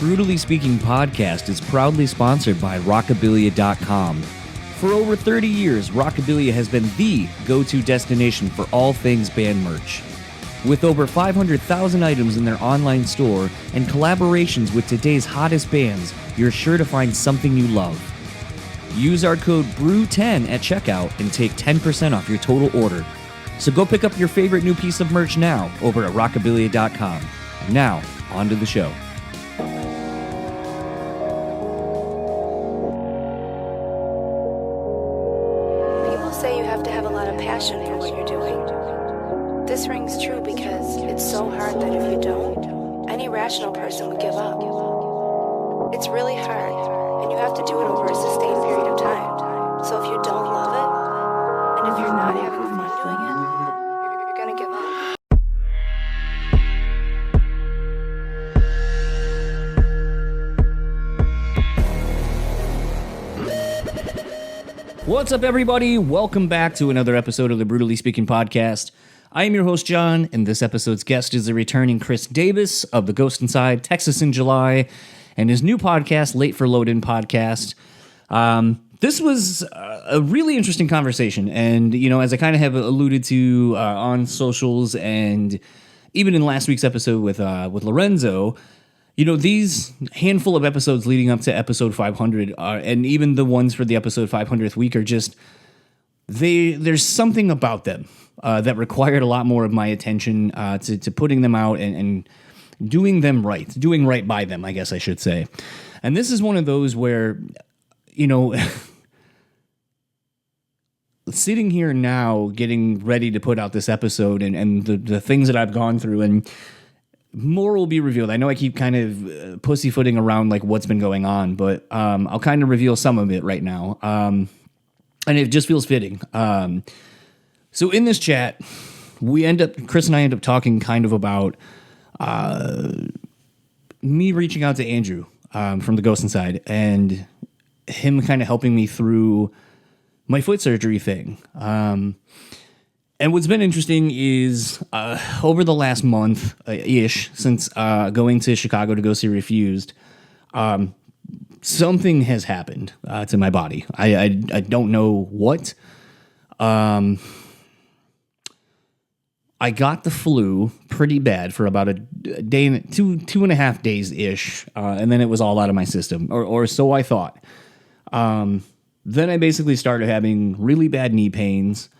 BREWtally Speaking podcast is proudly sponsored by rockabilia.com. For over 30 years, Rockabilia has been the go-to destination for all things band merch. With over 500,000 items in their online store and collaborations with today's hottest bands, you're sure to find something you love. Use our code BREW10 at checkout and take 10% off your total order. So go pick up your favorite new piece of merch now over at rockabilia.com. And now, on to the show. Say you have to have a lot of passion for what you're doing. This rings true because it's so hard that if you don't, any rational person would give up. It's really hard, and you have to do it over a sustained period of time. So if you don't love it, and if you're not having fun doing it, you're gonna give up. What's up, everybody? Welcome back to another episode of the BREWtally Speaking podcast. I am your host, John, and this episode's guest is the returning Chris Davis of The Ghost Inside, Texas in July, and his new podcast, Late for Load-In Podcast. This was a really interesting conversation, and, you know, as I kind of have alluded to on socials and even in last week's episode with Lorenzo, you know, these handful of episodes leading up to episode 500, and even the ones for the episode 500th week are just, there's something about them that required a lot more of my attention to putting them out and doing them right, doing right by them, I guess I should say. And this is one of those where, you know, sitting here now, getting ready to put out this episode and the things that I've gone through, and more will be revealed. I know I keep kind of pussyfooting around like what's been going on, but I'll kind of reveal some of it right now. And it just feels fitting. So in this chat, Chris and I end up talking kind of about me reaching out to Andrew from The Ghost Inside and him kind of helping me through my foot surgery thing. And what's been interesting is over the last month-ish, since going to Chicago to go see Refused, something has happened to my body. I don't know what. I got the flu pretty bad for about a day, two and a half days-ish, and then it was all out of my system, or so I thought. Then I basically started having really bad knee pains,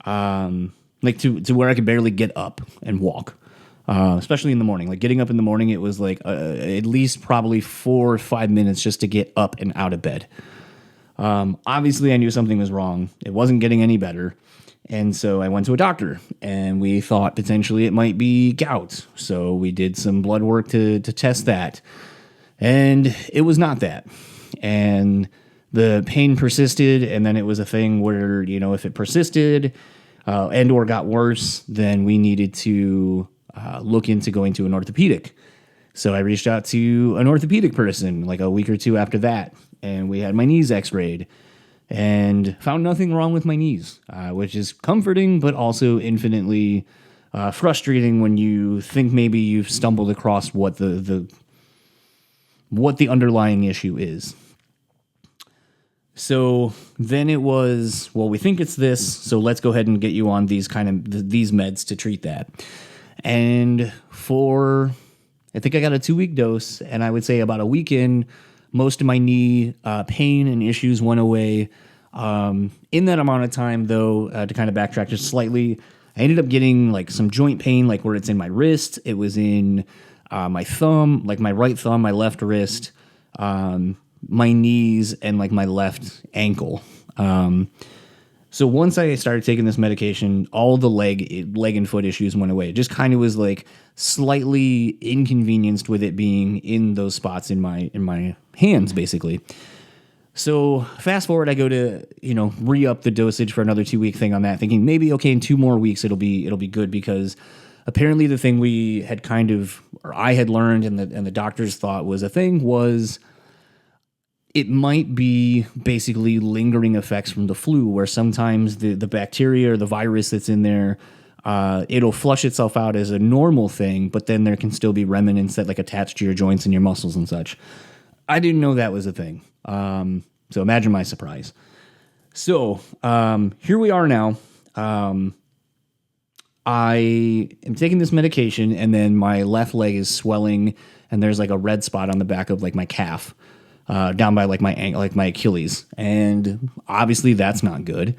like to where I could barely get up and walk, especially in the morning. Like getting up in the morning, it was like at least probably 4 or 5 minutes just to get up and out of bed. Obviously, I knew something was wrong. It wasn't getting any better. And so I went to a doctor, and we thought potentially it might be gout. So we did some blood work to test that. And it was not that. And the pain persisted, and then it was a thing where, you know, if it persisted and or got worse, then we needed to look into going to an orthopedic. So I reached out to an orthopedic person like a week or two after that, and we had my knees x-rayed and found nothing wrong with my knees, which is comforting, but also infinitely frustrating when you think maybe you've stumbled across what the underlying issue is. So then it was, well, we think it's this, so let's go ahead and get you on these these meds to treat that. And I think I got a 2-week dose, and I would say about a week in, most of my knee pain and issues went away. In that amount of time, though, to kind of backtrack just slightly, I ended up getting like some joint pain, like where it's in my wrist. It was in my thumb, like my right thumb, my left wrist, my knees, and like my left ankle. So once I started taking this medication, all the leg and foot issues went away. It just kind of was like slightly inconvenienced with it being in those spots in my hands, basically. So fast forward, I go to, you know, re-up the dosage for another 2-week thing on that, thinking maybe, okay, in 2 more weeks it'll be good, because apparently the thing we had kind of, or I had learned and the doctors thought was a thing, was it might be basically lingering effects from the flu, where sometimes the bacteria or the virus that's in there it'll flush itself out as a normal thing, but then there can still be remnants that like attach to your joints and your muscles and such. I didn't know that was a thing. So imagine my surprise. So here we are now. I am taking this medication, and then my left leg is swelling, and there's like a red spot on the back of like my calf, down by like my ankle, like my Achilles, and obviously that's not good.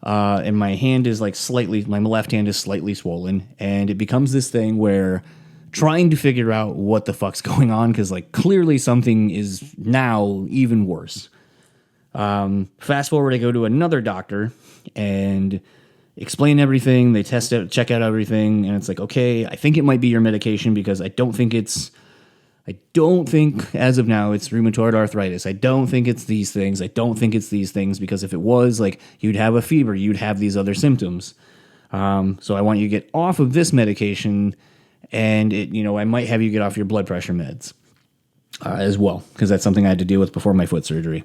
And my hand is like my left hand is slightly swollen, and it becomes this thing where trying to figure out what the fuck's going on, because like clearly something is now even worse. Fast forward, I go to another doctor and explain everything. They test it, check out everything, and it's like, okay, I think it might be your medication, because I don't think as of now it's rheumatoid arthritis. I don't think it's these things. Because if it was, like, you'd have a fever, you'd have these other symptoms. So I want you to get off of this medication, and I might have you get off your blood pressure meds as well, because that's something I had to deal with before my foot surgery.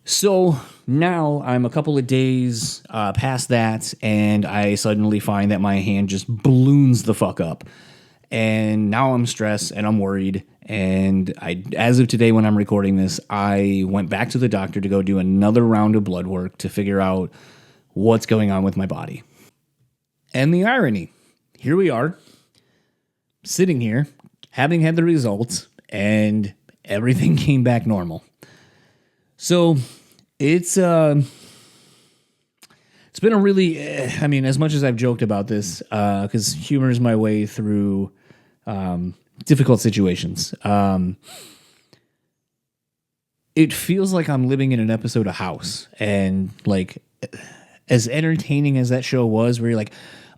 So now I'm a couple of days past that, and I suddenly find that my hand just balloons the fuck up. And now I'm stressed and I'm worried. And as of today, when I'm recording this, I went back to the doctor to go do another round of blood work to figure out what's going on with my body. And the irony, here we are, sitting here, having had the results, and everything came back normal. So it's been a really, as much as I've joked about this, because humor is my way through difficult situations. It feels like I'm living in an episode of House, and like, as entertaining as that show was, where you're like,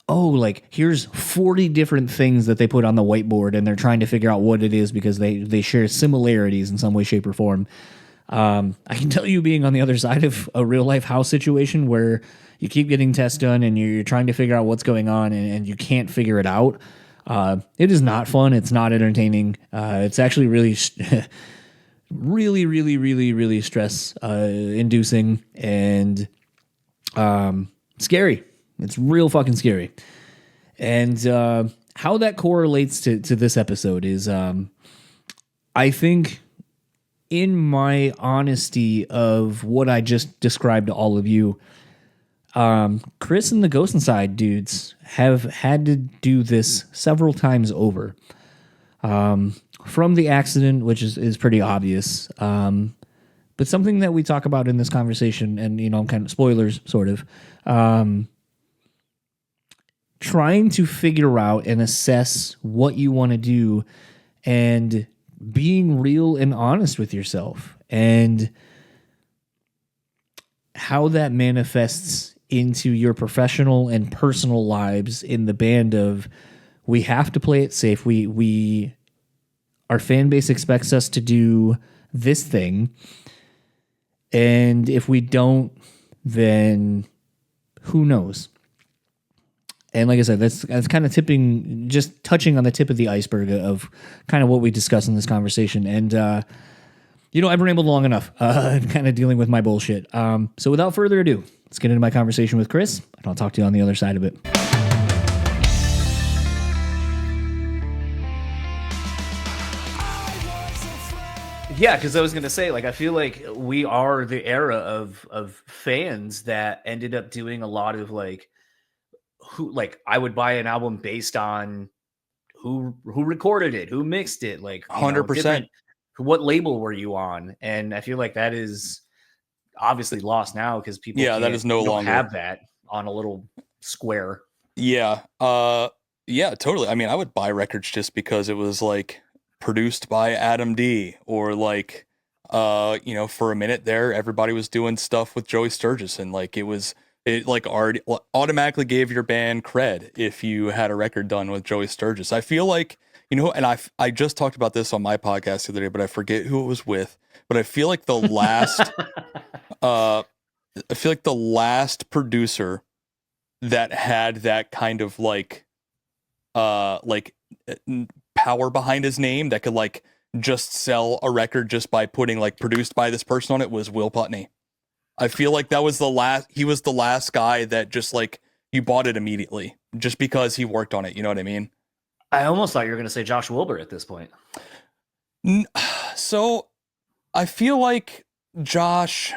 oh, like, here's 40 different things that they put on the whiteboard, and they're trying to figure out what it is because they share similarities in some way, shape, or form. I can tell you, being on the other side of a real life House situation where you keep getting tests done and you're trying to figure out what's going on, and you can't figure it out. It is not fun. It's not entertaining. It's actually really, really stress inducing and scary. It's real fucking scary. And how that correlates to this episode is, I think, in my honesty of what I just described to all of you, Chris and the Ghost Inside dudes have had to do this several times over. From the accident, which is pretty obvious, but something that we talk about in this conversation, and kind of spoilers, sort of, trying to figure out and assess what you want to do, and being real and honest with yourself, and how that manifests into your professional and personal lives in the band of, we have to play it safe. Our fan base expects us to do this thing, and if we don't, then who knows? And like I said, that's kind of just touching on the tip of the iceberg of kind of what we discussed in this conversation. And, I've rambled long enough, kind of dealing with my bullshit. So without further ado, let's get into my conversation with Chris, and I'll talk to you on the other side of it. Yeah, because I was going to say, like, I feel like we are the era of fans that ended up doing a lot of, like, I would buy an album based on who recorded it, who mixed it, like 100%. What label were you on? And I feel like that is obviously lost now, because people that is no longer have that on a little square. Yeah. Yeah, totally. I mean, I would buy records just because it was like produced by Adam D, or like, for a minute there, everybody was doing stuff with Joey Sturgis, and like it like already automatically gave your band cred if you had a record done with Joey Sturgis. I feel like, and I just talked about this on my podcast the other day, but I forget who it was with. But I feel like the last producer that had that kind of like power behind his name that could like just sell a record just by putting like produced by this person on it was Will Putney. I feel like he was the last guy that just like you bought it immediately just because he worked on it. You know what I mean? I almost thought you were going to say Josh Wilbur at this point. So I feel like Josh,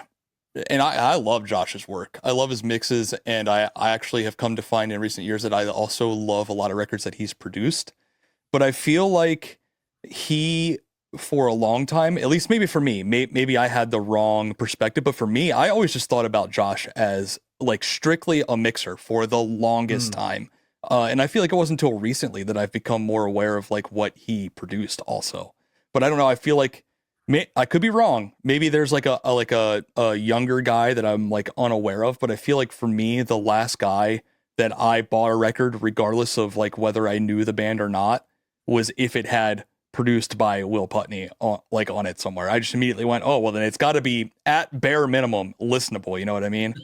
and I love Josh's work. I love his mixes, and I actually have come to find in recent years that I also love a lot of records that he's produced. But I feel like he, for a long time, at least maybe for me, maybe I had the wrong perspective, but for me, I always just thought about Josh as like strictly a mixer for the longest time. And I feel like it wasn't until recently that I've become more aware of like what he produced also. But I don't know. I feel like I could be wrong. Maybe there's like a younger guy that I'm like unaware of, but I feel like for me, the last guy that I bought a record, regardless of like whether I knew the band or not, was if it had produced by Will Putney on it somewhere. I just immediately went, oh, well then it's got to be at bare minimum listenable. You know what I mean?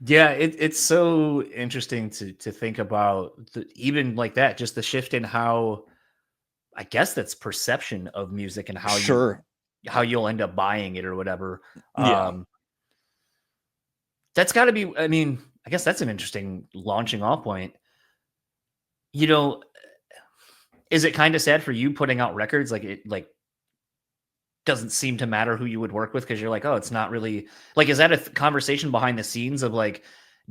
Yeah, it's so interesting to think about even like that, just the shift in how, I guess that's perception of music and how Sure. how you'll end up buying it or whatever. Yeah. That's got to be, I mean, I guess that's an interesting launching off point. You know, is it kind of sad for you putting out records like it like doesn't seem to matter who you would work with because you're like, oh, it's not really like, is that a conversation behind the scenes of like,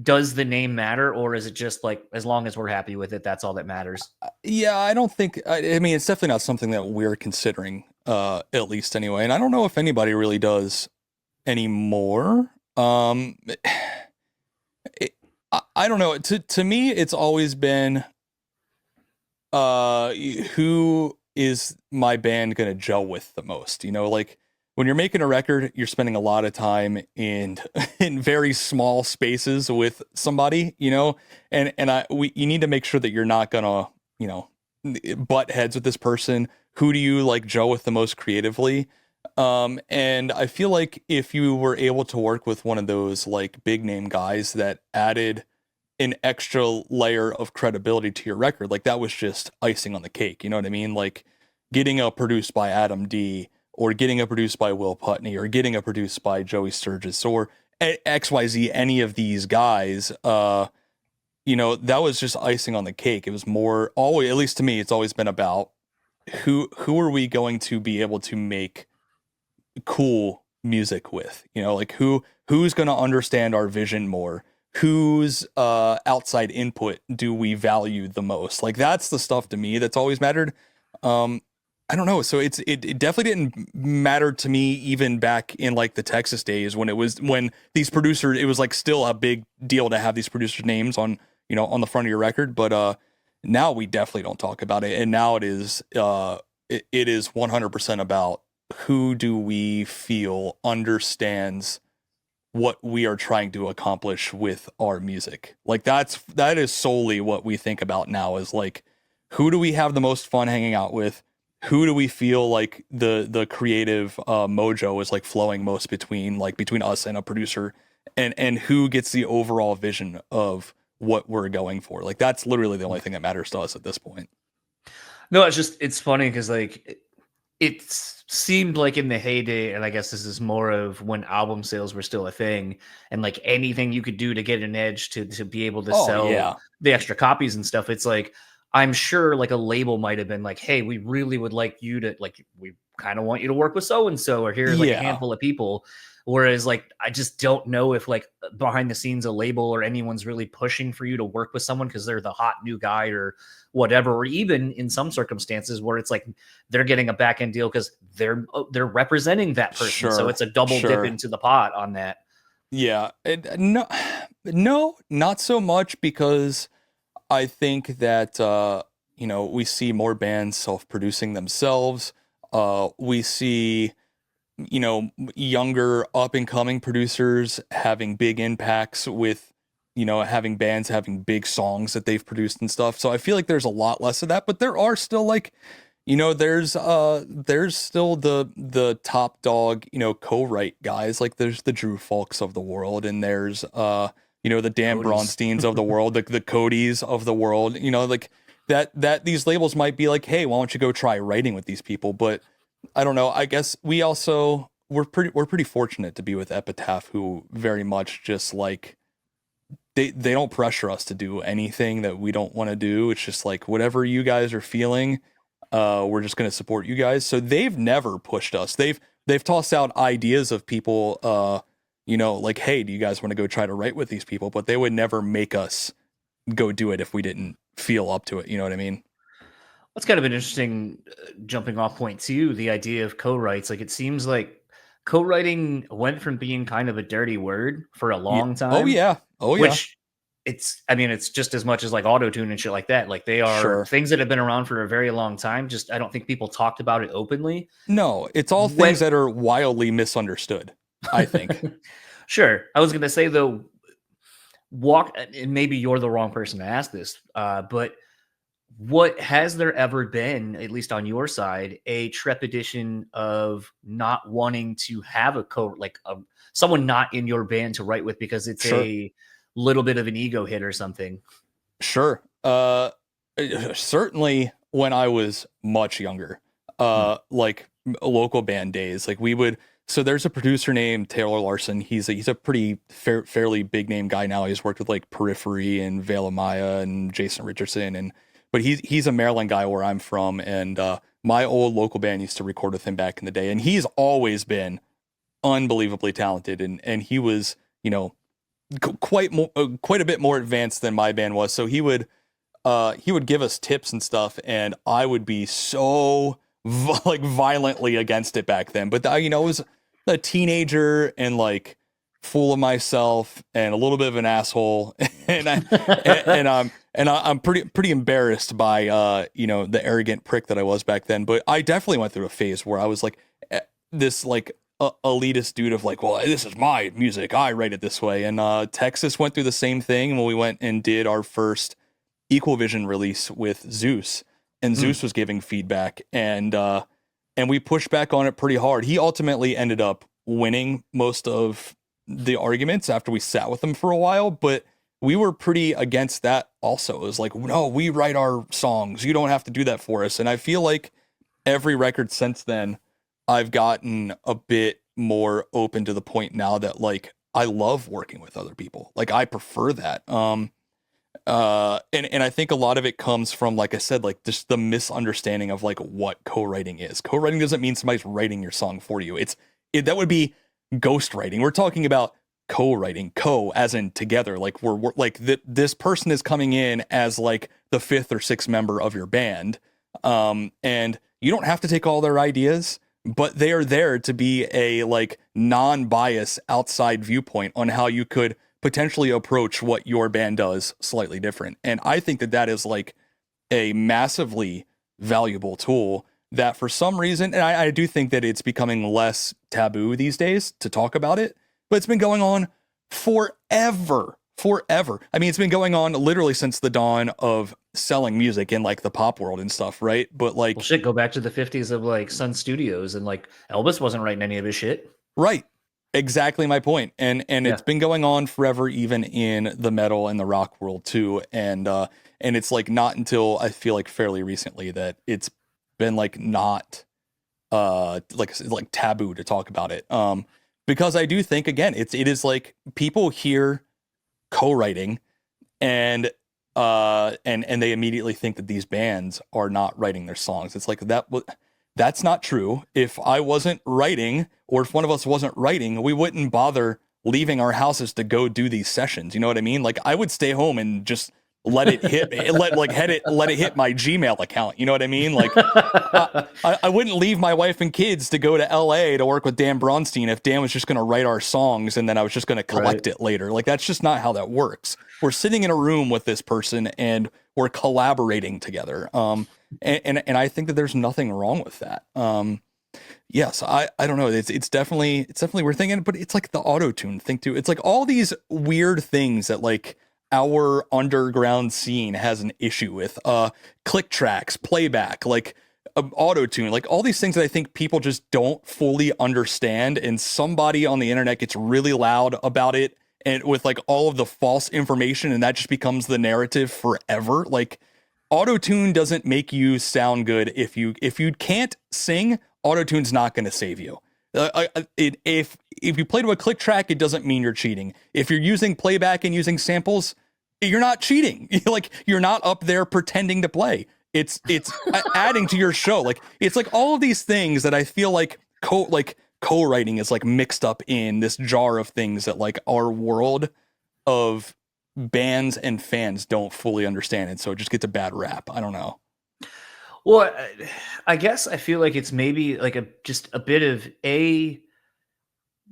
does the name matter, or is it just like as long as we're happy with it, that's all that matters? Yeah, I don't think. I mean, it's definitely not something that we're considering, at least anyway. And I don't know if anybody really does anymore. I don't know. To me, it's always been, who is my band gonna gel with the most? You know, like when you're making a record, you're spending a lot of time in in very small spaces with somebody, you know, and you need to make sure that you're not gonna, you know, butt heads with this person. Who do you like gel with the most creatively? And I feel like if you were able to work with one of those like big name guys that added an extra layer of credibility to your record, like that was just icing on the cake. You know what I mean? Like getting a produced by Adam D, or getting a produced by Will Putney, or getting a produced by Joey Sturgis, or XYZ, any of these guys, you know, that was just icing on the cake. It was more always, at least to me, it's always been about who are we going to be able to make cool music with, you know, like who's going to understand our vision more, whose outside input do we value the most. Like that's the stuff to me that's always mattered. I don't know, so it definitely didn't matter to me even back in like the Texas days when these producers, it was like still a big deal to have these producers names on, you know, on the front of your record. But now we definitely don't talk about it, and now it is 100% about who do we feel understands what we are trying to accomplish with our music. Like that is solely what we think about now, is like, who do we have the most fun hanging out with? Who do we feel like the creative mojo is like flowing most between us and a producer, and who gets the overall vision of what we're going for? Like that's literally the only thing that matters to us at this point. No, it's funny because like it seemed like in the heyday, and I guess this is more of when album sales were still a thing, and like anything you could do to get an edge to be able to sell the extra copies and stuff. It's like, I'm sure like a label might have been like, hey, we really would like you to, like, we kind of want you to work with so and so, or here's like a handful of people. Whereas like I just don't know if like behind the scenes a label or anyone's really pushing for you to work with someone because they're the hot new guy or whatever, or even in some circumstances where it's like they're getting a back end deal because they're representing that person. Sure, so it's a double dip into the pot on that. Yeah, no, not so much, because I think that you know, we see more bands self-producing themselves. We see, you know, younger up and coming producers having big impacts with, you know, having bands having big songs that they've produced and stuff. So I feel like there's a lot less of that, but there are still like, you know, there's still the top dog, you know, co-write guys. Like there's the Drew Falks of the world, and there's you know, the Dan Bronsteins of the world, the Codys of the world, you know, like that these labels might be like, hey, why don't you go try writing with these people? But I don't know. I guess we also, we're pretty fortunate to be with Epitaph, who very much just like they don't pressure us to do anything that we don't want to do. It's just like whatever you guys are feeling, we're just going to support you guys. So they've never pushed us. They've tossed out ideas of people, like, hey, do you guys want to go try to write with these people? But they would never make us go do it if we didn't feel up to it. You know what I mean? That's kind of an interesting jumping off point too. The idea of co-writes, like it seems like co-writing went from being kind of a dirty word for a long time. Oh yeah. Which it's just as much as like auto-tune and shit like that. Like they are things that have been around for a very long time. Just I don't think people talked about it openly. No, it's all things that are wildly misunderstood, I think. Sure. I was gonna say though, and maybe you're the wrong person to ask this, but what has there ever been, at least on your side, a trepidation of not wanting to have someone not in your band to write with because it's a little bit of an ego hit or something? Sure. Certainly when I was much younger, like local band days, like so there's a producer named Taylor Larson. He's a pretty fairly big name guy now. He's worked with like Periphery and Veil of Maya and Jason Richardson, but he's a Maryland guy where I'm from, and my old local band used to record with him back in the day, and he's always been unbelievably talented, and he was, quite a bit more advanced than my band was. So he would give us tips and stuff, and I would be so violently against it back then. But I was a teenager and like full of myself and a little bit of an asshole, and I'm pretty embarrassed by the arrogant prick that I was back then. But I definitely went through a phase where I was like this like elitist dude of like, well, this is my music, I write it this way. And Texas went through the same thing when we went and did our first Equal Vision release with Zeus, and Zeus was giving feedback, and we pushed back on it pretty hard. He ultimately ended up winning most of the arguments after we sat with him for a while, but we were pretty against that also. It was like, no, we write our songs, you don't have to do that for us. And I feel like every record since then, I've gotten a bit more open to the point now that like I love working with other people. Like I prefer that. And I think a lot of it comes from, like I said, like just the misunderstanding of like what co-writing is. Co-writing doesn't mean somebody's writing your song for you. That would be ghostwriting. We're talking about co-writing, as in together. Like we're like this person is coming in as like the fifth or sixth member of your band. And you don't have to take all their ideas, but they are there to be a like non-bias outside viewpoint on how you could potentially approach what your band does slightly different. And I think that is like a massively valuable tool that for some reason, and I do think that it's becoming less taboo these days to talk about it, but it's been going on forever. I mean, it's been going on literally since the dawn of selling music in like the pop world and stuff, right? But like, well, shit, go back to the 50s of like Sun Studios, and like Elvis wasn't writing any of his shit. Right. Exactly my point. And it's been going on forever, even in the metal and the rock world too. And it's like not until I feel like fairly recently that it's been like not like taboo to talk about it. Because I do think, again, it is like people hear co-writing and they immediately think that these bands are not writing their songs. It's like that's not true. If I wasn't writing, or if one of us wasn't writing, we wouldn't bother leaving our houses to go do these sessions. You know what I mean? Like I would stay home and just let it hit my Gmail account. You know what I mean? Like I wouldn't leave my wife and kids to go to LA to work with Dan Bronstein if Dan was just going to write our songs and then I was just going to collect it later. Like that's just not how that works. We're sitting in a room with this person and we're collaborating together. And I think that there's nothing wrong with that. Yes, I don't know. It's definitely we're thinking, but it's like the auto-tune thing too. It's like all these weird things that like our underground scene has an issue with. Click tracks, playback, like auto-tune, like all these things that I think people just don't fully understand, and somebody on the internet gets really loud about it and with like all of the false information, and that just becomes the narrative forever. Like auto-tune doesn't make you sound good. If you can't sing, auto-tune's not going to save you. If you play to a click track, it doesn't mean you're cheating. If you're using playback and using samples, you're not cheating. Like, you're not up there pretending to play. It's adding to your show. Like, it's like all of these things that I feel like co-writing is like mixed up in this jar of things that like our world of bands and fans don't fully understand, and so it just gets a bad rap. I don't know. Well, I guess I feel like it's maybe like just a bit of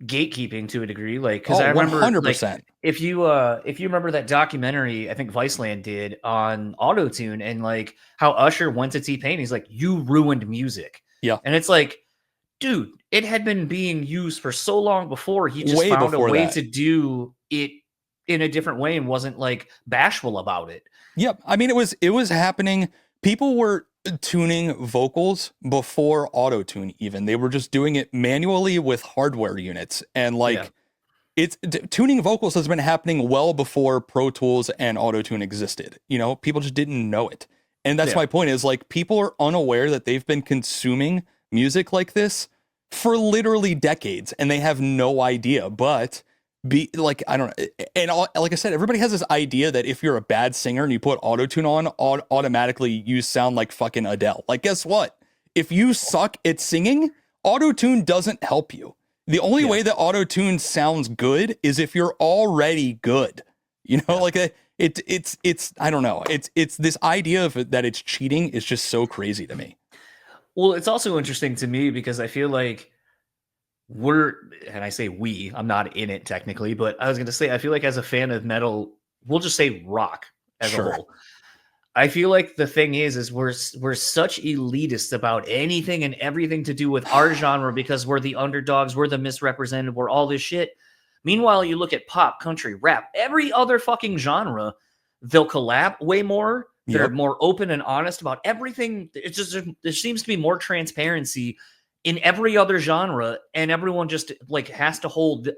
gatekeeping to a degree, like because I remember 100%. Like, if you remember that documentary I think Viceland did on autotune and like how Usher went to T-Pain, he's like, you ruined music. Yeah. And it's like, dude, it had been being used for so long before. He just Way found a before way that. to do it in a different way and wasn't like bashful about it. Yep. I mean, it was happening. People were tuning vocals before auto-tune even. They were just doing it manually with hardware units. And like tuning vocals has been happening well before Pro Tools and auto-tune existed. You know, people just didn't know it. And that's my point, is like people are unaware that they've been consuming music like this for literally decades and they have no idea. But like, I don't know. And like I said, everybody has this idea that if you're a bad singer and you put autotune on, automatically you sound like fucking Adele. Like, guess what? If you suck at singing, autotune doesn't help you. The only way that autotune sounds good is if you're already good. You know, like it's I don't know. It's this idea of that it's cheating is just so crazy to me. Well, it's also interesting to me because I feel like and I say we, I'm not in it technically, but I was going to say, I feel like as a fan of metal, we'll just say rock as a whole. I feel like the thing is we're such elitists about anything and everything to do with our genre because we're the underdogs, we're the misrepresented, we're all this shit. Meanwhile, you look at pop, country, rap, every other fucking genre, they'll collab way more. They're more open and honest about everything. It's just, there seems to be more transparency in every other genre, and everyone just like has to hold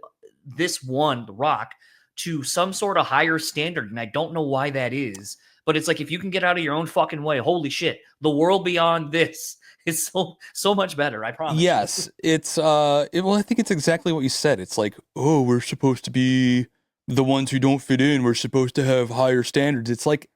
this one, the rock, to some sort of higher standard. And I don't know why that is, but it's like, if you can get out of your own fucking way, holy shit, the world beyond this is so much better. I promise. Yes, it's well, I think it's exactly what you said. It's like, oh, we're supposed to be the ones who don't fit in. We're supposed to have higher standards. It's like,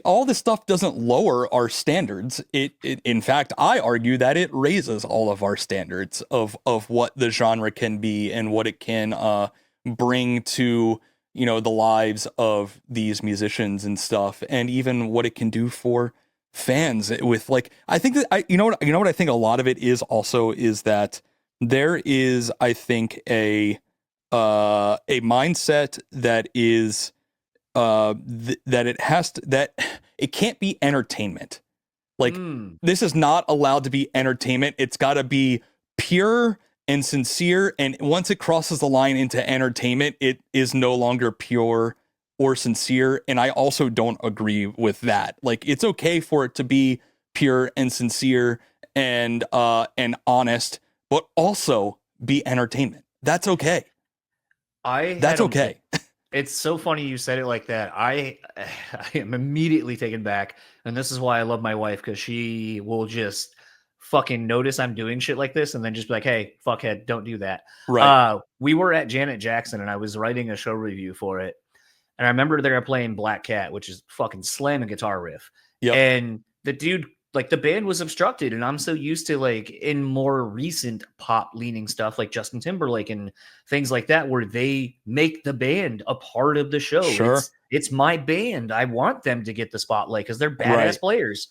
all this stuff doesn't lower our standards. It in fact, I argue that it raises all of our standards of what the genre can be and what it can bring to, you know, the lives of these musicians and stuff, and even what it can do for fans. With like, I think that you know what I think a lot of it is also is that there is, I think, a mindset that is that it has to, that it can't be entertainment. Like, this is not allowed to be entertainment. It's got to be pure and sincere. And once it crosses the line into entertainment, it is no longer pure or sincere. And I also don't agree with that. Like, it's okay for it to be pure and sincere and honest, but also be entertainment. That's okay. That's okay. It's so funny you said it like that. I am immediately taken back. And this is why I love my wife, because she will just fucking notice I'm doing shit like this and then just be like, hey, fuckhead, don't do that. Right. We were at Janet Jackson and I was writing a show review for it. And I remember they were playing Black Cat, which is fucking slamming guitar riff. Yep. And the dude, like, the band was obstructed, and I'm so used to, like, in more recent pop leaning stuff like Justin Timberlake and things like that, where they make the band a part of the show. Sure. It's my band. I want them to get the spotlight because they're badass players.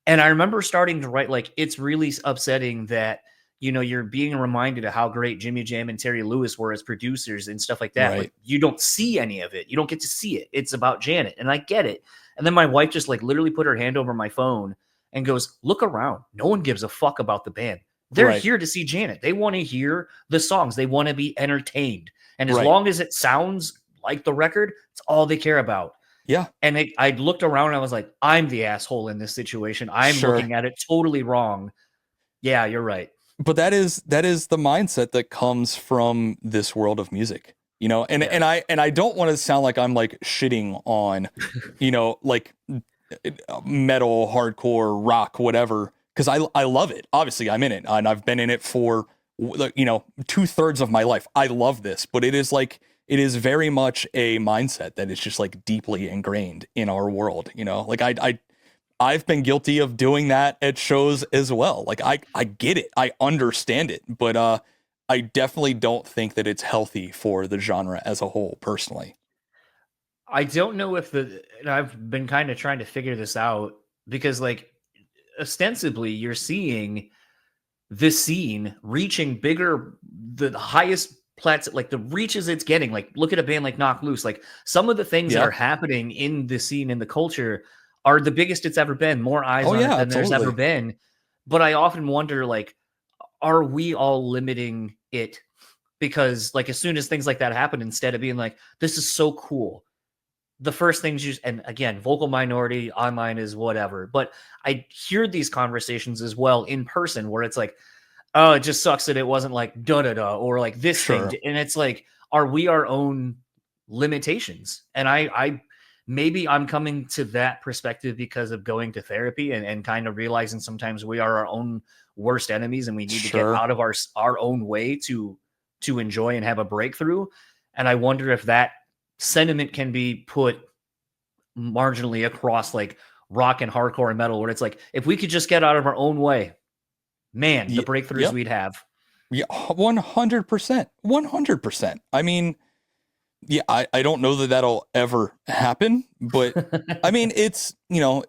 And I remember starting to write, like, it's really upsetting that, you know, you're being reminded of how great Jimmy Jam and Terry Lewis were as producers and stuff like that. Right. But you don't see any of it. You don't get to see it. It's about Janet. And I get it. And then my wife just like literally put her hand over my phone and goes, look around. No one gives a fuck about the band. They're here to see Janet. They want to hear the songs. They want to be entertained. And as long as it sounds like the record, it's all they care about. Yeah. And I looked around and I was like, I'm the asshole in this situation. I'm looking at it totally wrong. Yeah, you're right. But that is the mindset that comes from this world of music, you know, and I don't want to sound like I'm like shitting on, you know, like metal, hardcore, rock, whatever, because I love it. Obviously, I'm in it, and I've been in it for 2/3 of my life. I love this, but it is very much a mindset that is just like deeply ingrained in our world. Like I've been guilty of doing that at shows as well. Like I get it, I understand it, but I definitely don't think that it's healthy for the genre as a whole, personally. I don't know if and I've been kind of trying to figure this out because, like, ostensibly, you're seeing this scene reaching the highest like the reaches it's getting. Like, look at a band like Knock Loose. Like, some of the things that Yeah. are happening in the scene, in the culture, are the biggest it's ever been. More eyes Oh on it yeah, than there's ever totally. been. But I often wonder, like, are we all limiting it? Because, like, as soon as things like that happen, instead of being like, this is so cool, the first things and again, vocal minority online is whatever, but I hear these conversations as well in person where it's like, oh, it just sucks that it wasn't like da da da or like this thing. Sure. And it's like, are we our own limitations? And I maybe I'm coming to that perspective because of going to therapy and kind of realizing sometimes we are our own worst enemies and we need to get Sure. out of our own way to enjoy and have a breakthrough. And I wonder if that sentiment can be put marginally across like rock and hardcore and metal, where it's like, if we could just get out of our own way, man, the breakthroughs Yep. we'd have. Yeah, 100%. 100%. I mean, yeah, I don't know that that'll ever happen, but I mean, it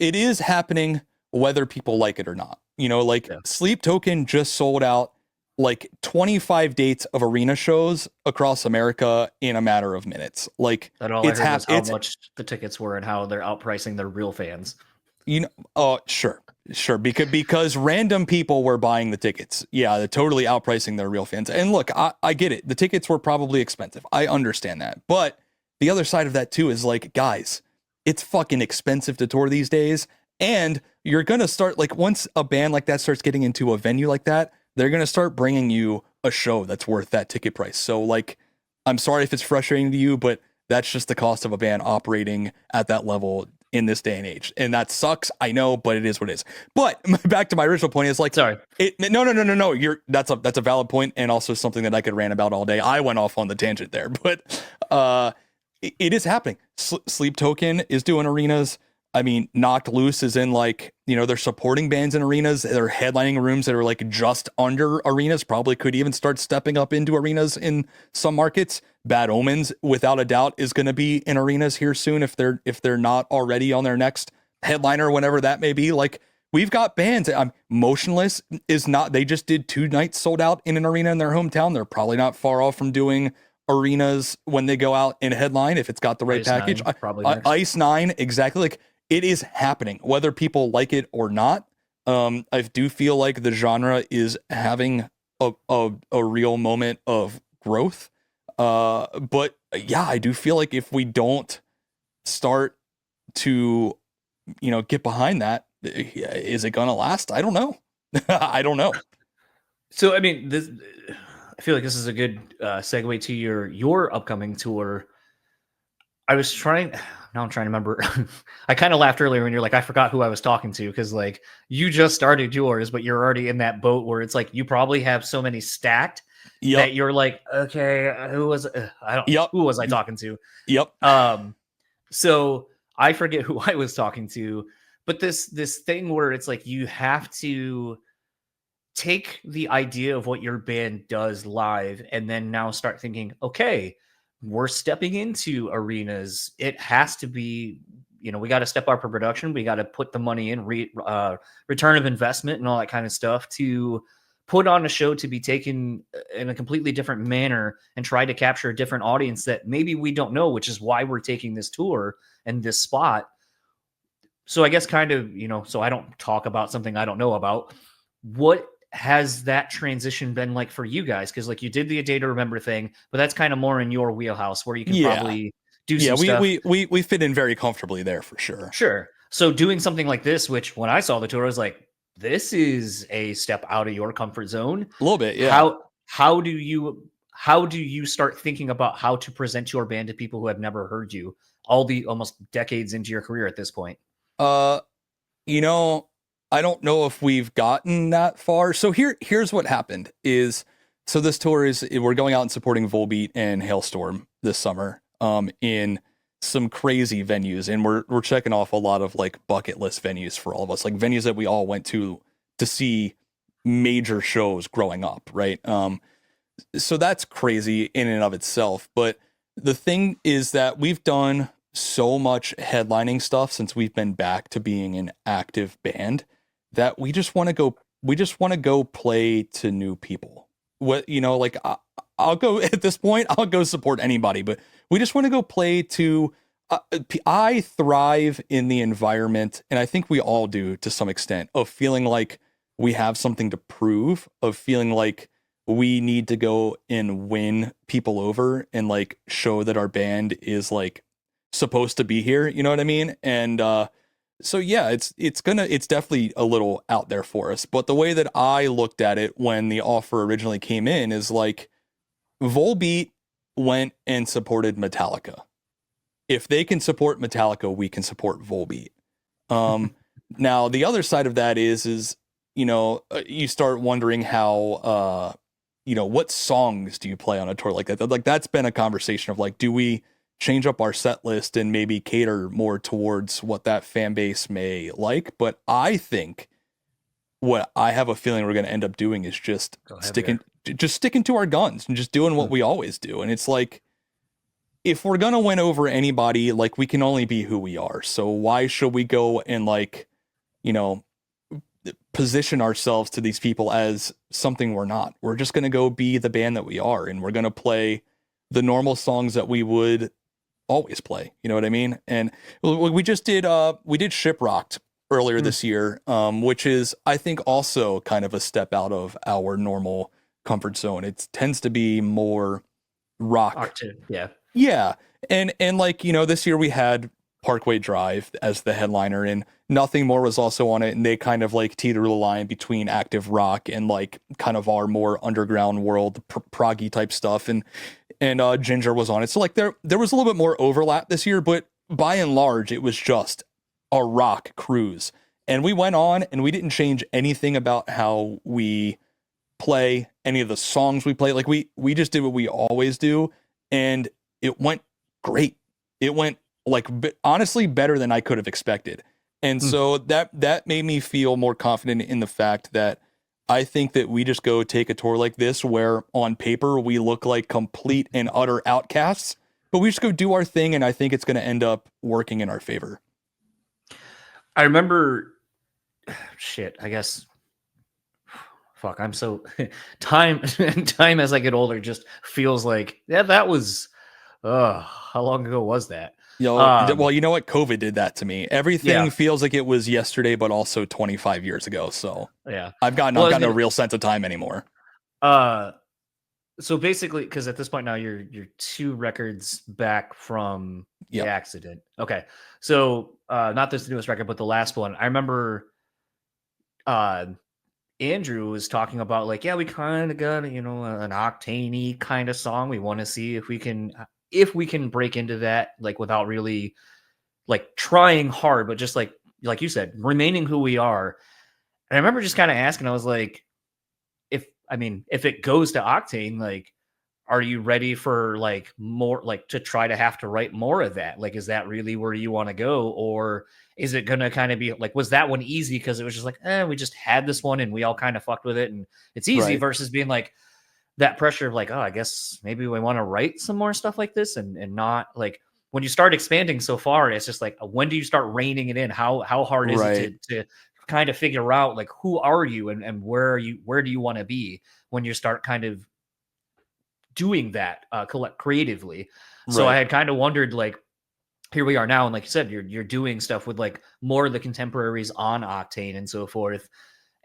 is happening whether people like it or not. Like Yeah. Sleep Token just sold out like 25 dates of arena shows across America in a matter of minutes. Like And all I heard was how much the tickets were and how they're outpricing their real fans. Oh, sure. Because random people were buying the tickets. Yeah, they're totally outpricing their real fans. And look, I get it. The tickets were probably expensive. I understand that. But the other side of that too is like, guys, it's fucking expensive to tour these days. And you're going to start, like, once a band like that starts getting into a venue like that, they're going to start bringing you a show that's worth that ticket price. So, like, I'm sorry if it's frustrating to you, but that's just the cost of a band operating at that level in this day and age. And that sucks, I know, but it is what it is. But back to my original point is like, Sorry. No. That's a valid point, and also something that I could rant about all day. I went off on the tangent there, but it is happening. Sleep Token is doing arenas. I mean, Knocked Loose is in, like, they're supporting bands in arenas. They're headlining rooms that are like just under arenas, probably could even start stepping up into arenas in some markets. Bad Omens, without a doubt, is going to be in arenas here soon if they're not already on their next headliner, whenever that may be. Like, we've got bands. Motionless is not, they just did 2 nights sold out in an arena in their hometown. They're probably not far off from doing arenas when they go out in a headline if it's got the right Ice package. 9, probably next. Ice 9, exactly. Like, it is happening, whether people like it or not. I do feel like the genre is having a real moment of growth. But yeah, I do feel like if we don't start to, get behind that, is it gonna last? I don't know. I don't know. So, I mean, I feel like this is a good segue to your upcoming tour. Now I'm trying to remember. I kind of laughed earlier when you're like, I forgot who I was talking to, because like you just started yours, but you're already in that boat where it's like you probably have so many stacked that you're like, okay, who was I talking to? Yep. So I forget who I was talking to, but this thing where it's like you have to take the idea of what your band does live and then now start thinking, okay, we're stepping into arenas. It has to be, we got to step up our production. We got to put the money in, return of investment and all that kind of stuff to put on a show to be taken in a completely different manner and try to capture a different audience that maybe we don't know, which is why we're taking this tour and this spot. So I guess kind of, so I don't talk about something I don't know about. What has that transition been like for you guys? Because like you did the A Day to Remember thing, but that's kind of more in your wheelhouse where you can probably do some stuff. We fit in very comfortably there for sure. Sure. So doing something like this, which when I saw the tour, I was like, this is a step out of your comfort zone. A little bit, yeah. How do you start thinking about how to present your band to people who have never heard you almost decades into your career at this point? I I don't know if we've gotten that far. So here's what happened is, so this tour is, we're going out and supporting Volbeat and Hailstorm this summer, in some crazy venues, and we're checking off a lot of like bucket list venues for all of us, like venues that we all went to see major shows growing up, right? So that's crazy in and of itself. But the thing is that we've done so much headlining stuff since we've been back to being an active band that we just want to go play to new people. What, you know, like I'll go at this point, I'll go support anybody, but we just want to go play to, I thrive in the environment, and I think we all do to some extent, of feeling like we have something to prove, of feeling like we need to go and win people over and like show that our band is like supposed to be here. You know what I mean? And, so yeah, it's definitely a little out there for us. But the way that I looked at it when the offer originally came in is like, Volbeat went and supported Metallica. If they can support Metallica, we can support Volbeat. Now the other side of that is, you know, you start wondering how, you know, what songs do you play on a tour like that? Like, that's been a conversation of like, do we change up our set list and maybe cater more towards what that fan base may like? But I think what I have a feeling we're going to end up doing is just sticking to our guns and just doing what we always do. And it's like, if we're going to win over anybody, like, we can only be who we are. So why should we go and like, you know, position ourselves to these people as something we're not? We're just going to go be the band that we are. And we're going to play the normal songs that we would always play. You know what I mean? And we just did, we did Shiprocked earlier this year, which is, I think, also kind of a step out of our normal comfort zone. It tends to be more rock. Yeah. And like, you know, this year we had Parkway Drive as the headliner, and Nothing More was also on it, and they kind of like teeter the line between active rock and like kind of our more underground world proggy type stuff, and Ginger was on it. So like there was a little bit more overlap this year, but by and large it was just a rock cruise. And we went on and we didn't change anything about how we play, any of the songs we play. Like we just did what we always do, and it went great. It went like honestly better than I could have expected. And so that made me feel more confident in the fact that I think that we just go take a tour like this where on paper we look like complete and utter outcasts, but we just go do our thing, and I think it's going to end up working in our favor. I remember, I guess, fuck, I'm so, time as I get older just feels like, yeah, that was, how long ago was that? Well, you know what? COVID did that to me. Everything feels like it was yesterday, but also 25 years ago. So yeah, I've got no real sense of time anymore. So basically, because at this point now you're 2 records back from the accident. Okay, so not this newest record, but the last one. I remember Andrew was talking about like, yeah, we kind of got, you know, an Octane-y kind of song. We want to see if we can break into that, like, without really like trying hard, but just like you said, remaining who we are. And I remember just kind of asking, I was like, if it goes to Octane, like, are you ready for like more, like to try to have to write more of that? Like, is that really where you want to go? Or is it going to kind of be like, was that one easy because it was just like, we just had this one and we all kind of fucked with it and it's easy, right, versus being like that pressure of like, oh, I guess maybe we want to write some more stuff like this, and not like when you start expanding so far, it's just like, when do you start reining it in? How hard is it to kind of figure out like, who are you and where do you want to be when you start kind of doing that creatively? So right. I had kind of wondered, like, here we are now, and like you said, you're doing stuff with like more of the contemporaries on Octane and so forth.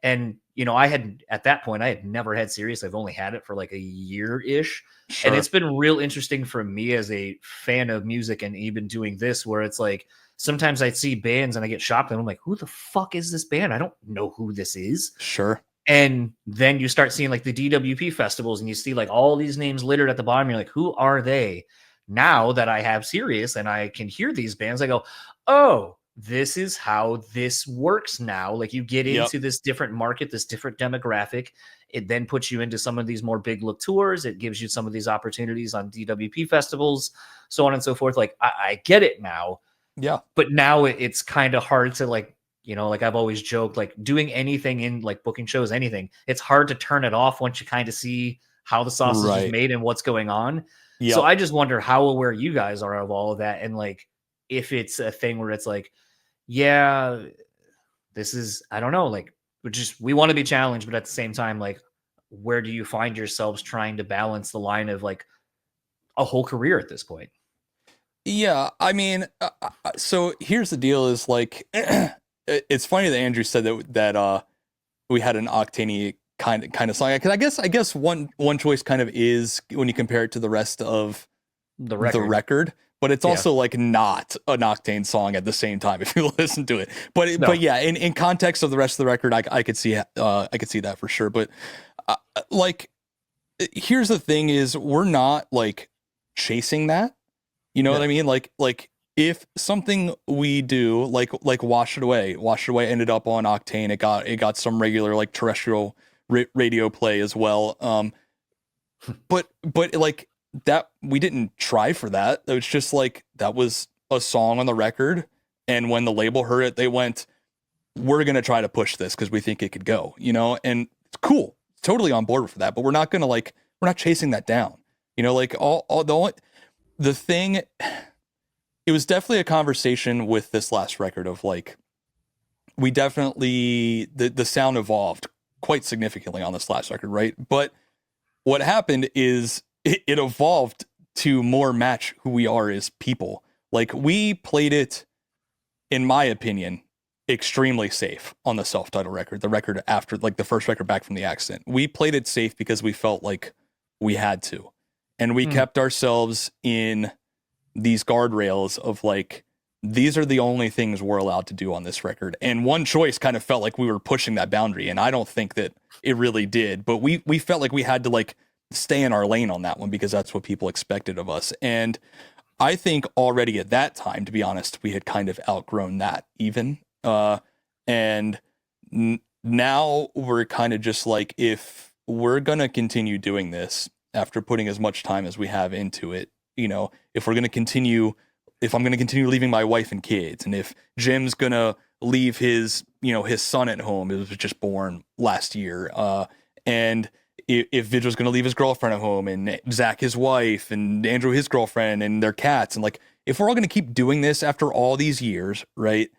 And you know, at that point I had never had Sirius. I've only had it for like a year-ish. Sure. And it's been real interesting for me as a fan of music, and even doing this, where it's like sometimes I see bands and I get shocked and I'm like, who the fuck is this band? I don't know who this is. Sure. And then you start seeing like the DWP festivals and you see like all these names littered at the bottom. You're like, who are they? Now that I have Sirius and I can hear these bands, I go, oh, this is how this works now. Like you get Yep. into this different market, this different demographic. It then puts you into some of these more big look tours. It gives you some of these opportunities on DWP festivals, so on and so forth. Like I get it now, Yeah. but now it's kind of hard to like, like I've always joked, like doing anything in like booking shows, anything, it's hard to turn it off once you kind of see how the sausage is Right. made and what's going on. Yep. So I just wonder how aware you guys are of all of that. And like, if it's a thing where it's like, yeah, this is, I don't know, like we want to be challenged, but at the same time, like, where do you find yourselves trying to balance the line of like a whole career at this point? Yeah, I mean, so here's the deal: is like, it's funny that Andrew said that we had an Octane kind of song, because I guess one choice kind of is when you compare it to the rest of The record, but it's also like not an Octane song at the same time if you listen to it. But yeah, in context of the rest of the record, I could see that for sure. But like, here's the thing: is we're not like chasing that. You know what I mean? Like if something we do like Wash It Away ended up on Octane. It got some regular like terrestrial radio play as well. But like that, we didn't try for that. It was just like, that was a song on the record. And when the label heard it, they went, we're going to try to push this because we think it could go, and it's cool. Totally on board for that. But we're not chasing that down. Like the thing, it was definitely a conversation with this last record of like, we definitely, the sound evolved quite significantly on this last record, right? But what happened is it evolved to more match who we are as people. Like, we played it, in my opinion, extremely safe on the self-titled record, the record after, like, the first record back from the accident. We played it safe because we felt like we had to. And we kept ourselves in these guardrails of like, these are the only things we're allowed to do on this record. And one choice kind of felt like we were pushing that boundary. And I don't think that it really did, but we felt like we had to like stay in our lane on that one because that's what people expected of us. And I think already at that time, to be honest, we had kind of outgrown that even. And now we're kind of just like, if we're going to continue doing this after putting as much time as we have into it, if I'm going to continue leaving my wife and kids, and if Jim's going to leave his son at home, it was just born last year. And if Vigil's going to leave his girlfriend at home, and Zach, his wife, and Andrew, his girlfriend, and their cats. And like, if we're all going to keep doing this after all these years, right?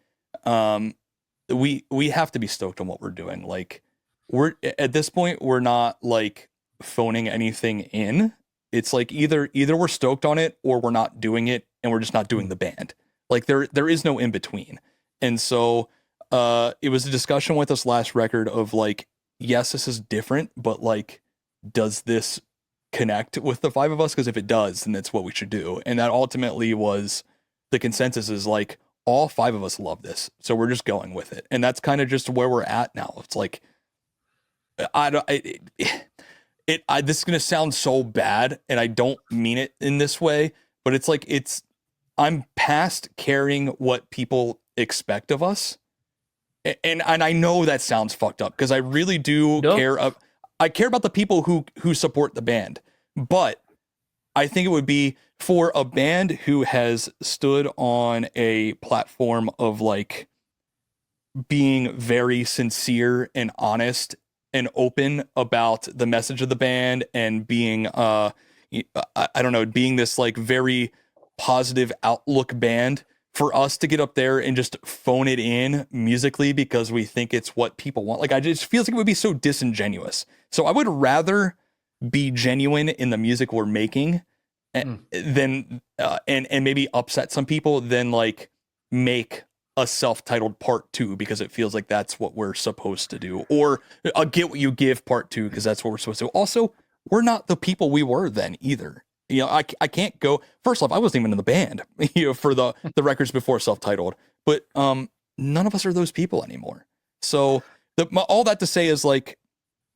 We have to be stoked on what we're doing. Like, we're at this point, we're not like phoning anything in. It's like either we're stoked on it or we're not doing it, and we're just not doing the band. Like, there is no in between. And so it was a discussion with this last record of like, yes, this is different, but like, does this connect with the five of us? Because if it does, then that's what we should do. And that ultimately was the consensus, is like, all five of us love this, so we're just going with it. And that's kind of just where we're at now. It's like, this is going to sound so bad, and I don't mean it in this way, but it's like, I'm past caring what people expect of us. And I know that sounds fucked up, because I really do care. I care about the people who support the band, but I think it would be for a band who has stood on a platform of like being very sincere and honest and open about the message of the band, and being I don't know, being this like very positive outlook band, for us to get up there and just phone it in musically because we think it's what people want. Like, I just feels like it would be so disingenuous. So I would rather be genuine in the music we're making than and maybe upset some people than like make a self-titled part 2 because it feels like that's what we're supposed to do, or I'll get what you give part 2 because that's what we're supposed to do. Also, we're not the people we were then either. I can't go. First off, I wasn't even in the band, for the records before self-titled. But none of us are those people anymore. So all that to say is like,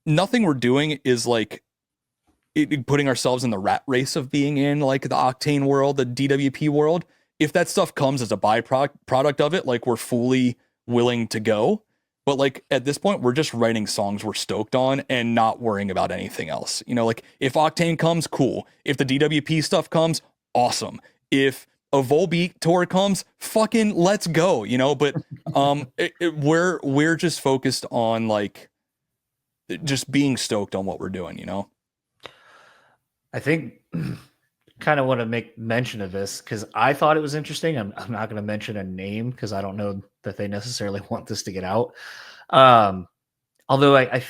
nothing we're doing is like putting ourselves in the rat race of being in like the Octane world, the DWP world. if that stuff comes as a byproduct of it, like we're fully willing to go. But like at this point, we're just writing songs we're stoked on and not worrying about anything else. You know, like if Octane comes, cool. If the DWP stuff comes, awesome. If a Volbeat tour comes, fucking let's go. You know, but we're just focused on like just being stoked on what we're doing. You know, I think kind of want to make mention of this because I thought it was interesting. I'm not going to mention a name because I don't know that they necessarily want this to get out. Although I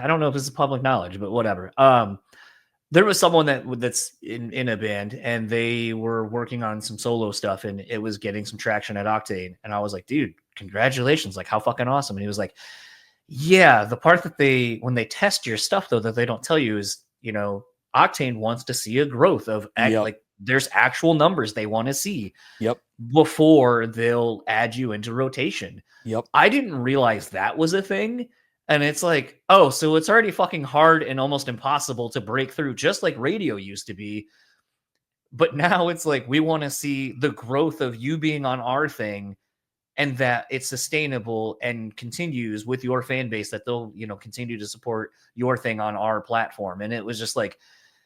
don't know if this is public knowledge, but whatever. There was someone that's in a band and they were working on some solo stuff and it was getting some traction at Octane. And I was like, dude, congratulations. Like how fucking awesome. And he was like, yeah, the part that when they test your stuff though, that they don't tell you is, you know, Octane wants to see a growth of like there's actual numbers they want to see before they'll add you into rotation. I didn't realize that was a thing. And it's like, oh, so it's already fucking hard and almost impossible to break through, just like radio used to be. But now it's like, we want to see the growth of you being on our thing and that it's sustainable and continues with your fan base, that they'll, you know, continue to support your thing on our platform. And it was just like,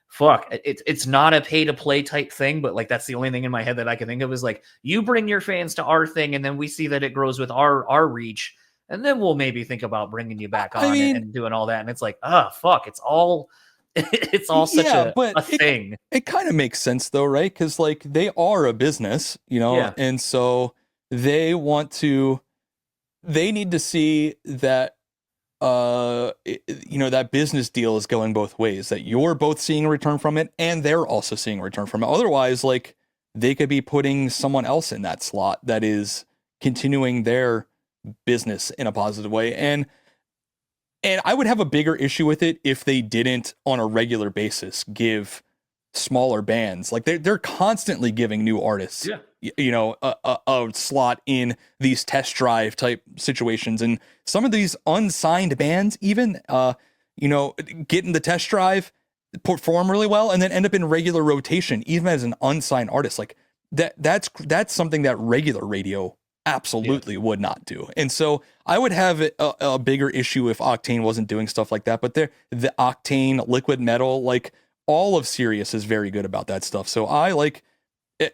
fuck, it's not a pay to play type thing, but like, that's the only thing in my head that I can think of is like, you bring your fans to our thing and then we see that it grows with our reach. And then we'll maybe think about bringing you back on and doing all that. And it's like, oh, fuck, it's all such a thing. It kind of makes sense though, right? Because like they are a business, you know, and so they need to see that, you know, that business deal is going both ways, that you're both seeing a return from it and they're also seeing a return from it. Otherwise, like they could be putting someone else in that slot that is continuing their business in a positive way. And I would have a bigger issue with it if they didn't on a regular basis give smaller bands, like they're constantly giving new artists, you know, a slot in these test drive type situations. And some of these unsigned bands even, you know, get in the test drive, perform really well, and then end up in regular rotation, even as an unsigned artist. Like that's something that regular radio absolutely would not do. And so I would have a bigger issue if Octane wasn't doing stuff like that. But the Octane, Liquid Metal, like all of Sirius is very good about that stuff. So I like,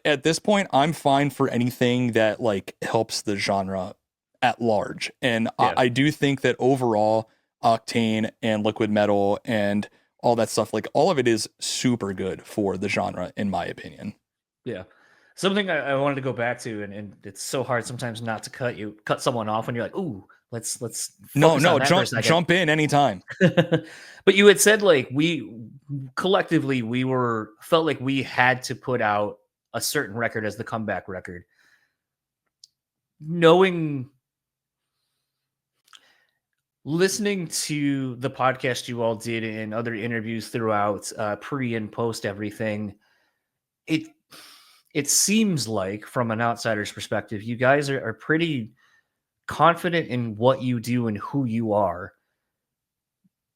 at this point, I'm fine for anything that like helps the genre at large. And I do think that overall Octane and Liquid Metal and all that stuff, like all of it is super good for the genre, in my opinion. Yeah. Something I wanted to go back to, and it's so hard sometimes not to cut someone off when you're like, ooh, let's jump in anytime. But you had said like we collectively felt like we had to put out a certain record as the comeback record. Listening to the podcast you all did and other interviews throughout, pre and post everything, it seems like from an outsider's perspective, you guys are pretty confident in what you do and who you are.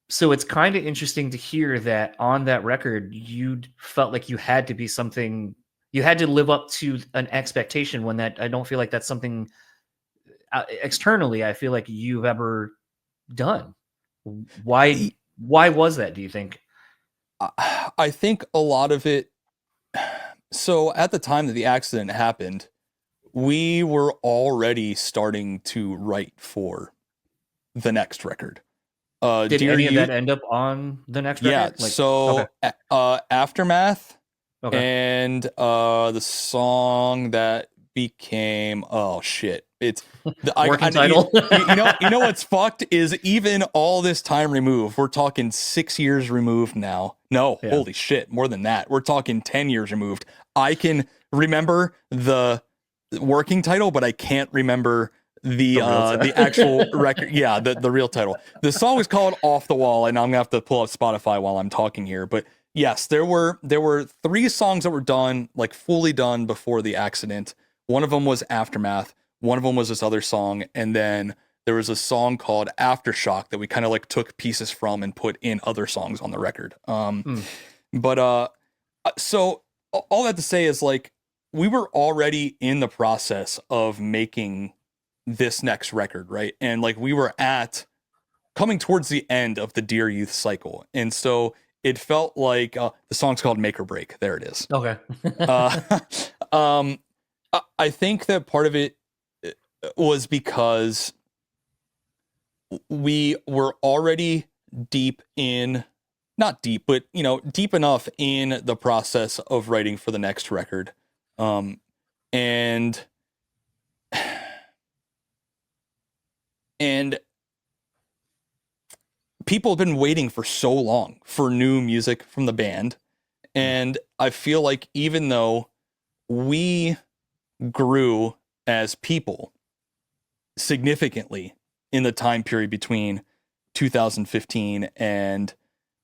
So it's kind of interesting to hear that on that record, you felt like you had to be something, you had to live up to an expectation when that, I don't feel like that's something externally, I feel like you've ever done. Why was that, do you think? I think a lot of it, so at the time that the accident happened, we were already starting to write for the next record. Did any of that end up on the next record? Yeah, so Aftermath and the song that became, oh shit, it's the working title. You know what's fucked is even all this time removed, we're talking 6 years removed now. No, holy shit, more than that. We're talking 10 years removed. I can remember the working title, but I can't remember the actual record. Yeah, the real title. The song is called Off the Wall, and I'm gonna have to pull up Spotify while I'm talking here. But yes, there were 3 songs that were done, like fully done before the accident. One of them was Aftermath. One of them was this other song, and then there was a song called Aftershock that we kind of like took pieces from and put in other songs on the record. But so all that to say is like we were already in the process of making this next record, right? And like we were coming towards the end of the Dear Youth cycle. And so it felt like the song's called Make or Break. There it is. Okay. uh, um, I think that part of it was because we were already not deep, but deep enough in the process of writing for the next record. And people have been waiting for so long for new music from the band. And I feel like even though we grew as people significantly in the time period between 2015 and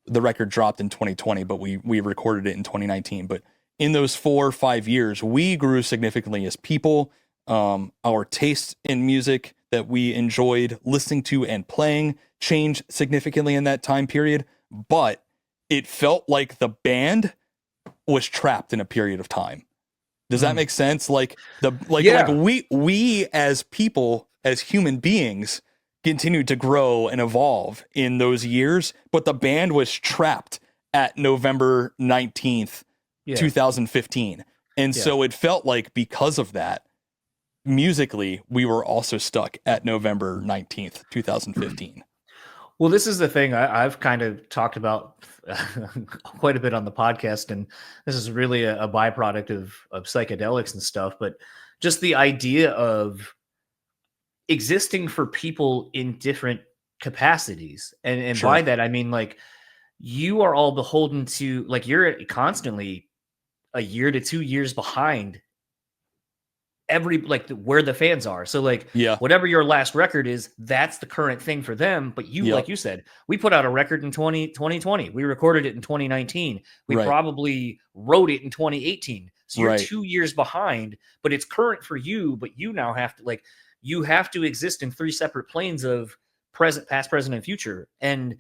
the record dropped in 2020, but we recorded it in 2019. But in those 4 or 5 years, we grew significantly as people. Our tastes in music that we enjoyed listening to and playing changed significantly in that time period. But it felt like the band was trapped in a period of time. Does that make sense? Like we as people, as human beings, continued to grow and evolve in those years, but the band was trapped at November 19th, 2015. And so it felt like because of that, musically, we were also stuck at November 19th, 2015. Well, this is the thing I've kind of talked about quite a bit on the podcast, and this is really a byproduct of psychedelics and stuff, but just the idea of existing for people in different capacities. And Sure. by that, I mean, like, you are all beholden to, like, you're constantly a year to 2 years behind where the fans are. So like, whatever your last record is, that's the current thing for them. But you, like you said, we put out a record in 2020. We recorded it in 2019. We probably wrote it in 2018. So you're 2 years behind, but it's current for you. But you now have to, like, you have to exist in 3 separate planes of present, past, present, and future. And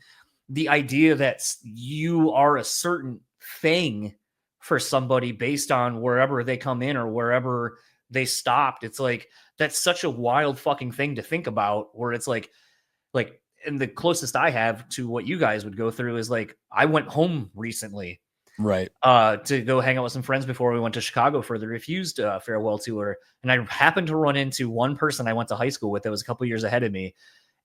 the idea that you are a certain thing for somebody based on wherever they come in or wherever they stopped, it's like, that's such a wild fucking thing to think about, where it's like, and the closest I have to what you guys would go through is, like, I went home recently, to go hang out with some friends before we went to Chicago for the Refused farewell tour. And I happened to run into one person I went to high school with that was a couple years ahead of me.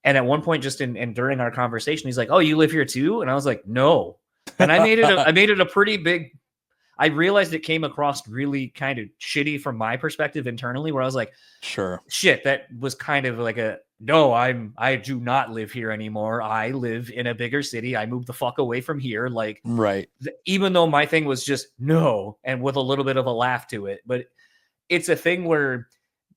And at one point, just during our conversation, he's like, "Oh, you live here too?" And I was like, "No." And I made it a pretty big, I realized it came across really kind of shitty from my perspective internally, where I was like, sure, shit, that was kind of like I do not live here anymore. I live in a bigger city. I moved the fuck away from here. Like, even though my thing was just no, and with a little bit of a laugh to it, but it's a thing where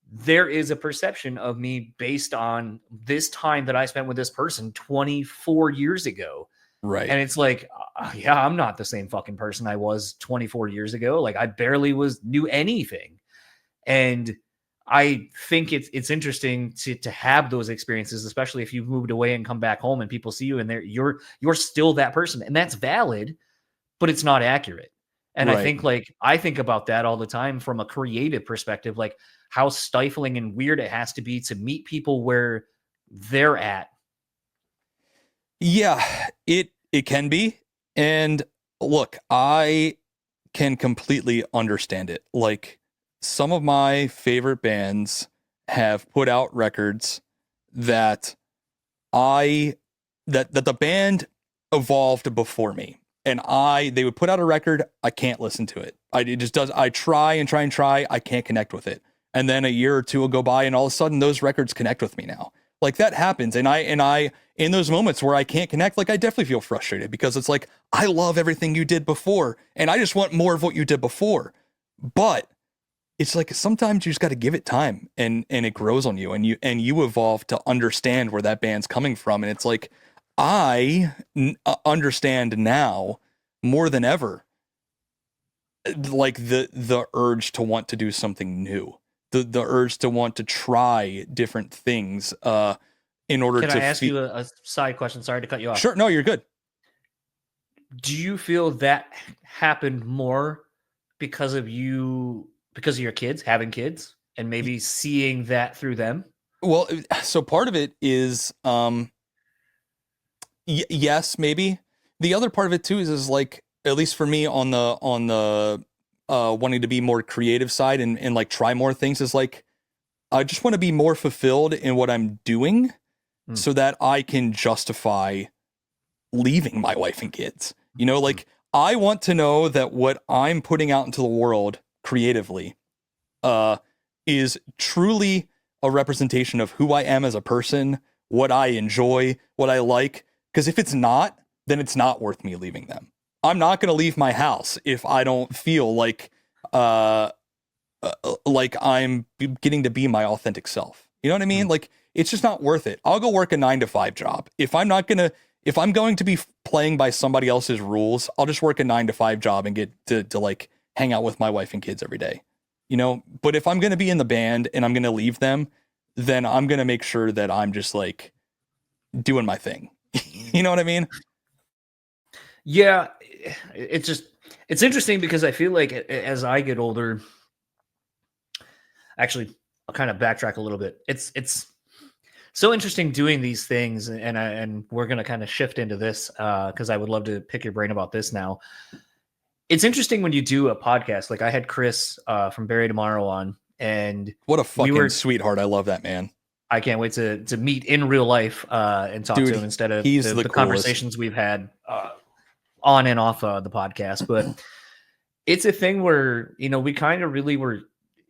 there is a perception of me based on this time that I spent with this person 24 years ago. Right. And it's like, yeah, I'm not the same fucking person I was 24 years ago. Like, I barely knew anything. And I think it's interesting to have those experiences, especially if you've moved away and come back home and people see you and you're still that person. And that's valid, but it's not accurate. And I think about that all the time from a creative perspective, like how stifling and weird it has to be to meet people where they're at. Yeah, it can be. And look, I can completely understand it. Like, some of my favorite bands have put out records that the band evolved before me. And they would put out a record, I can't listen to it. I try and try, I can't connect with it. And then a year or two will go by and all of a sudden those records connect with me now. Like, that happens. And I in those moments where I can't connect, like, I definitely feel frustrated, because it's like, I love everything you did before and I just want more of what you did before. But it's like, sometimes you just got to give it time and it grows on you, and you evolve to understand where that band's coming from. And it's like, I understand now more than ever, like the urge to want to do something new, the urge to want to try different things in order to. Can I ask you a side question? Sorry to cut you off. Sure, no, you're good. Do you feel that happened more because of you because of your kids, having kids, and maybe seeing that through them? Well, so part of it is, yes, maybe. The other part of it too is like, at least for me on the wanting to be more creative side and like try more things, is like, I just want to be more fulfilled in what I'm doing so that I can justify leaving my wife and kids. You know, like, I want to know that what I'm putting out into the world creatively is truly a representation of who I am as a person, what I enjoy, what I like. Because if it's not, then it's not worth me leaving them. I'm not going to leave my house if I don't feel like I'm getting to be my authentic self. You know what I mean? Like, it's just not worth it. I'll go work a 9-to-5 job. If I'm going to be playing by somebody else's rules, I'll just work a 9-to-5 job and get to like hang out with my wife and kids every day. You know, but if I'm going to be in the band and I'm going to leave them, then I'm going to make sure that I'm just like doing my thing. You know what I mean? Yeah, it's interesting because I feel like as I get older, actually, I'll kind of backtrack a little bit. It's so interesting doing these things, and we're going to kind of shift into this because I would love to pick your brain about this now. It's interesting when you do a podcast. Like, I had Chris from Barry Tomorrow on, and what a fucking sweetheart. I love that man. I can't wait to meet in real life and talk to him instead of the conversations we've had on and off the podcast. But it's a thing where, you know, we kind of really were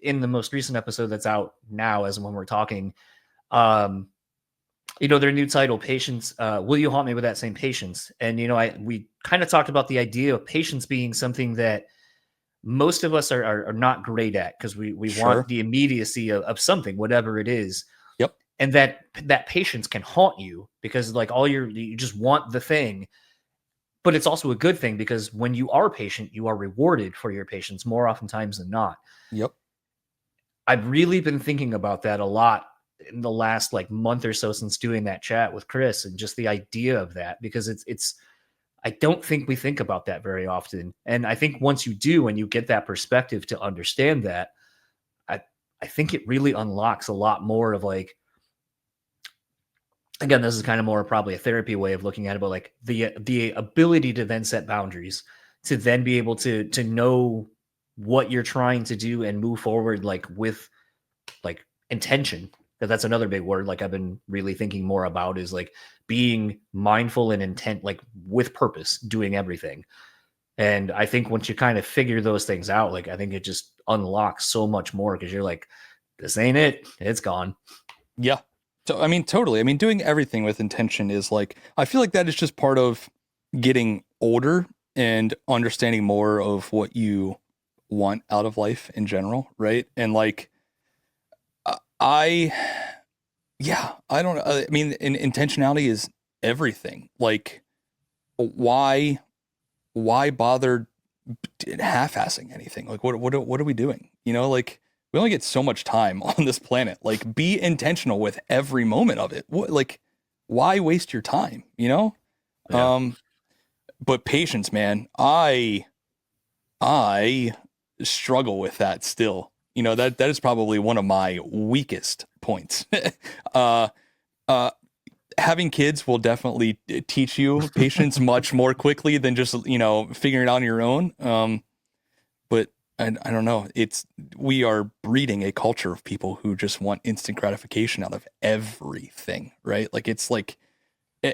in the most recent episode that's out now as when we're talking, you know, their new title, Patience, Will You Haunt Me with That Same Patience? And, you know, we kind of talked about the idea of patience being something that most of us are not great at, because we want the immediacy of something, whatever it is. Yep. And that patience can haunt you because like you just want the thing. But it's also a good thing because when you are patient, you are rewarded for your patience more oftentimes than not. Yep. I've really been thinking about that a lot in the last like month or so since doing that chat with Chris, and just the idea of that, because it's I don't think we think about that very often. And I think once you do and you get that perspective to understand that, I think it really unlocks a lot more of like, again, this is kind of more probably a therapy way of looking at it, but like the ability to then set boundaries, to then be able to know what you're trying to do and move forward like with like intention. That's another big word like I've been really thinking more about, is like being mindful and intent, like with purpose, doing everything. And I think once you kind of figure those things out, like I think it just unlocks so much more, because you're like, this ain't it, it's gone. Yeah. So, I mean, totally. I mean, doing everything with intention is like, I feel like that is just part of getting older and understanding more of what you want out of life in general. Right. And like, I don't know. I mean, intentionality is everything. Like, why bother half-assing anything? Like, what are we doing? You know, like, we only get so much time on this planet. Like, be intentional with every moment of it. Like, why waste your time? You know? Yeah. But patience, man, I struggle with that still. You know, that is probably one of my weakest points. Having kids will definitely teach you patience much more quickly than just, you know, figuring it out on your own. But I don't know. We are breeding a culture of people who just want instant gratification out of everything, right? Like, it's like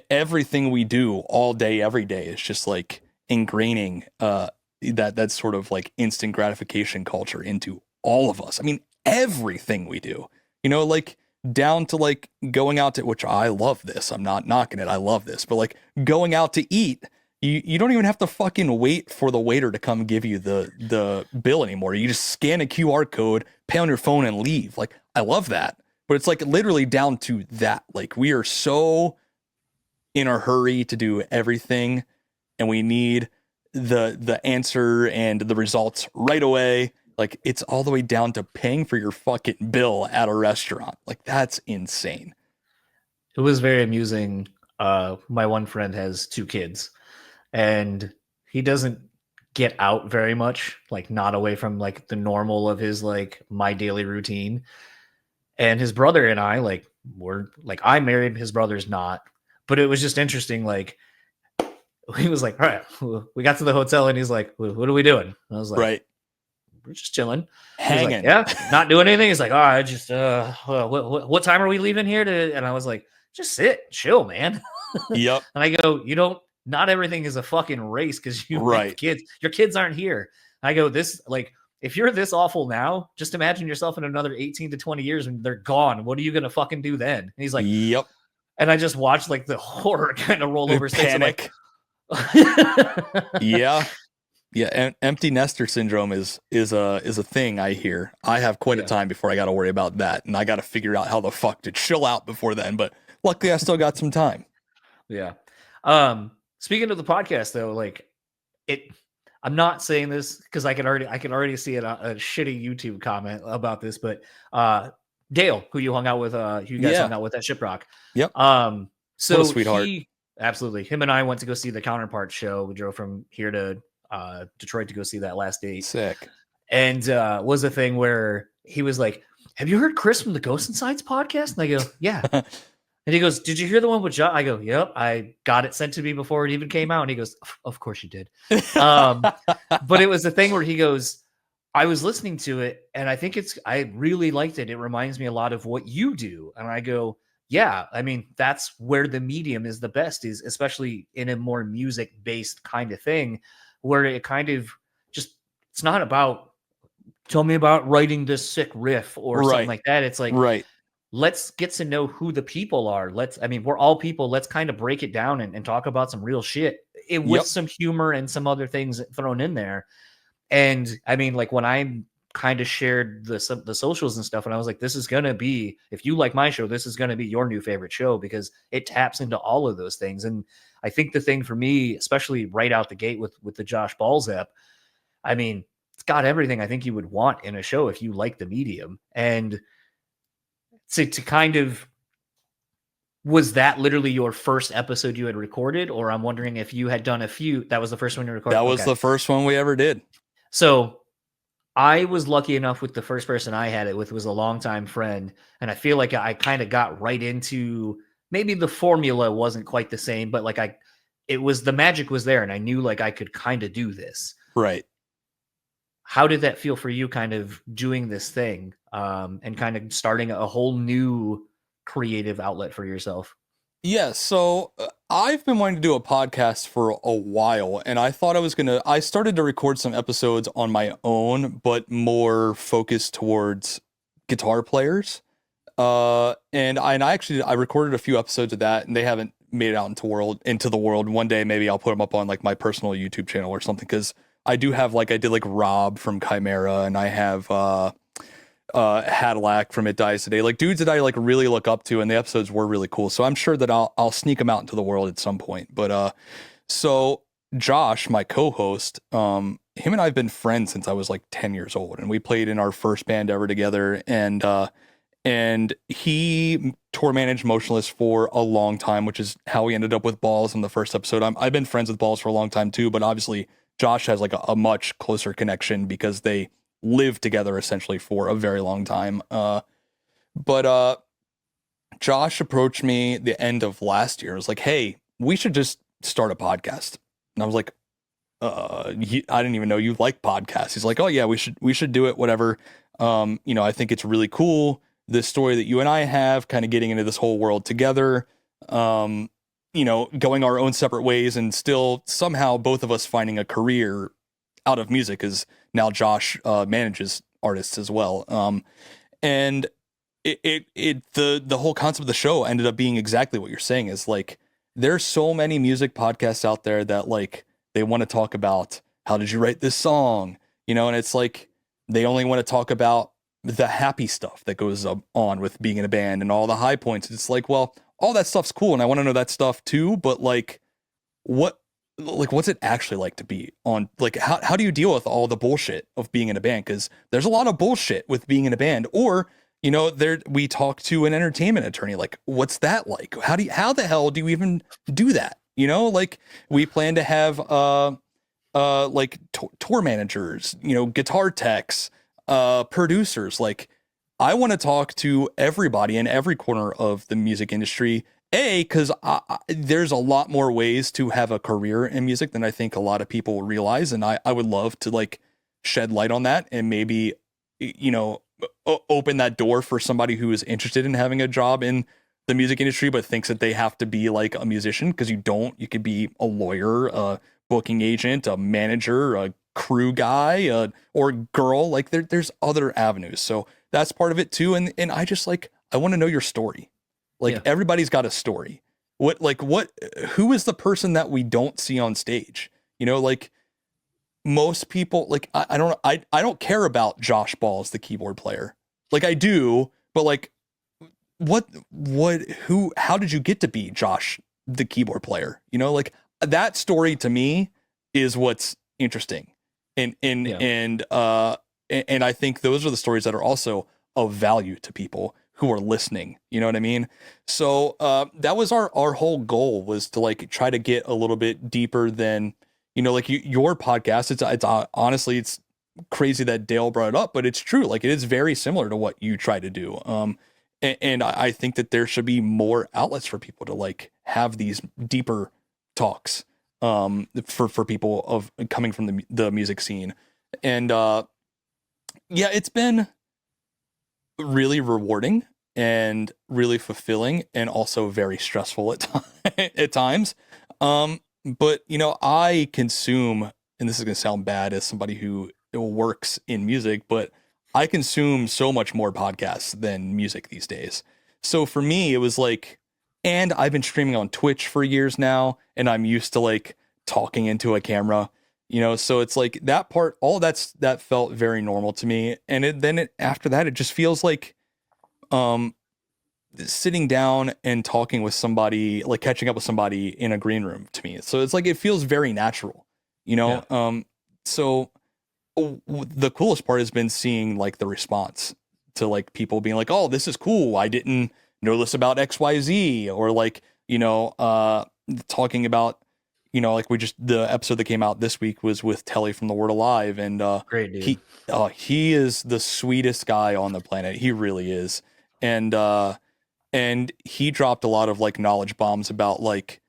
everything we do all day, every day is just like ingraining that sort of like instant gratification culture into all of us. I mean, everything we do, you know, like down to like going out to, which I love this, I'm not knocking it, I love this, but like going out to eat, you don't even have to fucking wait for the waiter to come give you the bill anymore. You just scan a QR code, pay on your phone, and leave. Like, I love that. But it's like literally down to that. Like, we are so in a hurry to do everything, and we need the answer and the results right away. Like, it's all the way down to paying for your fucking bill at a restaurant. Like, that's insane. It was very amusing. My one friend has 2 kids, and he doesn't get out very much, like not away from like the normal of his like my daily routine. And his brother and I like were like I married, his brother's not. But it was just interesting, like he was like, all right, we got to the hotel and he's like, what are we doing? And I was like, Right. we're just chilling. Hanging. He's like, yeah, not doing anything. He's like, oh, I just what time are we leaving here to? And I was like, just sit, chill, man. Yep. And I go, you don't, not everything is a fucking race because you have kids. Your kids aren't here. I go, this, like, if you're this awful now, just imagine yourself in another 18 to 20 years when they're gone. What are you going to fucking do then? And he's like, yep. And I just watched like the horror kind of roll over his face. Panic. Yeah. Yeah. Empty nester syndrome is a thing I hear. I have quite a time before I got to worry about that. And I got to figure out how the fuck to chill out before then. But luckily I still got some time. Yeah. Speaking of the podcast though, like I'm not saying this because I can already see a shitty YouTube comment about this, but Dale, who you hung out with, you guys hung out with at Shiprock. Yep. So what a sweetheart. Absolutely. Him and I went to go see the Counterpart show. We drove from here to Detroit to go see that last date. Sick. And was a thing where he was like, have you heard Chris from the Ghost and Sides podcast? And I go, yeah. And he goes, did you hear the one with John? I go, yep, I got it sent to me before it even came out. And he goes, of course you did. But it was a thing where he goes, I was listening to it and I really liked it. It reminds me a lot of what you do. And I go, yeah, I mean, that's where the medium is the best, is especially in a more music based kind of thing where it kind of just, it's not about, tell me about writing this sick riff or something like that. It's like, let's get to know who the people are. We're all people. Let's kind of break it down and talk about some real shit with some humor and some other things thrown in there. And I mean, like when I kind of shared the socials and stuff, and I was like, this is going to be, if you like my show, this is going to be your new favorite show because it taps into all of those things. And I think the thing for me, especially right out the gate with the Josh Balls app, I mean, it's got everything I think you would want in a show if you like the medium. And to kind of, was that literally your first episode you had recorded? Or I'm wondering if you had done a few, that was the first one you recorded? That was the first one we ever did. So I was lucky enough with the first person I had it with was a longtime friend. And I feel like I kind of got right into, maybe the formula wasn't quite the same, but like the magic was there and I knew like I could kind of do this. Right. How did that feel for you kind of doing this thing and kind of starting a whole new creative outlet for yourself? Yeah, so I've been wanting to do a podcast for a while, and I thought I started to record some episodes on my own, but more focused towards guitar players. And I recorded a few episodes of that, and they haven't made it out into the world. One day, maybe I'll put them up on like my personal YouTube channel or something, because I do have I did like Rob from Chimera, and I have Hadlack from It Dies Today, like dudes that I like really look up to, and the episodes were really cool. So I'm sure that I'll sneak them out into the world at some point. But so Josh, my co-host, him and I've been friends since I was like 10 years old, and we played in our first band ever together. And he tour managed Motionless for a long time, which is how we ended up with Balls in the first episode. I've been friends with Balls for a long time too, but obviously Josh has like a much closer connection because they lived together essentially for a very long time. But Josh approached me the end of last year. It was like, hey, we should just start a podcast. And I was like, I didn't even know you like podcasts. He's like, oh yeah, we should do it, whatever. I think it's really cool, this story that you and I have, kind of getting into this whole world together, going our own separate ways, and still somehow both of us finding a career out of music, because now Josh manages artists as well. And the whole concept of the show ended up being exactly what you're saying, is like, there's so many music podcasts out there that like, they want to talk about, how did you write this song? And it's like, they only want to talk about the happy stuff that goes on with being in a band and all the high points. It's like, well, all that stuff's cool, and I want to know that stuff too, but like, what's it actually like to be on, like, how do you deal with all the bullshit of being in a band? Because there's a lot of bullshit with being in a band. Or we talk to an entertainment attorney, like, what's that like? How the hell do you even do that? Like, we plan to have like tour managers, guitar techs, producers. Like, I want to talk to everybody in every corner of the music industry. Because there's a lot more ways to have a career in music than I think a lot of people realize, and I would love to like shed light on that and maybe open that door for somebody who is interested in having a job in the music industry but thinks that they have to be like a musician, because you don't. You could be a lawyer, a booking agent, a manager, a crew guy, or girl. Like there's other avenues. So that's part of it too. And I just like, I want to know your story. Like, everybody's got a story. Who is the person that we don't see on stage? Like, most people, like, I don't care about Josh Balls, the keyboard player. Like, I do, but like, how did you get to be Josh, the keyboard player? Like, that story to me is what's interesting. And I think those are the stories that are also of value to people who are listening. You know what I mean? So that was our whole goal, was to like try to get a little bit deeper than, like your podcast. It's honestly, it's crazy that Dale brought it up, but it's true. Like, it is very similar to what you try to do. And I think that there should be more outlets for people to like have these deeper talks for people of coming from the music scene. And it's been really rewarding and really fulfilling, and also very stressful at times. But I consume, and this is going to sound bad as somebody who works in music, but I consume so much more podcasts than music these days. So for me, it was like, and I've been streaming on Twitch for years now, and I'm used to like talking into a camera. So it's like that part, all that felt very normal to me. And after that, it just feels like, sitting down and talking with somebody, like catching up with somebody in a green room to me. So it's like, it feels very natural, So the coolest part has been seeing like the response to like people being like, oh, this is cool. I didn't know this about XYZ, or like, talking about, like the episode that came out this week was with Telly from The Word Alive, and Great dude. he is the sweetest guy on the planet. He really is. And he dropped a lot of like knowledge bombs about like,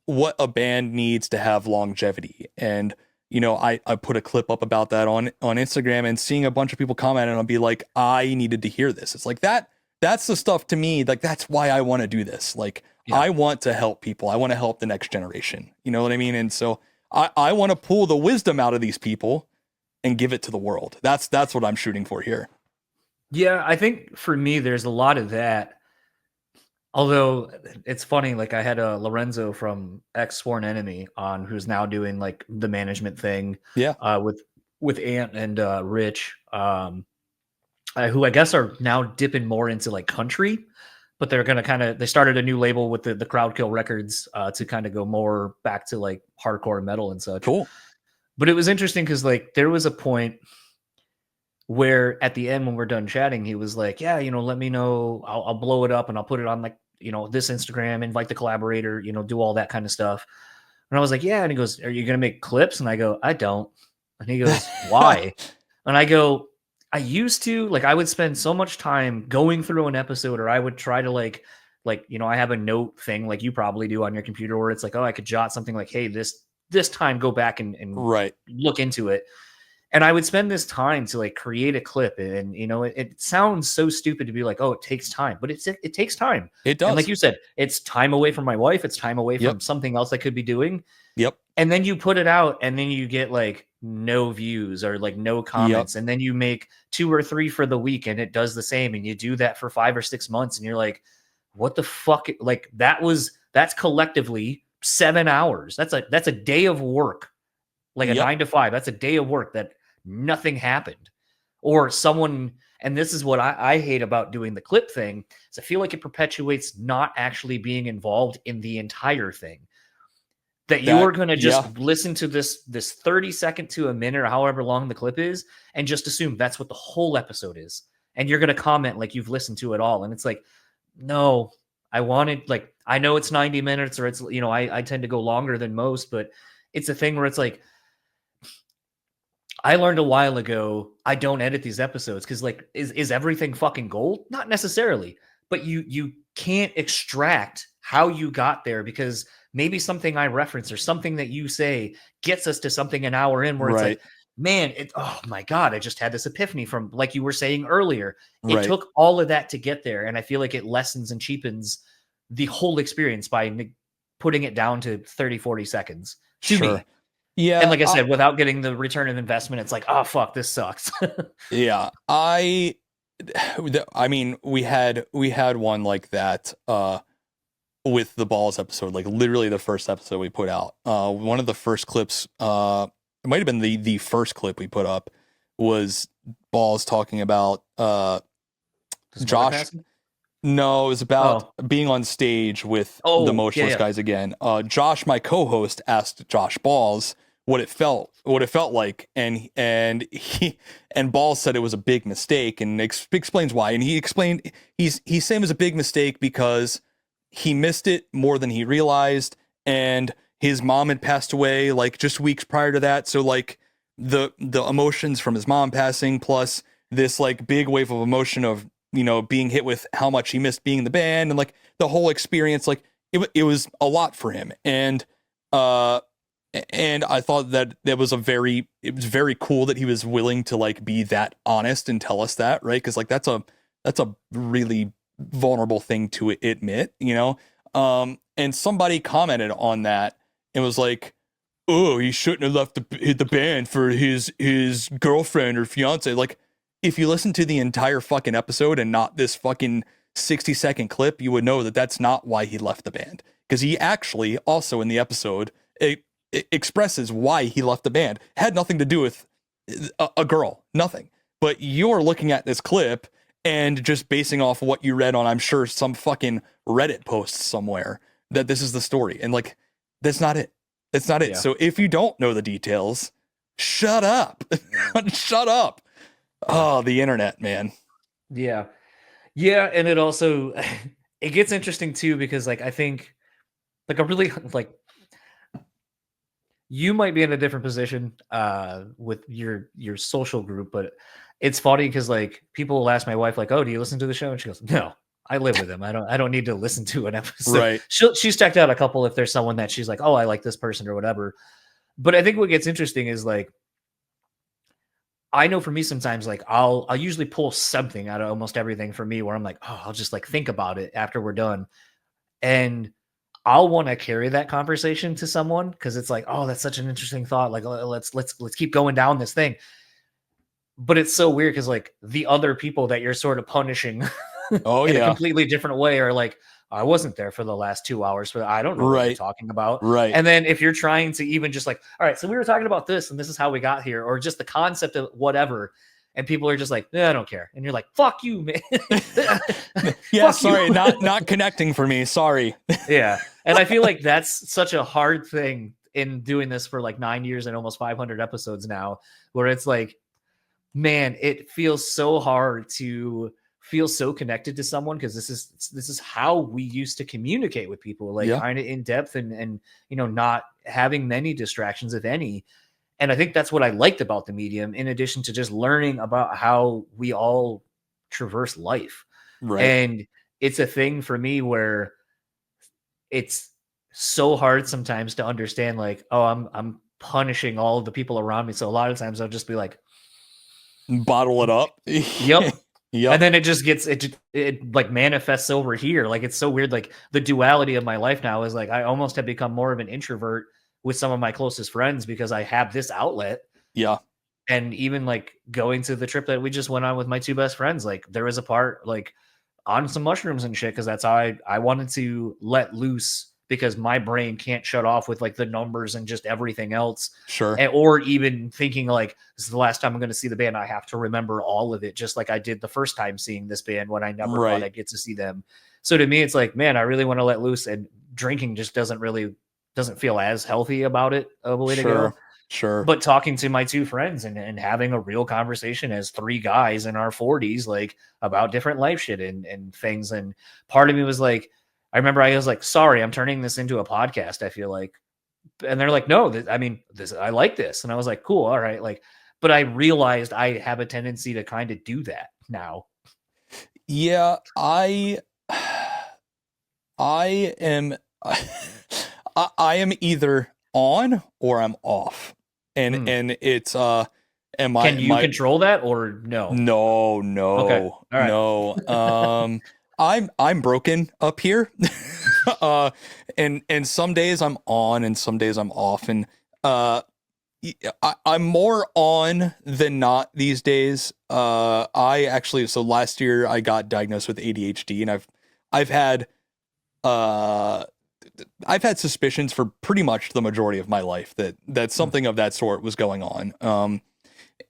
what a band needs to have longevity. And, I put a clip up about that on Instagram, and seeing a bunch of people comment, and I'll be like, I needed to hear this. It's like that's the stuff to me. Like, that's why I want to do this. Like, I want to help people. I want to help the next generation. You know what I mean? And so I want to pull the wisdom out of these people and give it to the world. That's what I'm shooting for here. Yeah, I think for me, there's a lot of that. Although it's funny, like I had a Lorenzo from Ex Sworn Enemy on, who's now doing like the management thing. Yeah. With Ant and Rich, who I guess are now dipping more into like country, but they're gonna they started a new label with the Crowdkill Records to kind of go more back to like hardcore metal and such. Cool. But it was interesting because like there was a point where at the end, when we're done chatting, he was like, yeah, let me know. I'll blow it up and I'll put it on like, this Instagram, invite the collaborator, do all that kind of stuff. And I was like, yeah. And he goes, are you going to make clips? And I go, I don't. And he goes, why? And I go, I used to, like, I would spend so much time going through an episode, or I would try to like, I have a note thing like you probably do on your computer, where it's like, oh, I could jot something like, hey, this time go back and right, look into it. And I would spend this time to like create a clip, and it sounds so stupid to be like, oh, it takes time, but it takes time. It does. And like you said, it's time away from my wife. It's time away from something else I could be doing. Yep. And then you put it out, and then you get like no views or like no comments. And then you make 2 or 3 for the week, and it does the same. And you do that for 5 or 6 months, and you're like, what the fuck? Like that's collectively 7 hours. That's a day of work. Like a 9 to 5. That's a day of work that nothing happened. Or someone, and this is what I hate about doing the clip thing, is I feel like it perpetuates not actually being involved in the entire thing. That you are going to just listen to this 30-second to a minute or however long the clip is, and just assume that's what the whole episode is. And you're going to comment like you've listened to it all. And it's like, no, I I know it's 90 minutes or it's, you know, I tend to go longer than most, but it's a thing where it's like, I learned a while ago, I don't edit these episodes because, like, is everything fucking gold? Not necessarily, but you can't extract how you got there because maybe something I reference or something that you say gets us to something an hour in where it's Right. like, man, oh my God, I just had this epiphany from, like you were saying earlier. It Right. took all of that to get there. And I feel like it lessens and cheapens the whole experience by putting it down to 30, 40 seconds to Sure. me. Yeah. And like I said, without getting the return of investment, it's like, oh fuck, this sucks. Yeah. I mean, we had one like that with the balls episode, like literally the first episode we put out. One of the first clips, it might have been the first clip we put up, was balls talking about Josh. No, it was about being on stage with the Motionless guys again. Josh, my co-host, asked Josh Balls what it felt like, and Balls said it was a big mistake, and explains why. And he explained he's saying it was a big mistake because he missed it more than he realized, and his mom had passed away like just weeks prior to that. So like the emotions from his mom passing plus this like big wave of emotion of, you know, being hit with how much he missed being in the band and like the whole experience, like it was a lot for him. And I thought that it was very cool that he was willing to like be that honest and tell us that, right? Because like that's a really vulnerable thing to admit, you know. And somebody commented on that and was like, "Oh, he shouldn't have left the band for his girlfriend or fiance." Like, if you listen to the entire fucking episode and not this fucking 60-second clip, you would know that that's not why he left the band. Because he actually also in the episode it expresses why he left the band. It had nothing to do with a girl, nothing. But you're looking at this clip and just basing off what you read on, I'm sure, some fucking Reddit post somewhere that this is the story. And like, that's not it. That's not it. Yeah. So if you don't know the details, shut up. Shut up. Oh, the internet, man. Yeah. Yeah. And it also, it gets interesting too, because like, I think like a really like, you might be in a different position with your social group, but it's funny because like people will ask my wife like, "Oh, do you listen to the show?" And she goes, "No, I live with him. I don't need to listen to an episode." Right. She's checked out a couple if there's someone that she's like, "Oh, I like this person" or whatever. But I think what gets interesting is like, I know for me sometimes like I'll usually pull something out of almost everything for me where I'm like, "Oh, I'll just like think about it after we're done," and I'll want to carry that conversation to someone because it's like, oh, that's such an interesting thought. Like, let's keep going down this thing. But it's so weird because like the other people that you're sort of punishing in a completely different way are like, I wasn't there for the last 2 hours, but I don't know what you're talking about. Right. And then if you're trying to even just like, all right, so we were talking about this and this is how we got here, or just the concept of whatever. And people are just like, I don't care. And you're like, fuck you, man. Yeah, sorry, not connecting for me. Sorry. Yeah. And I feel like that's such a hard thing in doing this for like 9 years and almost 500 episodes now, where it's like, man, it feels so hard to feel so connected to someone because this is how we used to communicate with people, like kind of in depth and you know, not having many distractions, if any. And I think that's what I liked about the medium, in addition to just learning about how we all traverse life. Right. And it's a thing for me where it's so hard sometimes to understand, like, oh, I'm punishing all of the people around me. So a lot of times I'll just be like, bottle it up. Yep. Yep. And then it just gets, it like manifests over here. Like, it's so weird. Like the duality of my life now is like, I almost have become more of an introvert with some of my closest friends because I have this outlet. Yeah. And even like going to the trip that we just went on with my two best friends, like there was a part like on some mushrooms and shit, because that's how I wanted to let loose, because my brain can't shut off with like the numbers and just everything else. Sure. Or even thinking like, this is the last time I'm going to see the band. I have to remember all of it, just like I did the first time seeing this band when I never thought I'd get to see them. So to me, it's like, man, I really want to let loose, and drinking just doesn't feel as healthy about it of a way to go. Sure. But talking to my two friends and having a real conversation as three guys in our 40s, like about different life shit and things. And part of me was like, I remember I was like, sorry, I'm turning this into a podcast, I feel like. And they're like, no, I like this. And I was like, cool, all right. Like, but I realized I have a tendency to kind of do that now. Yeah, I am I am either on or I'm off. And it's am I Can you control that or no? No, Okay. no, All right. no. I'm broken up here. And some days I'm on and some days I'm off. And I'm more on than not these days. So last year I got diagnosed with ADHD, and I've had uh I've had suspicions for pretty much the majority of my life that something of that sort was going on.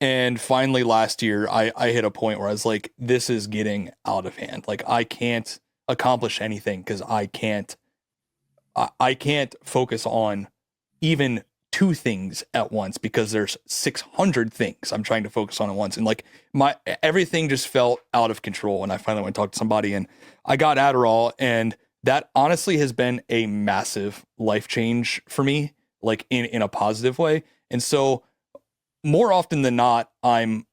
And finally last year I hit a point where I was like, this is getting out of hand. Like, I can't accomplish anything because I can't focus on even two things at once because there's 600 things I'm trying to focus on at once. And like, everything just felt out of control. And I finally went and talked to somebody, and I got Adderall, and that honestly has been a massive life change for me, like in a positive way. And so more often than not, I'm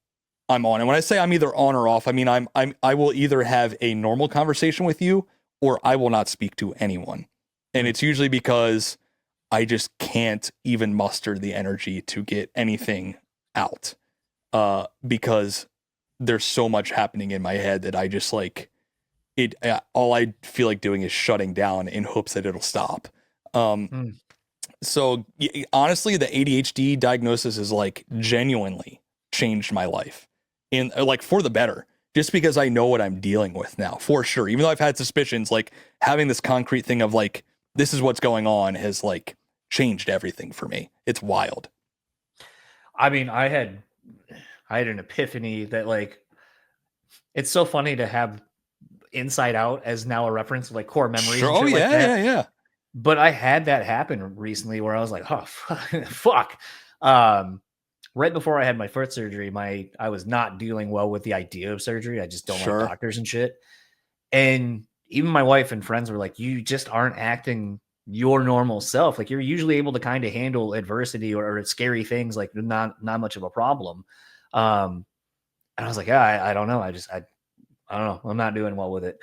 on. And when I say I'm either on or off, I mean, I will either have a normal conversation with you or I will not speak to anyone. And it's usually because I just can't even muster the energy to get anything out. Because there's so much happening in my head that I just like it. All I feel like doing is shutting down in hopes that it'll stop. So honestly, the ADHD diagnosis is like genuinely changed my life in like for the better, just because I know what I'm dealing with now for sure. Even though I've had suspicions, like having this concrete thing of like, this is what's going on has like changed everything for me. It's wild. I mean, I had an epiphany that like, it's so funny to have Inside Out as now a reference, like core memories Sure. and shit Oh, like that. yeah. But I had that happen recently where I was like, oh, fuck. Right before I had my foot surgery, I was not dealing well with the idea of surgery. I just don't like Sure. doctors and shit. And even my wife and friends were like, you just aren't acting your normal self. Like, you're usually able to kind of handle adversity or scary things, like not much of a problem. And I was like, yeah, I don't know. I don't know. I'm not doing well with it.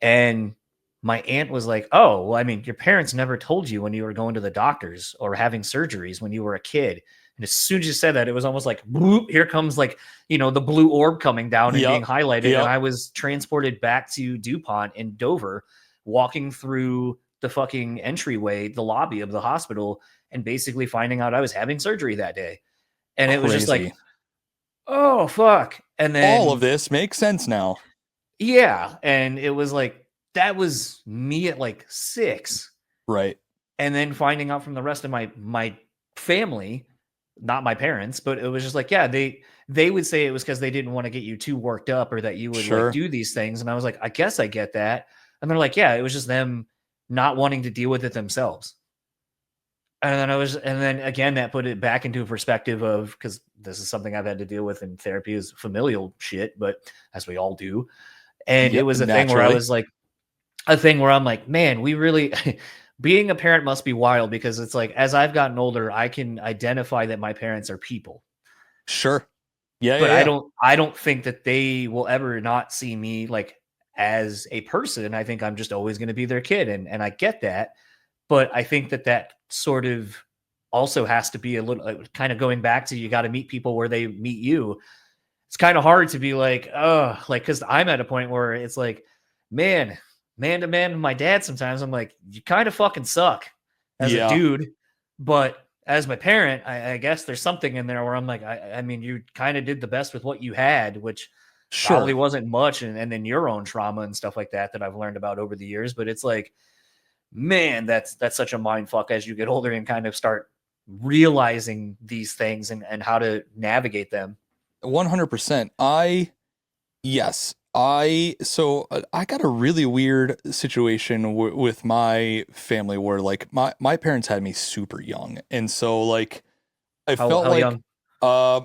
And my aunt was like, oh, well, I mean, your parents never told you when you were going to the doctors or having surgeries when you were a kid. And as soon as you said that, it was almost like, whoop, here comes like, the blue orb coming down and being highlighted. And I was transported back to DuPont in Dover, walking through the fucking entryway, the lobby of the hospital, and basically finding out I was having surgery that day. And it was just like, oh, fuck. And then all of this makes sense now. Yeah. And it was like, that was me at like 6. Right. And then finding out from the rest of my family, not my parents, but it was just like, yeah, they would say it was because they didn't want to get you too worked up or that you would like do these things. And I was like, I guess I get that. And they're like, yeah, it was just them not wanting to deal with it themselves. And then again, that put it back into a perspective of, because this is something I've had to deal with in therapy, is familial shit, but as we all do. And it was a thing where I was like, I'm like, man, we really, being a parent must be wild, because it's like, as I've gotten older, I can identify that my parents are people. Sure. Yeah. But I don't think that they will ever not see me like as a person. I think I'm just always going to be their kid. And I get that. But I think that sort of also has to be a little kind of going back to, you got to meet people where they meet you. It's kind of hard to be like, oh, like, because I'm at a point where it's like, man to man, my dad, sometimes I'm like, you kind of fucking suck as a dude. But as my parent, I guess there's something in there where I'm like, I mean, you kind of did the best with what you had, which probably wasn't much. And then your own trauma and stuff like that I've learned about over the years. But it's like, man, that's such a mind fuck as you get older and kind of start realizing these things and how to navigate them. 100%. I got a really weird situation with my family where like my parents had me super young. And so like I felt like young?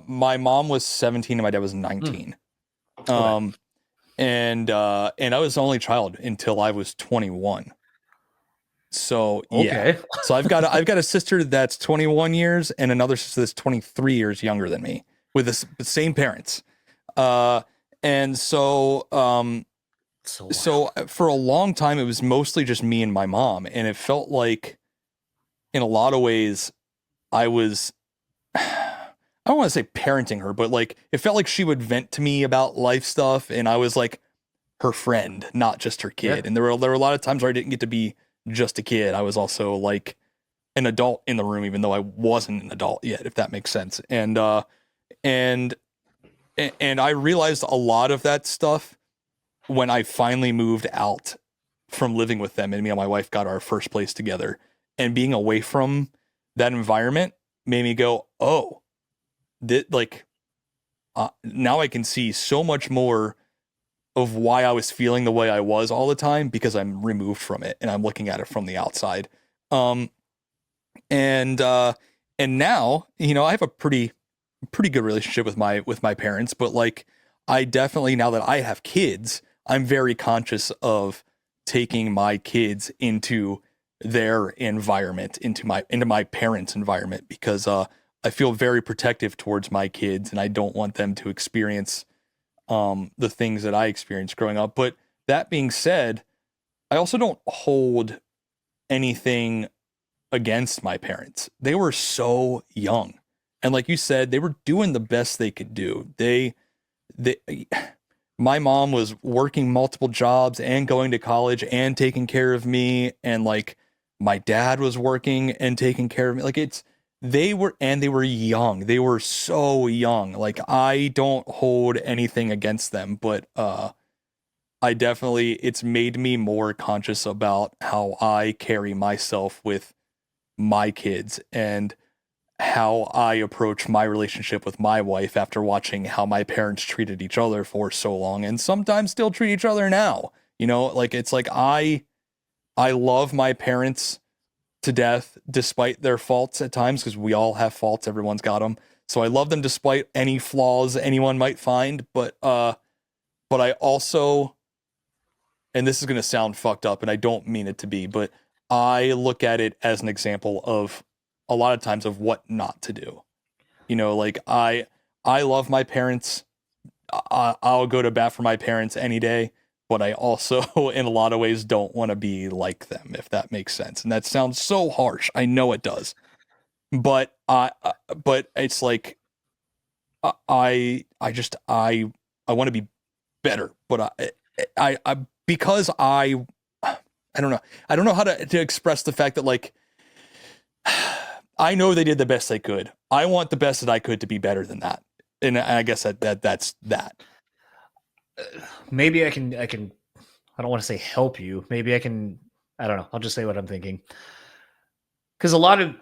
My mom was 17 and my dad was 19. Okay. And I was the only child until I was 21. So Okay. So I've got a sister that's 21 years and another sister that's 23 years younger than me with the same parents. And so So so for a long time it was mostly just me and my mom, and it felt like in a lot of ways I was I don't want to say parenting her, but like it felt like she would vent to me about life stuff, and I was like her friend, not just her kid. Yeah. And there were a lot of times where I didn't get to be just a kid. I was also like an adult in the room, even though I wasn't an adult yet, if that makes sense. And I realized a lot of that stuff when I finally moved out from living with them, and me and my wife got our first place together, and being away from that environment made me go, oh, now I can see so much more of why I was feeling the way I was all the time, because I'm removed from it and I'm looking at it from the outside. Um, and now, you know, I have a pretty good relationship with my parents, but like I definitely, now that I have kids, I'm very conscious of taking my kids into their environment, into my parents' environment, because I feel very protective towards my kids and I don't want them to experience the things that I experienced growing up. But that being said, I also don't hold anything against my parents. They were so young. And like you said, they were doing the best they could do. They my mom was working multiple jobs and going to college and taking care of me, and like my dad was working and taking care of me. Like they were young. They were so young. Like I don't hold anything against them, but I definitely, it's made me more conscious about how I carry myself with my kids and how I approach my relationship with my wife after watching how my parents treated each other for so long and sometimes still treat each other now. You know, like it's like I love my parents to death despite their faults at times, because we all have faults, everyone's got them. So I love them despite any flaws anyone might find, but I also, and this is going to sound fucked up and I don't mean it to be, but I look at it as an example of a lot of times of what not to do. You know, like I love my parents. I'll go to bat for my parents any day, but I also in a lot of ways don't want to be like them, if that makes sense. And that sounds so harsh. I know it does. But but it's like I want to be better, but I because I don't know. I don't know how to express the fact that like I know they did the best they could. I want the best that I could to be better than that. And I guess that's that. Maybe I can I don't want to say help you. Maybe I can, I don't know. I'll just say what I'm thinking. Cuz a lot of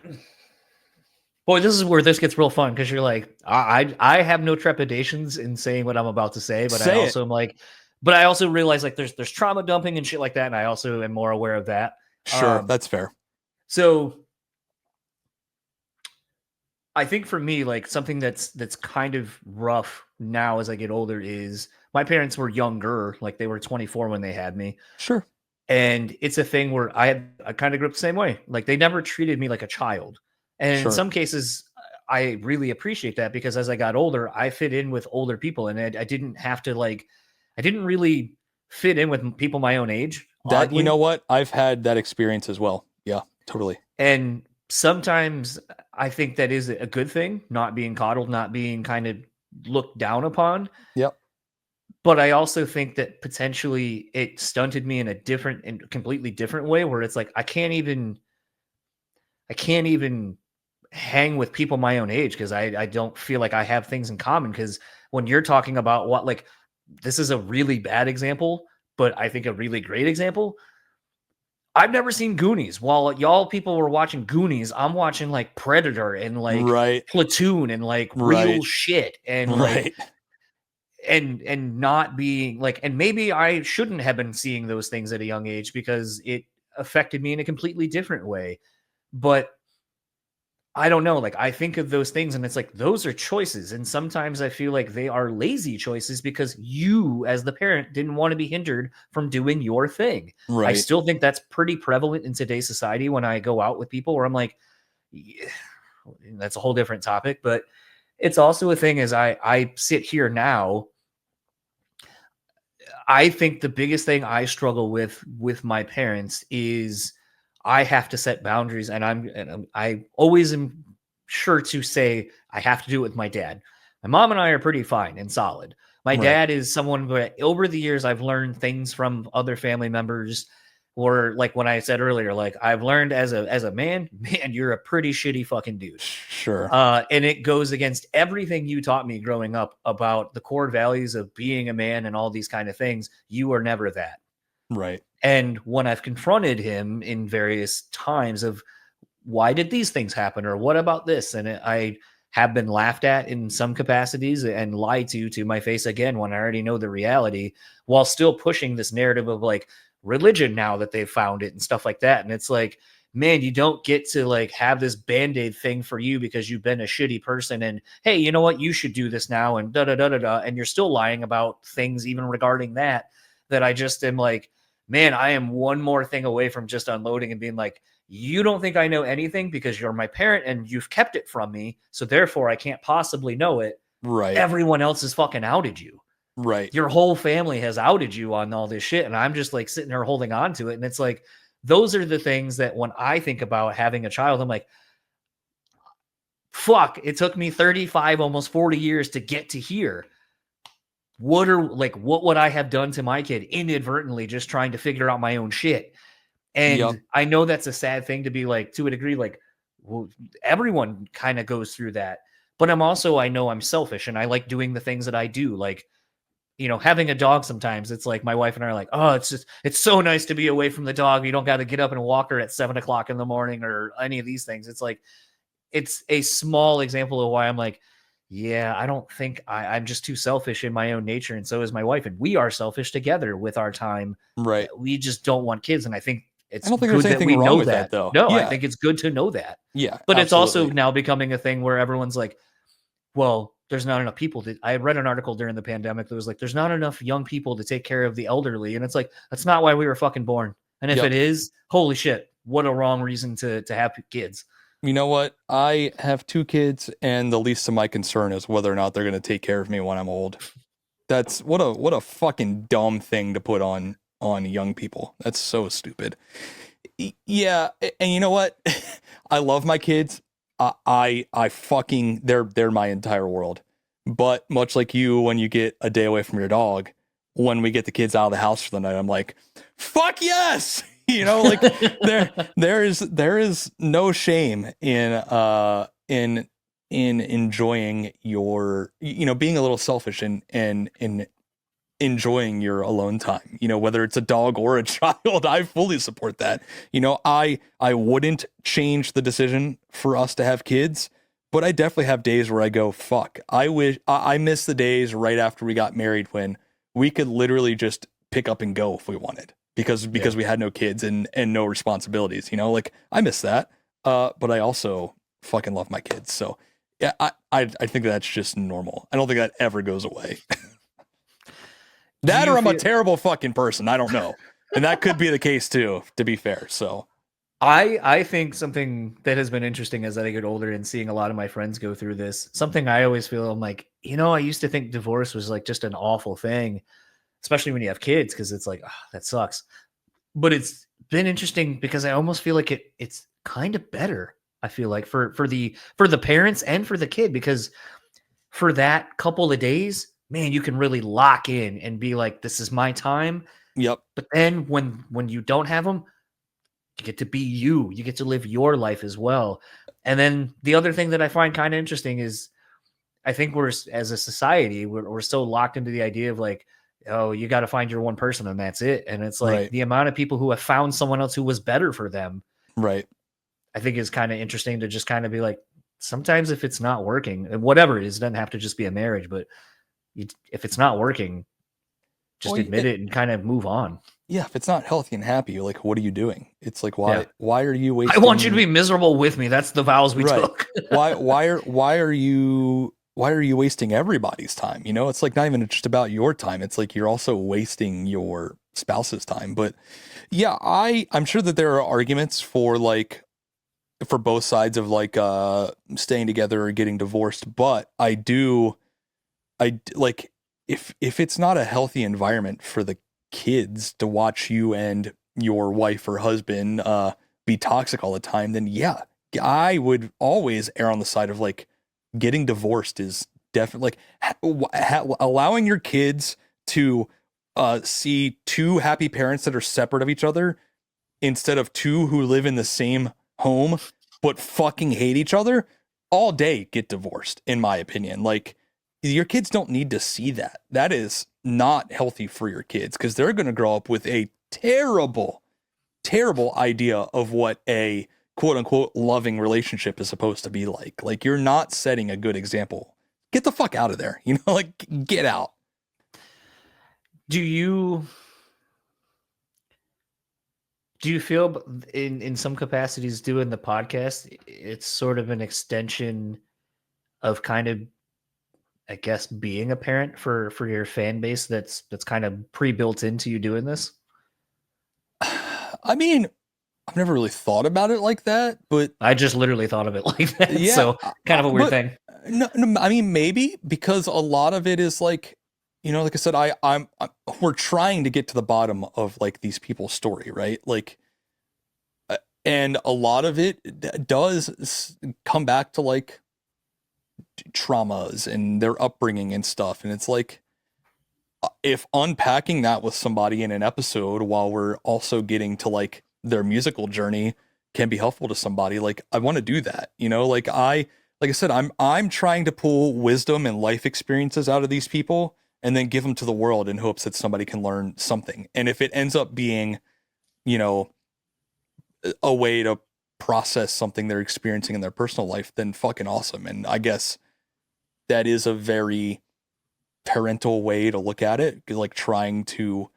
boy, this is where this gets real fun, because you're like, I have no trepidations in saying what I'm about to say, but Say I it. also am like, but I also realize like there's trauma dumping and shit like that, and I also am more aware of that. Sure, that's fair. So I think for me, like something that's kind of rough now as I get older is my parents were younger, like they were 24 when they had me. Sure. And it's a thing where I kind of grew up the same way. Like they never treated me like a child. And in Sure. some cases, I really appreciate that, because as I got older, I fit in with older people, and I didn't have to like, I didn't really fit in with people my own age. That, you Oddly. know what? I've had that experience as well. Yeah, totally. And sometimes I think that is a good thing, not being coddled, not being kind of looked down upon. Yep. But I also think that potentially it stunted me in a different and completely different way, where it's like I can't even hang with people my own age, because I don't feel like I have things in common. Because when you're talking about what, like, this is a really bad example, but I think a really great example. I've never seen Goonies. While y'all people were watching Goonies, I'm watching like Predator and like Right. Platoon and like Right. real shit, and Right. like and not being like, and maybe I shouldn't have been seeing those things at a young age because it affected me in a completely different way. But I don't know. Like, I think of those things and it's like, those are choices. And sometimes I feel like they are lazy choices because you, as the parent, didn't want to be hindered from doing your thing. I Right. still think that's pretty prevalent in today's society when I go out with people where I'm like, yeah, that's a whole different topic. But it's also a thing as I sit here now. I think the biggest thing I struggle with my parents is I have to set boundaries, and I always am sure to say I have to do it with my dad. My mom and I are pretty fine and solid. My Right. dad is someone where over the years I've learned things from other family members, or like when I said earlier, like I've learned as a man, man, you're a pretty shitty fucking dude. Sure. And it goes against everything you taught me growing up about the core values of being a man and all these kind of things. You are never that. Right. And when I've confronted him in various times of why did these things happen or what about this, and I have been laughed at in some capacities and lied to my face again when I already know the reality, while still pushing this narrative of like religion now that they've found it and stuff like that. And it's like, man, you don't get to like have this band-aid thing for you because you've been a shitty person and hey, you know what, you should do this now and da da da da da, and you're still lying about things even regarding that, that I just am like, man, I am one more thing away from just unloading and being like, you don't think I know anything because you're my parent and you've kept it from me, so therefore I can't possibly know it. Right. Everyone else has fucking outed you. Right. Your whole family has outed you on all this shit, and I'm just like sitting there holding on to it. And it's like, those are the things that when I think about having a child, I'm like, fuck, it took me 35, almost 40 years to get to here. What would I have done to my kid inadvertently just trying to figure out my own shit? And Yep. I know that's a sad thing to be like, to a degree, like, well, everyone kind of goes through that. But I know I'm selfish and I like doing the things that I do. Like, having a dog sometimes, it's like my wife and I are like, oh, it's so nice to be away from the dog. You don't got to get up and walk her at 7 o'clock in the morning or any of these things. It's like, it's a small example of why I'm like, yeah, I don't think I'm just too selfish in my own nature. And so is my wife. And we are selfish together with our time. Right. We just don't want kids. And I think I it's don't think good there's that anything we wrong know with that. that, though. No, I Yeah. think it's good to know that. Yeah. But it's also absolutely. now becoming a thing where everyone's like, well, there's not enough people I had read an article during the pandemic that was like, there's not enough young people to take care of the elderly. And it's like, that's not why we were fucking born. And if Yep. it is, holy shit, what a wrong reason to have kids. You know what? I have 2 kids, and the least of my concern is whether or not they're going to take care of me when I'm old. That's what a fucking dumb thing to put on young people. That's so stupid. Yeah, and you know what? I love my kids. I fucking they're my entire world. But much like you, when you get a day away from your dog, when we get the kids out of the house for the night, I'm like, fuck yes. Like there is no shame in enjoying your, being a little selfish and enjoying your alone time, whether it's a dog or a child. I fully support that. I wouldn't change the decision for us to have kids, but I definitely have days where I go, fuck, I miss the days right after we got married when we could literally just pick up and go if we wanted because we had no kids and no responsibilities, like I miss that. But I also fucking love my kids. So yeah, I think that's just normal. I don't think that ever goes away. That or I'm a terrible fucking person. I don't know. And that could be the case too, to be fair. So I think something that has been interesting as I get older and seeing a lot of my friends go through this, something I always feel, I'm like, I used to think divorce was like just an awful thing, especially when you have kids, because it's like, oh, that sucks. But it's been interesting because I almost feel like it's kind of better. I feel like for the parents and for the kid, because for that couple of days, man, you can really lock in and be like, this is my time. Yep. But then when you don't have them, you get to be you get to live your life as well. And then the other thing that I find kind of interesting is I think we're, as a society, we're so locked into the idea of like, oh, you got to find your one person and that's it. And it's like the amount of people who have found someone else who was better for them. Right. I think is kind of interesting to just kind of be like, sometimes if it's not working, and whatever it is, it doesn't have to just be a marriage, but if it's not working, just admit it and kind of move on. yeah, if it's not healthy and happy, like, what are you doing? It's like, Yeah. why are you I want you to wasting be miserable with me. That's the vows we right? took. Why are you wasting everybody's time? You know, it's like not even just about your time. It's like you're also wasting your spouse's time. But yeah, I'm sure that there are arguments for like for both sides of like staying together or getting divorced, but like if it's not a healthy environment for the kids to watch you and your wife or husband be toxic all the time, then yeah, I would always err on the side of like getting divorced is definitely like allowing your kids to see two happy parents that are separate of each other instead of two who live in the same home but fucking hate each other all day. Get divorced, in my opinion. Like, your kids don't need to see that. That is not healthy for your kids because they're going to grow up with a terrible, terrible idea of what a quote unquote loving relationship is supposed to be like. Like, you're not setting a good example. Get the fuck out of there. You know, like, get out. Do you feel in some capacities doing the podcast, it's sort of an extension of kind of, I guess, being a parent for your fan base that's kind of pre-built into you doing this? I mean, I've never really thought about it like that, but I just literally thought of it like that. yeah, So kind of a weird thing. No, I mean, maybe because a lot of it is like, you know, like I said, we're trying to get to the bottom of like these people's story, right? Like, and a lot of it does come back to like traumas and their upbringing and stuff. And it's like, if unpacking that with somebody in an episode while we're also getting to like their musical journey can be helpful to somebody, like I want to do that, you know, like I said, I'm trying to pull wisdom and life experiences out of these people and then give them to the world in hopes that somebody can learn something. And if it ends up being, you know, a way to process something they're experiencing in their personal life, then fucking awesome. And I guess that is a very parental way to look at it, like trying to,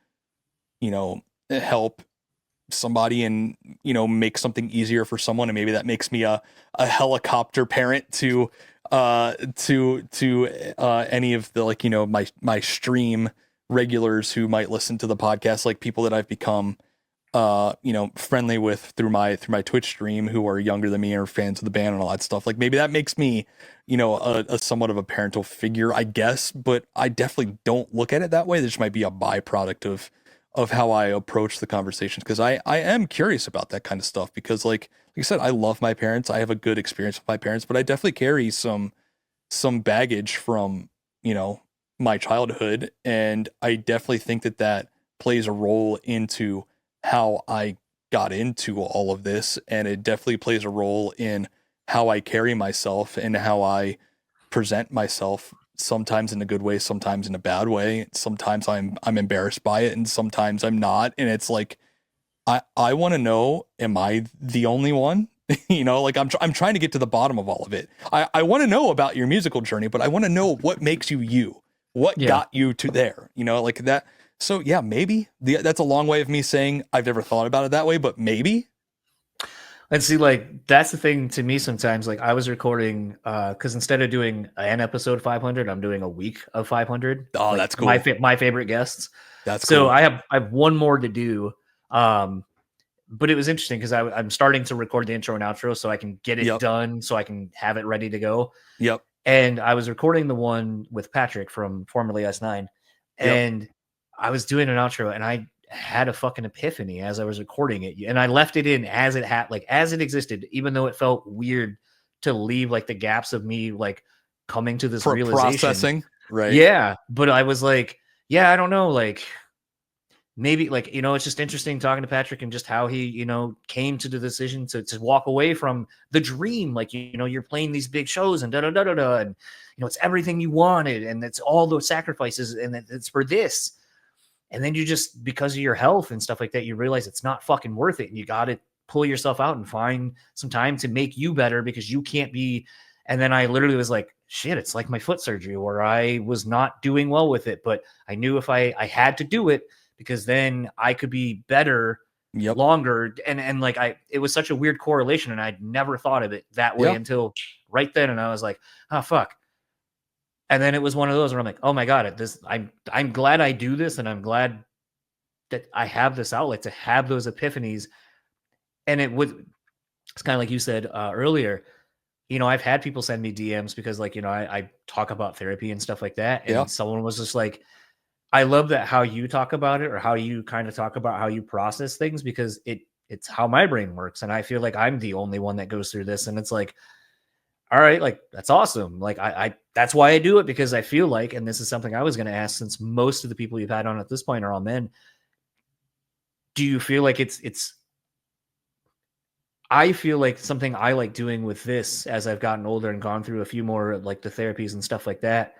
you know, help somebody and, you know, make something easier for someone. And maybe that makes me a helicopter parent to any of the, like, you know, my stream regulars who might listen to the podcast, like people that I've become you know, friendly with through my Twitch stream who are younger than me or fans of the band and all that stuff. Like maybe that makes me, you know, a somewhat of a parental figure, I guess, but I definitely don't look at it that way. This might be a byproduct of how I approach the conversations, because I am curious about that kind of stuff, because like I said, I love my parents. I have a good experience with my parents, but I definitely carry some baggage from, you know, my childhood, and I definitely think that plays a role into how I got into all of this, and it definitely plays a role in how I carry myself and how I present myself, sometimes in a good way, sometimes in a bad way. Sometimes I'm embarrassed by it and sometimes I'm not. And it's like, I want to know, am I the only one? You know, like I'm trying to get to the bottom of all of it. I want to know about your musical journey, but I want to know what makes you you. What got you to there? You know, like that. So yeah, maybe that's a long way of me saying I've never thought about it that way, but maybe. And see, like, that's the thing to me sometimes. Like, I was recording, because instead of doing an episode 500, I'm doing a week of 500. Oh, like, that's cool. My favorite guests. That's so cool. I have one more to do. But it was interesting because I'm starting to record the intro and outro so I can get it done, so I can have it ready to go. Yep. And I was recording the one with Patrick from formerly S9, and I was doing an outro, and I had a fucking epiphany as I was recording it, and I left it in as it had, like, as it existed, even though it felt weird to leave like the gaps of me like coming to this for realization. Processing, right? Yeah, but I was like, yeah, I don't know, like maybe, like, you know, it's just interesting talking to Patrick and just how he, you know, came to the decision to walk away from the dream. Like, you know, you're playing these big shows and and you know, it's everything you wanted and it's all those sacrifices and it's for this. And then you just, because of your health and stuff like that, you realize it's not fucking worth it. And you got to pull yourself out and find some time to make you better, because you can't be. And then I literally was like, shit, it's like my foot surgery where I was not doing well with it, but I knew if I had to do it because then I could be better Yep. longer. And like it was such a weird correlation, and I'd never thought of it that way Yeah. until right then. And I was like, oh fuck. And then it was one of those where I'm like, oh my God, I'm glad I do this, and I'm glad that I have this outlet to have those epiphanies. And it's kind of like you said earlier, you know, I've had people send me DMs because, like, you know, I talk about therapy and stuff like that. And Yeah. someone was just like, I love that how you talk about it, or how you kind of talk about how you process things, because it's how my brain works. And I feel like I'm the only one that goes through this. And it's like, all right, like, that's awesome. Like, I that's why I do it, because I feel like, and this is something I was going to ask, since most of the people you've had on at this point are all men, do you feel like I feel like something I like doing with this, as I've gotten older and gone through a few more, like, the therapies and stuff like that,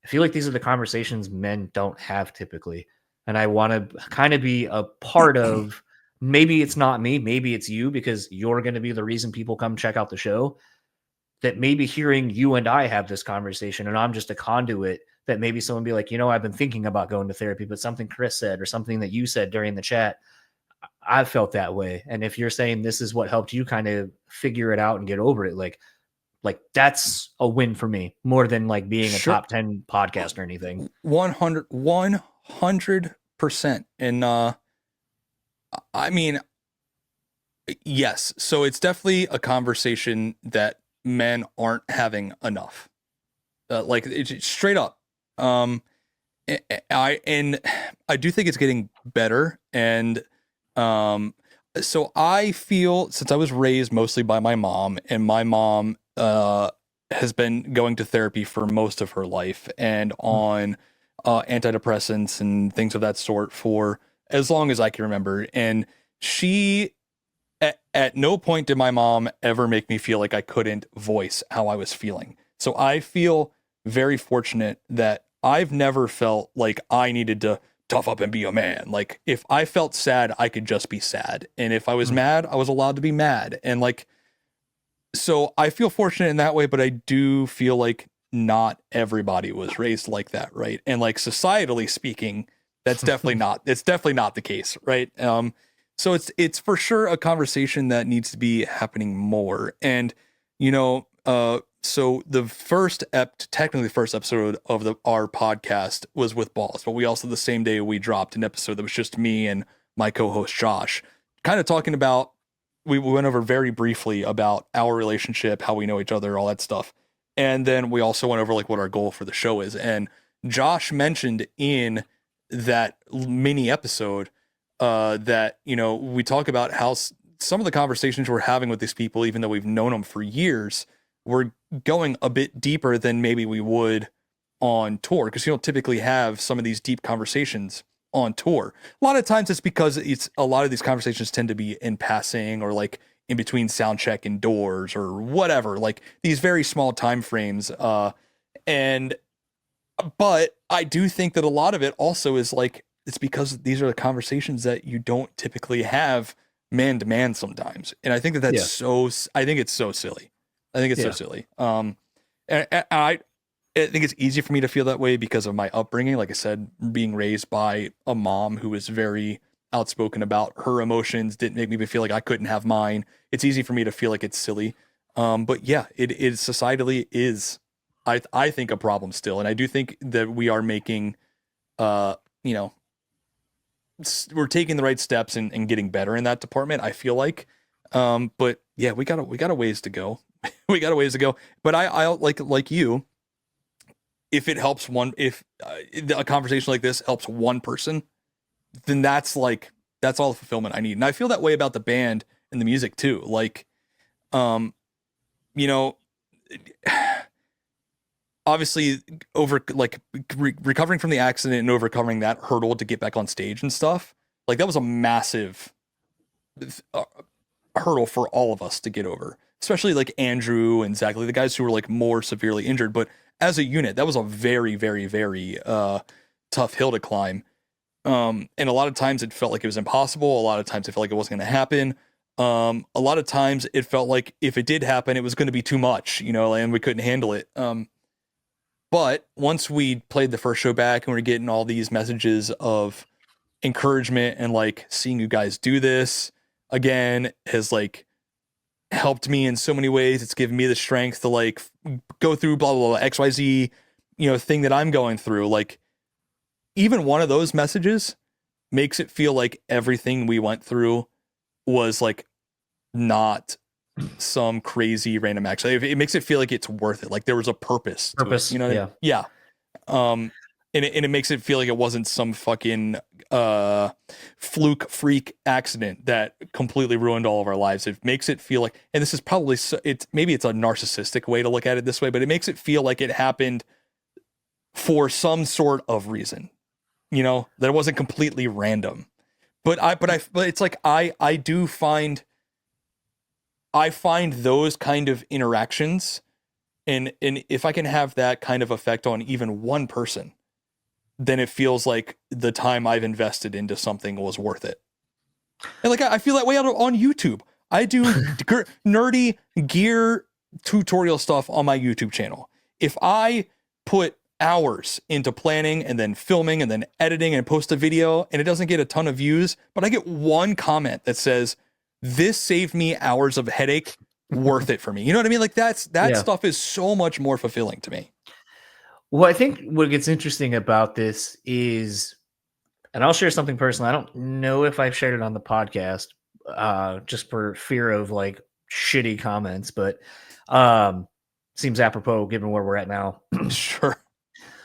I feel like these are the conversations men don't have typically. And I want to kind of be a part of, maybe it's not me, maybe it's you, because you're going to be the reason people come check out the show. That maybe hearing you and I have this conversation, and I'm just a conduit, that maybe someone be like, you know, I've been thinking about going to therapy, but something Chris said or something that you said during the chat, I felt that way. And if you're saying this is what helped you kind of figure it out and get over it, like that's a win for me, more than like being a Sure. top 10 podcast or anything. 100%. And I mean, yes. So it's definitely a conversation that men aren't having enough. Like, it's straight up. I do think it's getting better. And so I feel, since I was raised mostly by my mom, and my mom has been going to therapy for most of her life and on antidepressants and things of that sort for as long as I can remember. And she, at no point did my mom ever make me feel like I couldn't voice how I was feeling. So I feel very fortunate that I've never felt like I needed to tough up and be a man. Like, if I felt sad, I could just be sad. And if I was mad, I was allowed to be mad. And like, so I feel fortunate in that way, but I do feel like not everybody was raised like that, right? And like, societally speaking, it's definitely not the case, right? So it's for sure a conversation that needs to be happening more. And you know, so the first episode of our podcast was with Balls, but we also, the same day, we dropped an episode that was just me and my co-host Josh, kind of talking about, we went over very briefly about our relationship, how we know each other, all that stuff. And then we also went over like what our goal for the show is. And Josh mentioned in that mini episode that, you know, we talk about how some of the conversations we're having with these people, even though we've known them for years, we're going a bit deeper than maybe we would on tour, because you don't typically have some of these deep conversations on tour. A lot of times it's because a lot of these conversations tend to be in passing, or like in between sound check and doors or whatever, like these very small time frames. But I do think that a lot of it also is like, it's because these are the conversations that you don't typically have man to man sometimes. And I think that I think it's so silly. I think it's so silly. And I think it's easy for me to feel that way because of my upbringing. Like I said, being raised by a mom who was very outspoken about her emotions didn't make me feel like I couldn't have mine. It's easy for me to feel like it's silly. But yeah, it societally is, I think, a problem still. And I do think that we are making, you know, we're taking the right steps and getting better in that department, I feel like. But yeah, we got a ways to go. We got a ways to go. But I like you, if it helps if a conversation like this helps one person, then that's all the fulfillment I need. And I feel that way about the band and the music too. Like, you know, obviously recovering from the accident and overcoming that hurdle to get back on stage and stuff, like that was a massive hurdle for all of us to get over, especially like Andrew and Zach, like the guys who were like more severely injured. But as a unit, that was a very, very, very tough hill to climb. And a lot of times it felt like it was impossible. A lot of times it felt like it wasn't going to happen. A lot of times it felt like if it did happen, it was going to be too much, you know, and we couldn't handle it. But once we played the first show back and we're getting all these messages of encouragement and like seeing you guys do this again has like helped me in so many ways. It's given me the strength to like go through blah blah blah XYZ, thing that I'm going through. Like even one of those messages makes it feel like everything we went through was like not some crazy random action. It makes it feel like it's worth it. Like there was a purpose. Purpose. To it, yeah. And it makes it feel like it wasn't some fucking fluke freak accident that completely ruined all of our lives. It makes it feel like, and this is probably maybe it's a narcissistic way to look at it this way, but it makes it feel like it happened for some sort of reason, that it wasn't completely random. But it's like I do find those kind of interactions, and if I can have that kind of effect on even one person, then it feels like the time I've invested into something was worth it. And like I feel that way on YouTube. I do nerdy gear tutorial stuff on my YouTube channel. If I put hours into planning and then filming and then editing and post a video and it doesn't get a ton of views, but I get one comment that says, "This saved me hours of headache, worth it for me." You know what I mean? Like that stuff is so much more fulfilling to me. Well, I think what gets interesting about this is, and I'll share something personal. I don't know if I've shared it on the podcast, just for fear of like shitty comments, but seems apropos given where we're at now. Sure.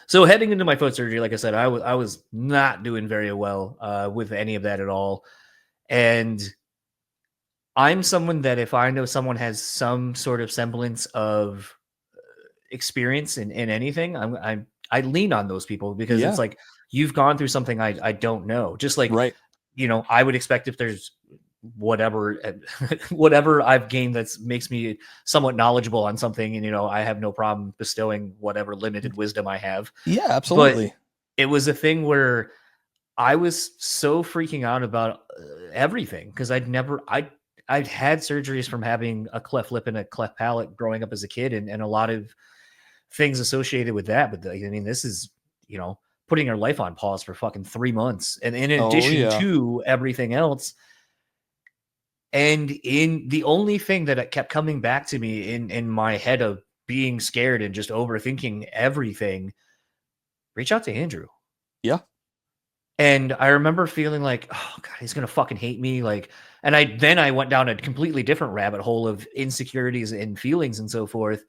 So heading into my foot surgery, like I said, I was not doing very well with any of that at all. And I'm someone that if I know someone has some sort of semblance of experience in anything, I lean on those people because it's like, you've gone through something I don't know. Just like, right. I would expect if there's whatever I've gained that makes me somewhat knowledgeable on something, and I have no problem bestowing whatever limited wisdom I have. Yeah, absolutely. But it was a thing where I was so freaking out about everything because I'd had surgeries from having a cleft lip and a cleft palate growing up as a kid, and a lot of things associated with that. But I mean, this is, putting your life on pause for fucking 3 months. And in addition to everything else, and in the only thing that kept coming back to me in my head of being scared and just overthinking everything, reach out to Andrew. Yeah. And I remember feeling like, oh God, he's going to fucking hate me. Like, and I went down a completely different rabbit hole of insecurities and feelings and so forth.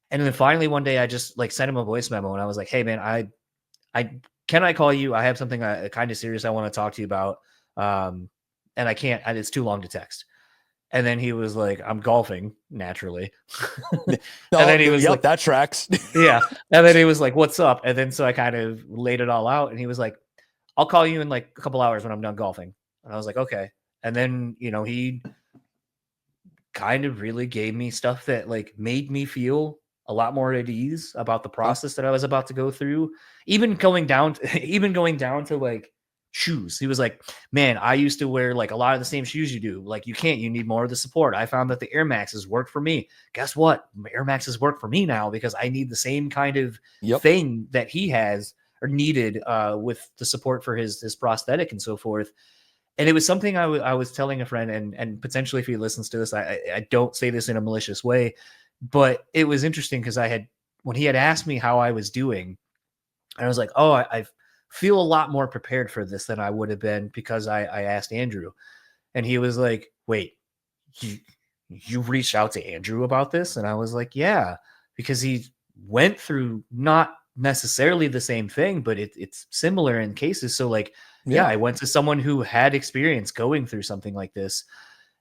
And then finally one day I just like sent him a voice memo and I was like, "Hey man, I can I call you? I have something kind of serious I want to talk to you about. And I can't, it's too long to text." And then he was like, "I'm golfing," naturally. And then he was like, "That tracks." Yeah. And then he was like, "What's up?" And then so I kind of laid it all out and he was like, "I'll call you in like a couple hours when I'm done golfing." And I was like, "Okay." And then, he kind of really gave me stuff that like made me feel a lot more at ease about the process that I was about to go through. Even going down to like shoes. He was like, "Man, I used to wear like a lot of the same shoes you do. Like you need more of the support. I found that the Air Maxes work for me. Guess what? Air Maxes work for me now because I need the same kind of thing that he has or needed with the support for his prosthetic and so forth." And it was something I was telling a friend, and potentially if he listens to this, I don't say this in a malicious way, but it was interesting because when he had asked me how I was doing, I was like, "Oh, I feel a lot more prepared for this than I would have been because I asked Andrew." And he was like, "Wait, you reached out to Andrew about this?" And I was like, "Yeah," because he went through not necessarily the same thing, but it's similar in cases. So like, I went to someone who had experience going through something like this.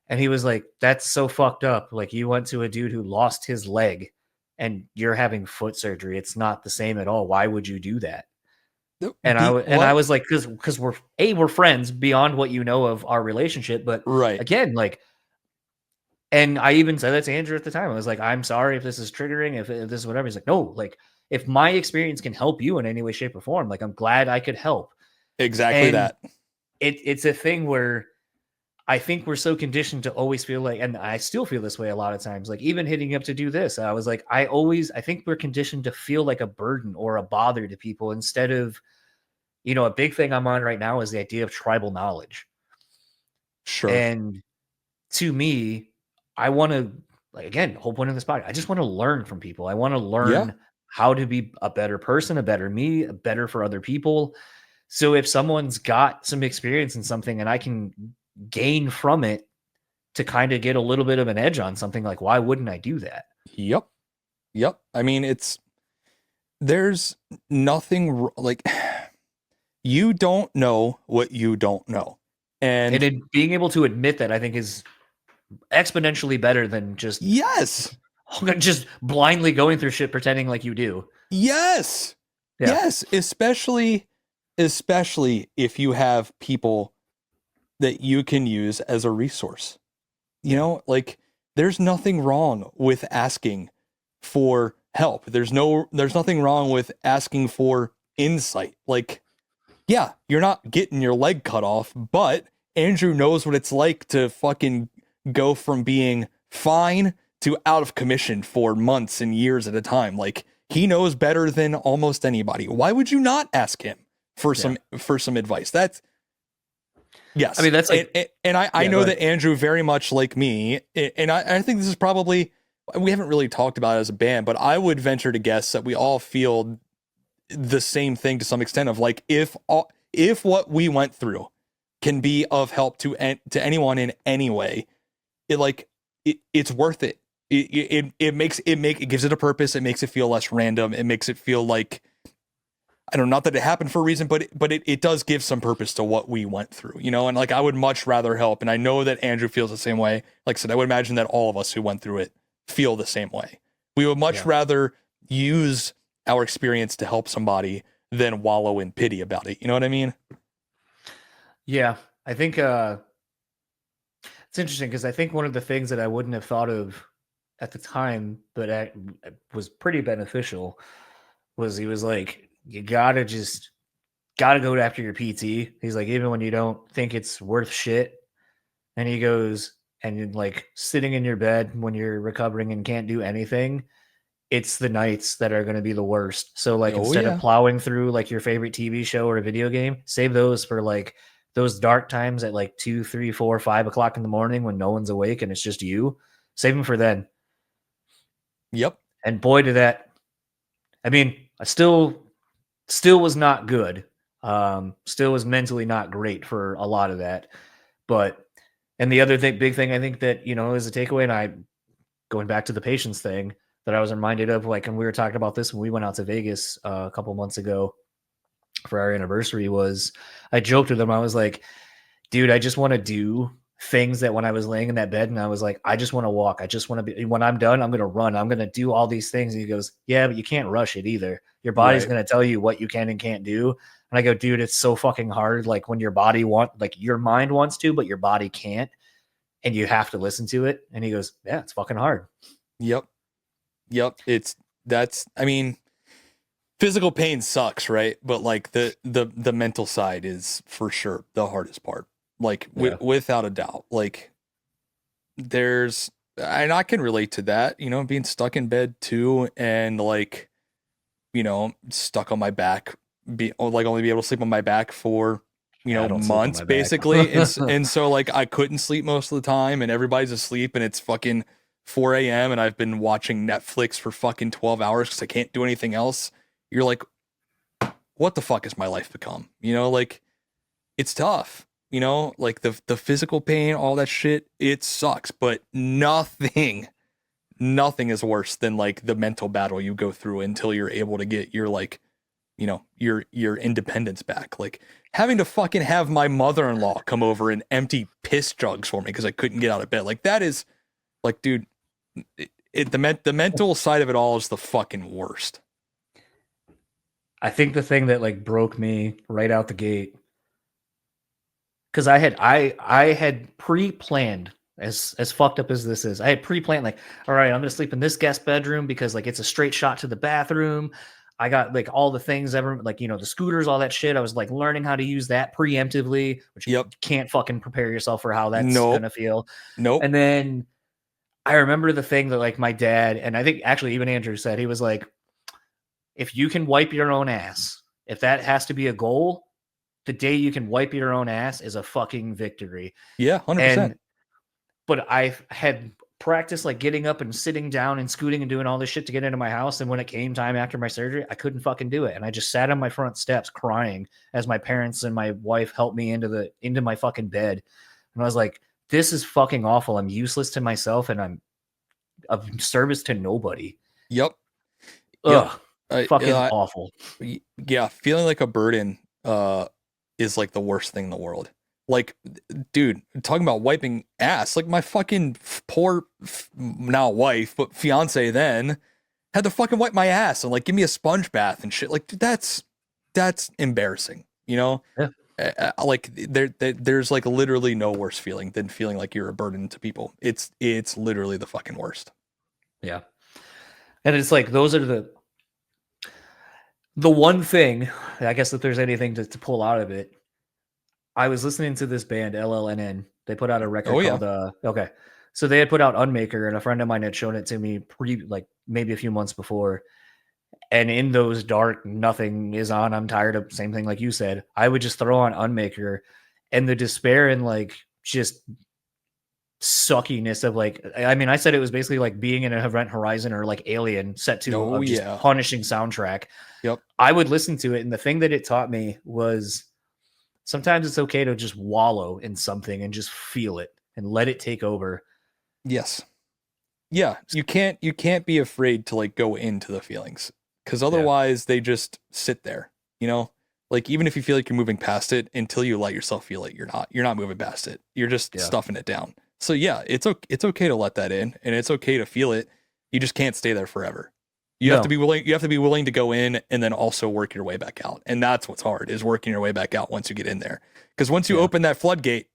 And he was like, "That's so fucked up. Like you went to a dude who lost his leg and you're having foot surgery. It's not the same at all. Why would you do that?" And I was like, because we're friends beyond what you know of our relationship. But again, like, and I even said that to Andrew at the time. I was like, "I'm sorry if this is triggering, if this is whatever." He's like, "No, like if my experience can help you in any way, shape or form, like I'm glad I could help." Exactly. And that it's a thing where I think we're so conditioned to always feel like, and I still feel this way a lot of times, like even hitting up to do this, I was like, I think we're conditioned to feel like a burden or a bother to people instead of, a big thing I'm on right now is the idea of tribal knowledge. Sure. And to me, I want to, like, again, the whole point of this podcast, I just want to learn from people. I want to learn how to be a better person, a better me, a better for other people. So if someone's got some experience in something and I can gain from it to kind of get a little bit of an edge on something, like, why wouldn't I do that? Yep. I mean, there's nothing like you don't know what you don't know. And being able to admit that, I think, is exponentially better than just blindly going through shit pretending like you do. Yes, especially if you have people that you can use as a resource. Like, there's nothing wrong with asking for help. There's nothing wrong with asking for insight. Like, yeah, you're not getting your leg cut off, but Andrew knows what it's like to fucking go from being fine to out of commission for months and years at a time. Like, he knows better than almost anybody. Why would you not ask him for some advice? That's yes. I mean, that's like, I know that Andrew, very much like me, and I think this is probably, we haven't really talked about it as a band, but I would venture to guess that we all feel the same thing to some extent of like, if what we went through can be of help to anyone in any way, it's worth it. It gives it a purpose. It makes it feel less random. It makes it feel like, I don't know, not that it happened for a reason, but it does give some purpose to what we went through, and like, I would much rather help. And I know that Andrew feels the same way. Like I said, I would imagine that all of us who went through it feel the same way. We would much rather use our experience to help somebody than wallow in pity about it. You know what I mean? Yeah, I think it's interesting because I think one of the things that I wouldn't have thought of at the time, but was pretty beneficial, was he was like, you gotta go after your PT. He's like, even when you don't think it's worth shit. And he goes, and you're like sitting in your bed when you're recovering and can't do anything, it's the nights that are going to be the worst. So like, instead of plowing through like your favorite TV show or a video game, save those for like those dark times at like 2, 3, 4, 5 o'clock in the morning when no one's awake and it's just you. Save them for then. Yep. And boy, did that. I mean, I still was not good. Still was mentally not great for a lot of that. But, and the other big thing I think that, is a takeaway, and I, going back to the patience thing that I was reminded of, like, and we were talking about this when we went out to Vegas a couple months ago for our anniversary, was I joked with him. I was like, dude, I just want to do things that when I was laying in that bed and I was like, I just want to walk. I just want to be, when I'm done, I'm going to run. I'm going to do all these things. And he goes, yeah, but you can't rush it either. Your body's going to tell you what you can and can't do. And I go, dude, it's so fucking hard. Like, when your body your mind wants to, but your body can't, and you have to listen to it. And he goes, yeah, it's fucking hard. Yep. I mean, physical pain sucks, right? But like the mental side is for sure the hardest part. Like, without a doubt. Like, and I can relate to that, being stuck in bed too, and like, stuck on my back, only be able to sleep on my back for months basically. and so like, I couldn't sleep most of the time, and everybody's asleep, and it's fucking 4 a.m. and I've been watching Netflix for fucking 12 hours because I can't do anything else. You're like, what the fuck has my life become? Like, it's tough. Like the physical pain, all that shit, it sucks, but nothing is worse than like the mental battle you go through until you're able to get your like, your independence back. Like, having to fucking have my mother-in-law come over and empty piss jugs for me because I couldn't get out of bed. Like, that is like, dude, the mental side of it all is the fucking worst. I think the thing that like broke me right out the gate, because I had pre-planned, as fucked up as this is, I had pre-planned, like, all right, I'm gonna sleep in this guest bedroom because like it's a straight shot to the bathroom. I got like all the things ever, like, the scooters, all that shit. I was like learning how to use that preemptively, which you can't fucking prepare yourself for how that's gonna feel. Nope. And then I remember the thing that like my dad, and I think actually even Andrew said, he was like, if you can wipe your own ass, if that has to be a goal, the day you can wipe your own ass is a fucking victory. Yeah, 100%. But I had practiced like getting up and sitting down and scooting and doing all this shit to get into my house. And when it came time after my surgery, I couldn't fucking do it. And I just sat on my front steps crying as my parents and my wife helped me into my fucking bed. And I was like, this is fucking awful. I'm useless to myself and I'm of service to nobody. Yep. Ugh. Yep. Fucking awful. Yeah, feeling like a burden is like the worst thing in the world. Like, dude, talking about wiping ass, like my fucking poor now wife, but fiance then had to fucking wipe my ass and like give me a sponge bath and shit. Like, dude, that's embarrassing, you know? Yeah. Like there's like literally no worse feeling than feeling like you're a burden to people. It's literally the fucking worst. Yeah. And it's like, those are the one thing, I guess, if there's anything to pull out of it. I was listening to this band, LLNN. They put out a record called, okay. So they had put out Unmaker, and a friend of mine had shown it to me like maybe a few months before. And in those dark, nothing is on, I'm tired of, same thing like you said, I would just throw on Unmaker, and the despair and like just suckiness of like, I mean, I said it was basically like being in an Event Horizon or like Alien set to a just punishing soundtrack. Yep. I would listen to it, and the thing that it taught me was sometimes it's okay to just wallow in something and just feel it and let it take over. Yes. Yeah, you can't be afraid to like go into the feelings, because otherwise they just sit there, you know? Like, even if you feel like you're moving past it, until you let yourself feel it, you're not moving past it. You're just stuffing it down. So yeah, it's okay to let that in, and it's okay to feel it. You just can't stay there forever. You have to be willing to go in and then also work your way back out. And that's what's hard, is working your way back out once you get in there. Because once you open that floodgate,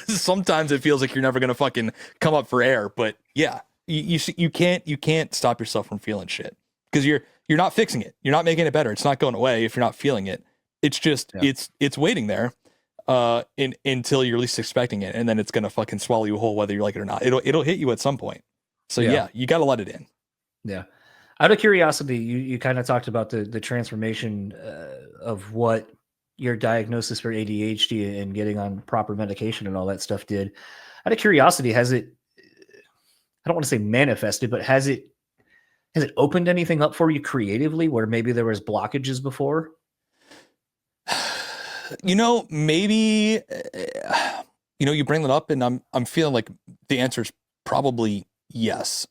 sometimes it feels like you're never going to fucking come up for air. But yeah, you can't stop yourself from feeling shit, because you're not fixing it. You're not making it better. It's not going away if you're not feeling it. It's just it's waiting there until you're least expecting it, and then it's going to fucking swallow you whole whether you like it or not. It'll hit you at some point. So yeah you got to let it in. Yeah. Out of curiosity, you kind of talked about the transformation of what your diagnosis for ADHD and getting on proper medication and all that stuff did. Out of curiosity, has it, I don't want to say manifested, but has it opened anything up for you creatively where maybe there was blockages before? You know, maybe, you bring that up, and I'm feeling like the answer is probably yes.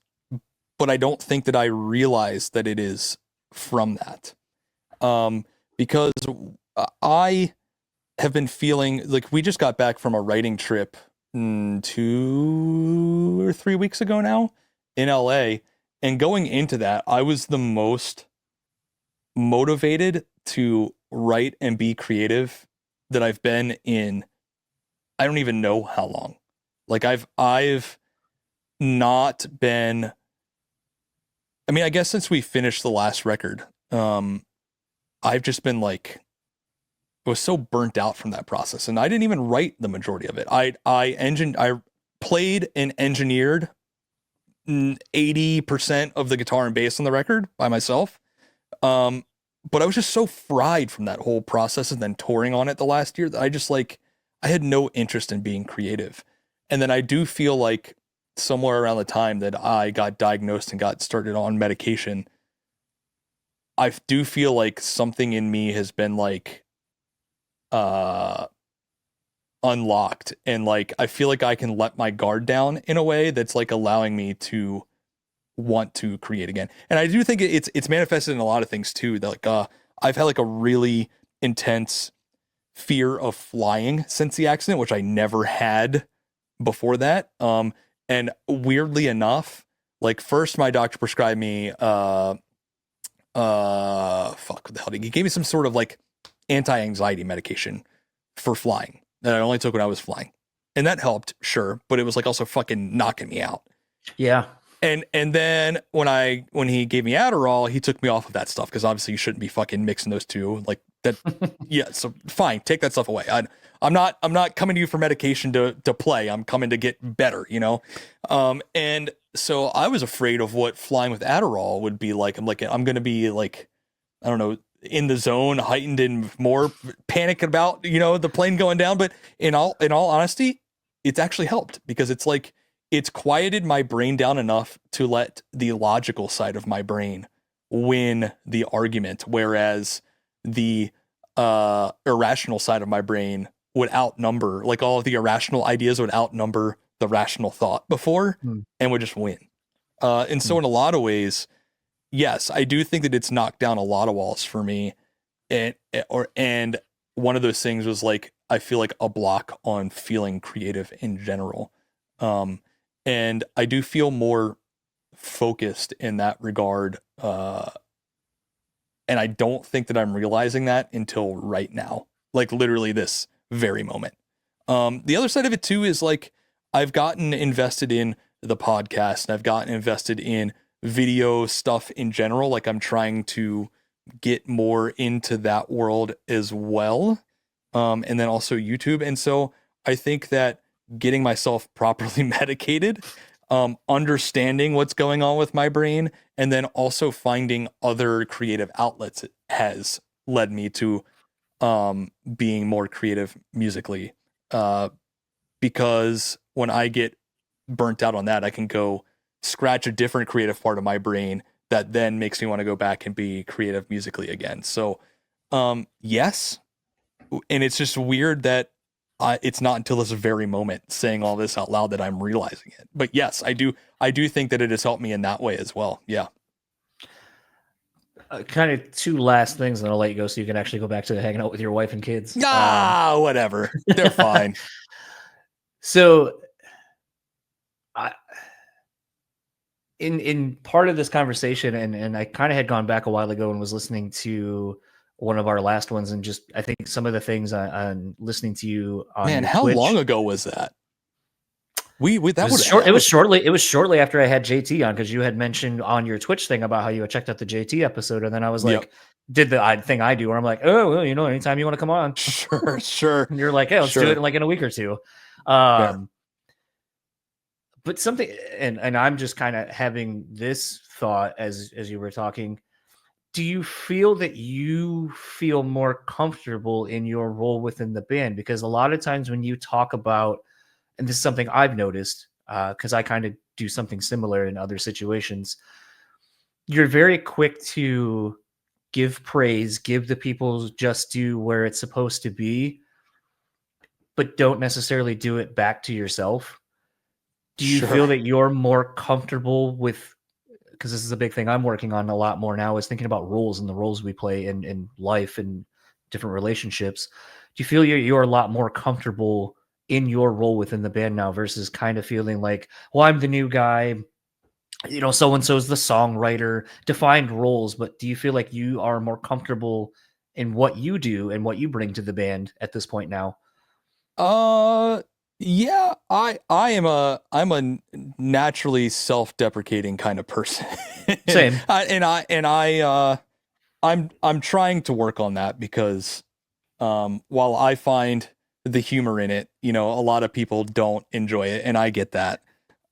But I don't think that I realize that it is from that. Because I have been feeling like, we just got back from a writing trip 2 or 3 weeks ago now in LA. And going into that, I was the most motivated to write and be creative that I've been in, I don't even know how long. Like I've not been, I mean, I guess since we finished the last record, I've just been like, I was so burnt out from that process, and I didn't even write the majority of it. I played and engineered 80% of the guitar and bass on the record by myself. But I was just so fried from that whole process and then touring on it the last year that I had no interest in being creative. And then I do feel like somewhere around the time that I got diagnosed and got started on medication, I do feel like something in me has been like unlocked, and like I feel like I can let my guard down in a way that's like allowing me to want to create again. And I do think it's manifested in a lot of things too. That like I've had like a really intense fear of flying since the accident, which I never had before that. And weirdly enough, like first my doctor prescribed me what the hell, he gave me some sort of like anti-anxiety medication for flying that I only took when I was flying, and that helped, sure, but it was like also fucking knocking me out. Yeah. And then when he gave me Adderall, he took me off of that stuff, because obviously you shouldn't be fucking mixing those two like that. Yeah, so fine, take that stuff away. I'm not coming to you for medication to play. I'm coming to get better, you know. And so I was afraid of what flying with Adderall would be like. I'm going to be like, I don't know, in the zone, heightened and more panic about, the plane going down. But in all honesty, it's actually helped, because it's like, it's quieted my brain down enough to let the logical side of my brain win the argument, whereas the irrational side of my brain would outnumber, like all of the irrational ideas would outnumber the rational thought before, and would just win. And so in a lot of ways, yes, I do think that it's knocked down a lot of walls for me. And one of those things was like, I feel like a block on feeling creative in general. And I do feel more focused in that regard. And I don't think that I'm realizing that until right now, like literally this very moment. The other side of it too is like, I've gotten invested in the podcast, and I've gotten invested in video stuff in general. Like, I'm trying to get more into that world as well. And then also YouTube. And so I think that getting myself properly medicated, understanding what's going on with my brain, and then also finding other creative outlets has led me to being more creative musically. Because when I get burnt out on that, I can go scratch a different creative part of my brain that then makes me want to go back and be creative musically again. So, yes. And it's just weird that it's not until this very moment saying all this out loud that I'm realizing it. But yes, I do think that it has helped me in that way as well. Yeah. Kind of two last things, and then I'll let you go so you can actually go back to hanging out with your wife and kids. Whatever. They're fine. So, in part of this conversation, and I kind of had gone back a while ago and was listening to one of our last ones, and just I think some of the things on listening to you on Man, how Twitch, long ago was that? It was shortly after I had JT on, because you had mentioned on your Twitch thing about how you had checked out the JT episode, and then I was like, did the odd thing I do where I'm like, oh well, anytime you want to come on, sure. And you're like, hey, let's do it in a week or two. But something, and I'm just kind of having this thought as you were talking. Do you feel that you feel more comfortable in your role within the band? Because a lot of times when you talk about, and this is something I've noticed, because I kind of do something similar in other situations, you're very quick to give praise, give the people just due where it's supposed to be, but don't necessarily do it back to yourself. Do you feel that you're more comfortable with, because this is a big thing I'm working on a lot more now, is thinking about roles and the roles we play in life and different relationships. Do you feel you're a lot more comfortable in your role within the band now versus kind of feeling like, well, I'm the new guy, so-and-so's the songwriter, defined roles, but do you feel like you are more comfortable in what you do and what you bring to the band at this point now? Yeah, I'm a naturally self-deprecating kind of person. Same. I'm trying to work on that, because while I find the humor in it, a lot of people don't enjoy it, and I get that.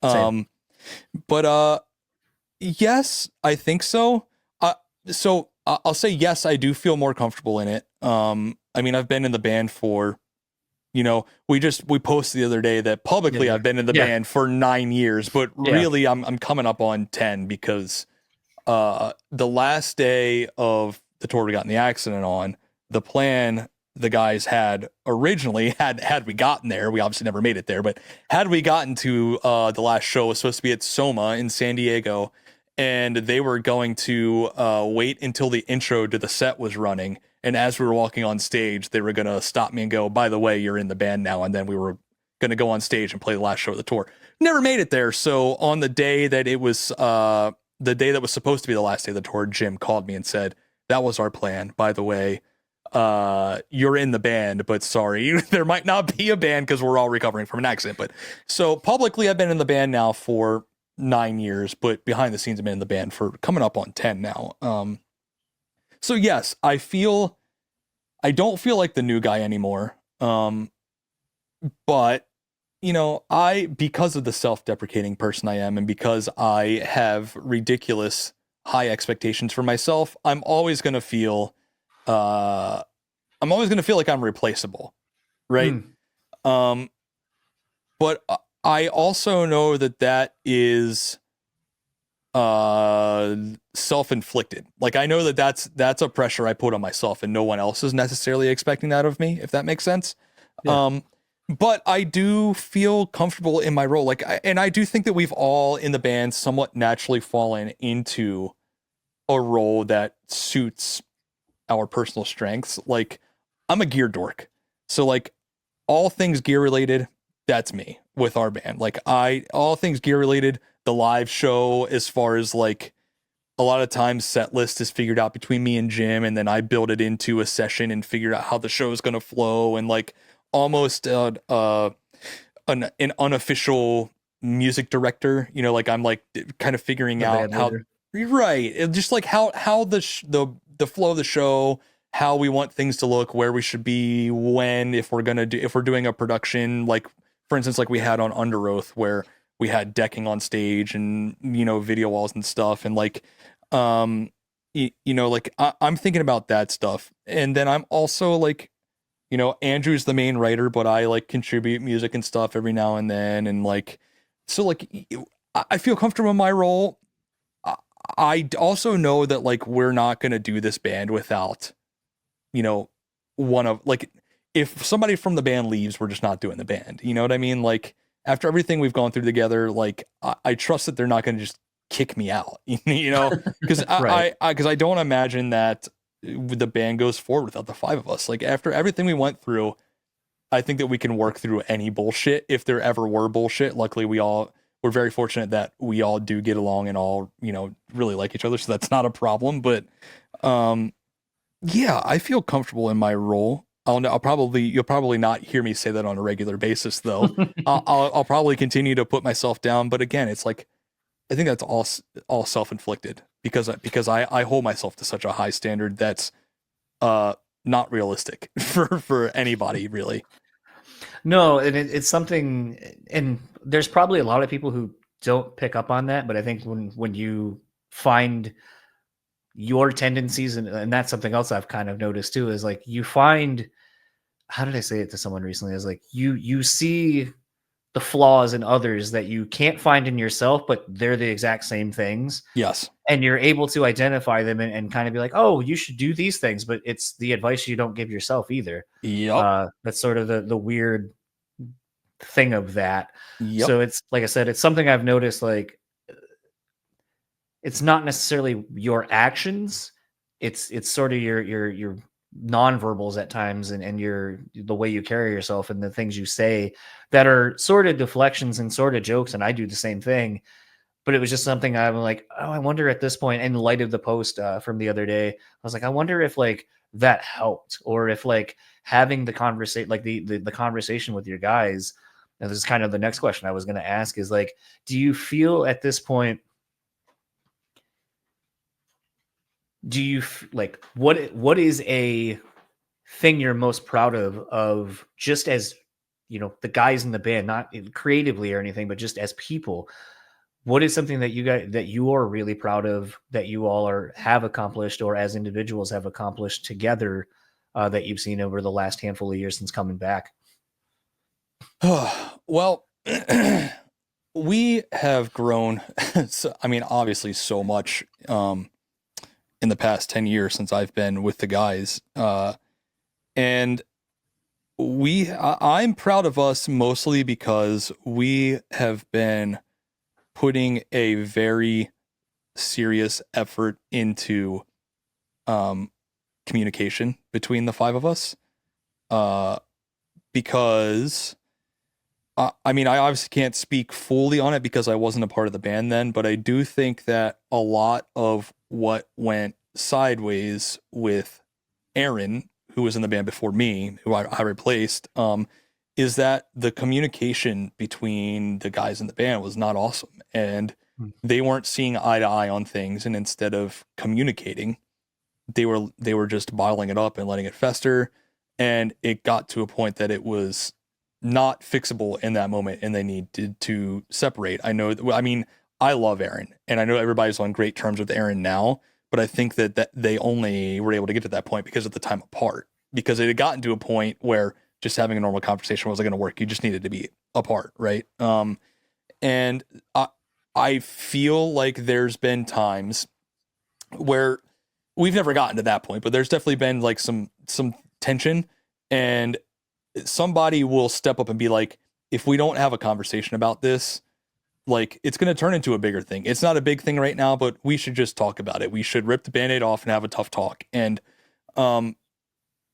Same. But yes, I think so. So I'll say yes, I do feel more comfortable in it. I mean, I've been in the band for, we posted the other day that publicly I've been in the band for 9 years, but really I'm coming up on 10, because the last day of the tour we got in the accident on, the plan the guys had originally had we gotten there, we obviously never made it there, but had we gotten to the last show, was supposed to be at Soma in San Diego, and they were going to wait until the intro to the set was running, and as we were walking on stage, they were going to stop me and go, by the way, you're in the band now, and then we were going to go on stage and play the last show of the tour. Never made it there. So on the day that it was the day that was supposed to be the last day of the tour, Jim called me and said, that was our plan, by the way. You're in the band, but sorry, there might not be a band because we're all recovering from an accident. But so publicly, I've been in the band now for 9 years, but behind the scenes, I've been in the band for coming up on 10 now. So yes, I don't feel like the new guy anymore. But because of the self-deprecating person I am, and because I have ridiculous high expectations for myself, I'm always going to feel I'm always going to feel like I'm replaceable, right? Um, but I also know that that is self-inflicted. Like I know that that's a pressure I put on myself, and no one else is necessarily expecting that of me, if that makes sense. Yeah. But I do feel comfortable in my role. And I do think that we've all in the band somewhat naturally fallen into a role that suits our personal strengths. Like I'm a gear dork. So like all things gear related, that's me with our band. Like all things gear related, the live show, as far as like a lot of times set list is figured out between me and Jim, and then I build it into a session and figure out how the show is going to flow, and like almost an unofficial music director, you know, like I'm like kind of figuring The out band how, leader. right, just like how the flow of the show, how we want things to look, where we should be, when, if we're doing a production, like for instance, like we had on Under Oath, where we had decking on stage and, you know, video walls and stuff, and like you know, like I'm thinking about that stuff. And then I'm also like, you know, Andrew's the main writer, but I like contribute music and stuff every now and then. And like, so like, I feel comfortable in my role. I also know that like, we're not going to do this band without, you know, one of like, if somebody from the band leaves, we're just not doing the band. You know what I mean? Like after everything we've gone through together, like I trust that they're not going to just kick me out, you know, because Right. because I don't imagine that the band goes forward without the five of us. Like after everything we went through, I think that we can work through any bullshit if there ever were bullshit. Luckily, we're very fortunate that we all do get along and all, you know, really like each other, so that's not a problem. But um, yeah, I feel comfortable in my role. You'll probably not hear me say that on a regular basis, though. I'll probably continue to put myself down, but again, it's like I think that's all self-inflicted because I hold myself to such a high standard that's not realistic for anybody really. No, and it's something, and there's probably a lot of people who don't pick up on that, but I think when you find your tendencies, and that's something else I've kind of noticed too, is like you find, how did I say it to someone recently? Is like you see the flaws in others that you can't find in yourself, but they're the exact same things. Yes. And you're able to identify them and kind of be like, oh, you should do these things, but it's the advice you don't give yourself either. Yep. That's sort of the weird thing of that. Yep. So it's like I said, it's something I've noticed. Like it's not necessarily your actions; it's sort of your nonverbals at times, and your the way you carry yourself and the things you say that are sort of deflections and sort of jokes. And I do the same thing. But it was just something I'm like, oh, I wonder at this point, in light of the post from the other day, I was like, I wonder if like that helped, or if like having the conversation, like the conversation with your guys. And this is kind of the next question I was going to ask is like, do you feel at this point, like what is a thing you're most proud of just as, you know, the guys in the band, not creatively or anything, but just as people? What is something that you are really proud of that you all have accomplished, or as individuals have accomplished together, that you've seen over the last handful of years since coming back? Well, we have grown. So, I mean, obviously, so much in the past 10 years since I've been with the guys, and I'm proud of us mostly because we have been putting a very serious effort into communication between the five of us. Because I mean, I obviously can't speak fully on it because I wasn't a part of the band then, but I do think that a lot of what went sideways with Aaron, who was in the band before me, who I replaced, is that the communication between the guys in the band was not awesome. And they weren't seeing eye to eye on things. And instead of communicating, they were just bottling it up and letting it fester. And it got to a point that it was not fixable in that moment, and they needed to separate. I mean, I love Aaron, and I know everybody's on great terms with Aaron now, but I think that they only were able to get to that point because of the time apart, because it had gotten to a point where just having a normal conversation wasn't going to work. You just needed to be apart, right? And I feel like there's been times where we've never gotten to that point, but there's definitely been like some tension, and somebody will step up and be like, if we don't have a conversation about this, like, it's going to turn into a bigger thing. It's not a big thing right now, but we should just talk about it. We should rip the Band-Aid off and have a tough talk. And I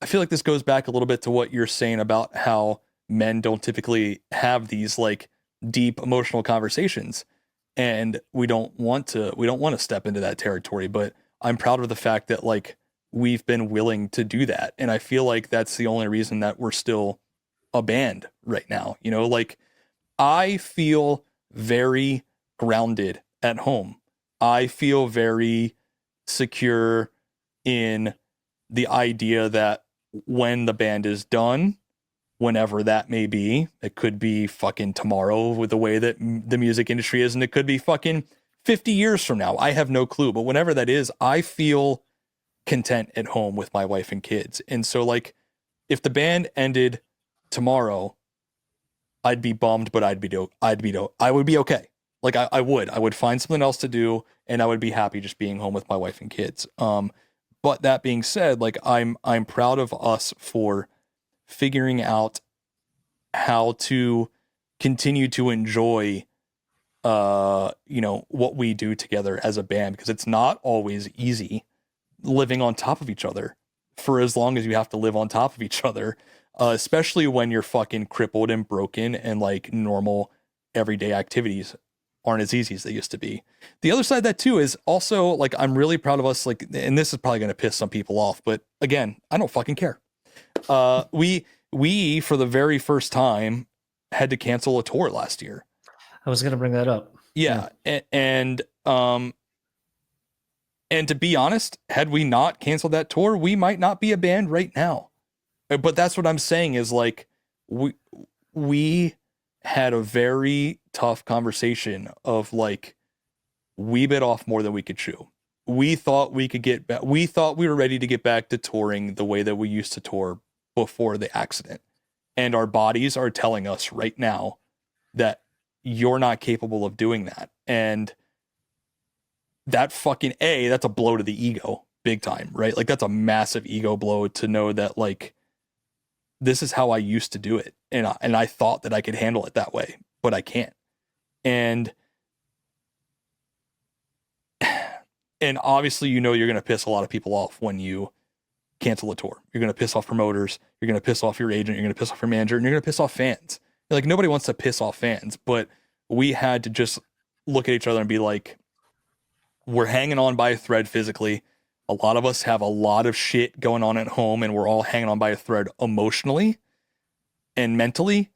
feel like this goes back a little bit to what you're saying about how men don't typically have these like deep emotional conversations, and we don't want to step into that territory. But I'm proud of the fact that like we've been willing to do that. And I feel like that's the only reason that we're still a band right now. You know, like, I feel very grounded at home. I feel very secure in the idea that when the band is done, whenever that may be, it could be fucking tomorrow with the way that the music industry is, and it could be fucking 50 years from now. I have no clue. But whenever that is, I feel content at home with my wife and kids. And so, like, if the band ended tomorrow, I'd be bummed, but I would be okay. Like, I would find something else to do, and I would be happy just being home with my wife and kids. But that being said, like, I'm proud of us for figuring out how to continue to enjoy, what we do together as a band, because it's not always easy living on top of each other for as long as you have to live on top of each other. Especially when you're fucking crippled and broken, and like normal everyday activities aren't as easy as they used to be. The other side of that too is also, like, I'm really proud of us, like, and this is probably going to piss some people off, but again, I don't fucking care. We for the very first time had to cancel a tour last year. I was going to bring that up. Yeah. And to be honest, had we not canceled that tour, we might not be a band right now. But that's what I'm saying is, like, we had a very tough conversation of, like, we bit off more than we could chew. We thought we could get back. We thought we were ready to get back to touring the way that we used to tour before the accident. And our bodies are telling us right now that you're not capable of doing that. And that fucking, that's a blow to the ego, big time, right? Like, that's a massive ego blow to know that, like, this is how I used to do it. And I thought that I could handle it that way, but I can't. And obviously, you're going to piss a lot of people off when you cancel a tour. You're going to piss off promoters. You're going to piss off your agent. You're going to piss off your manager, and you're going to piss off fans. Like, nobody wants to piss off fans, but we had to just look at each other and be like, we're hanging on by a thread physically. A lot of us have a lot of shit going on at home, and we're all hanging on by a thread emotionally and mentally.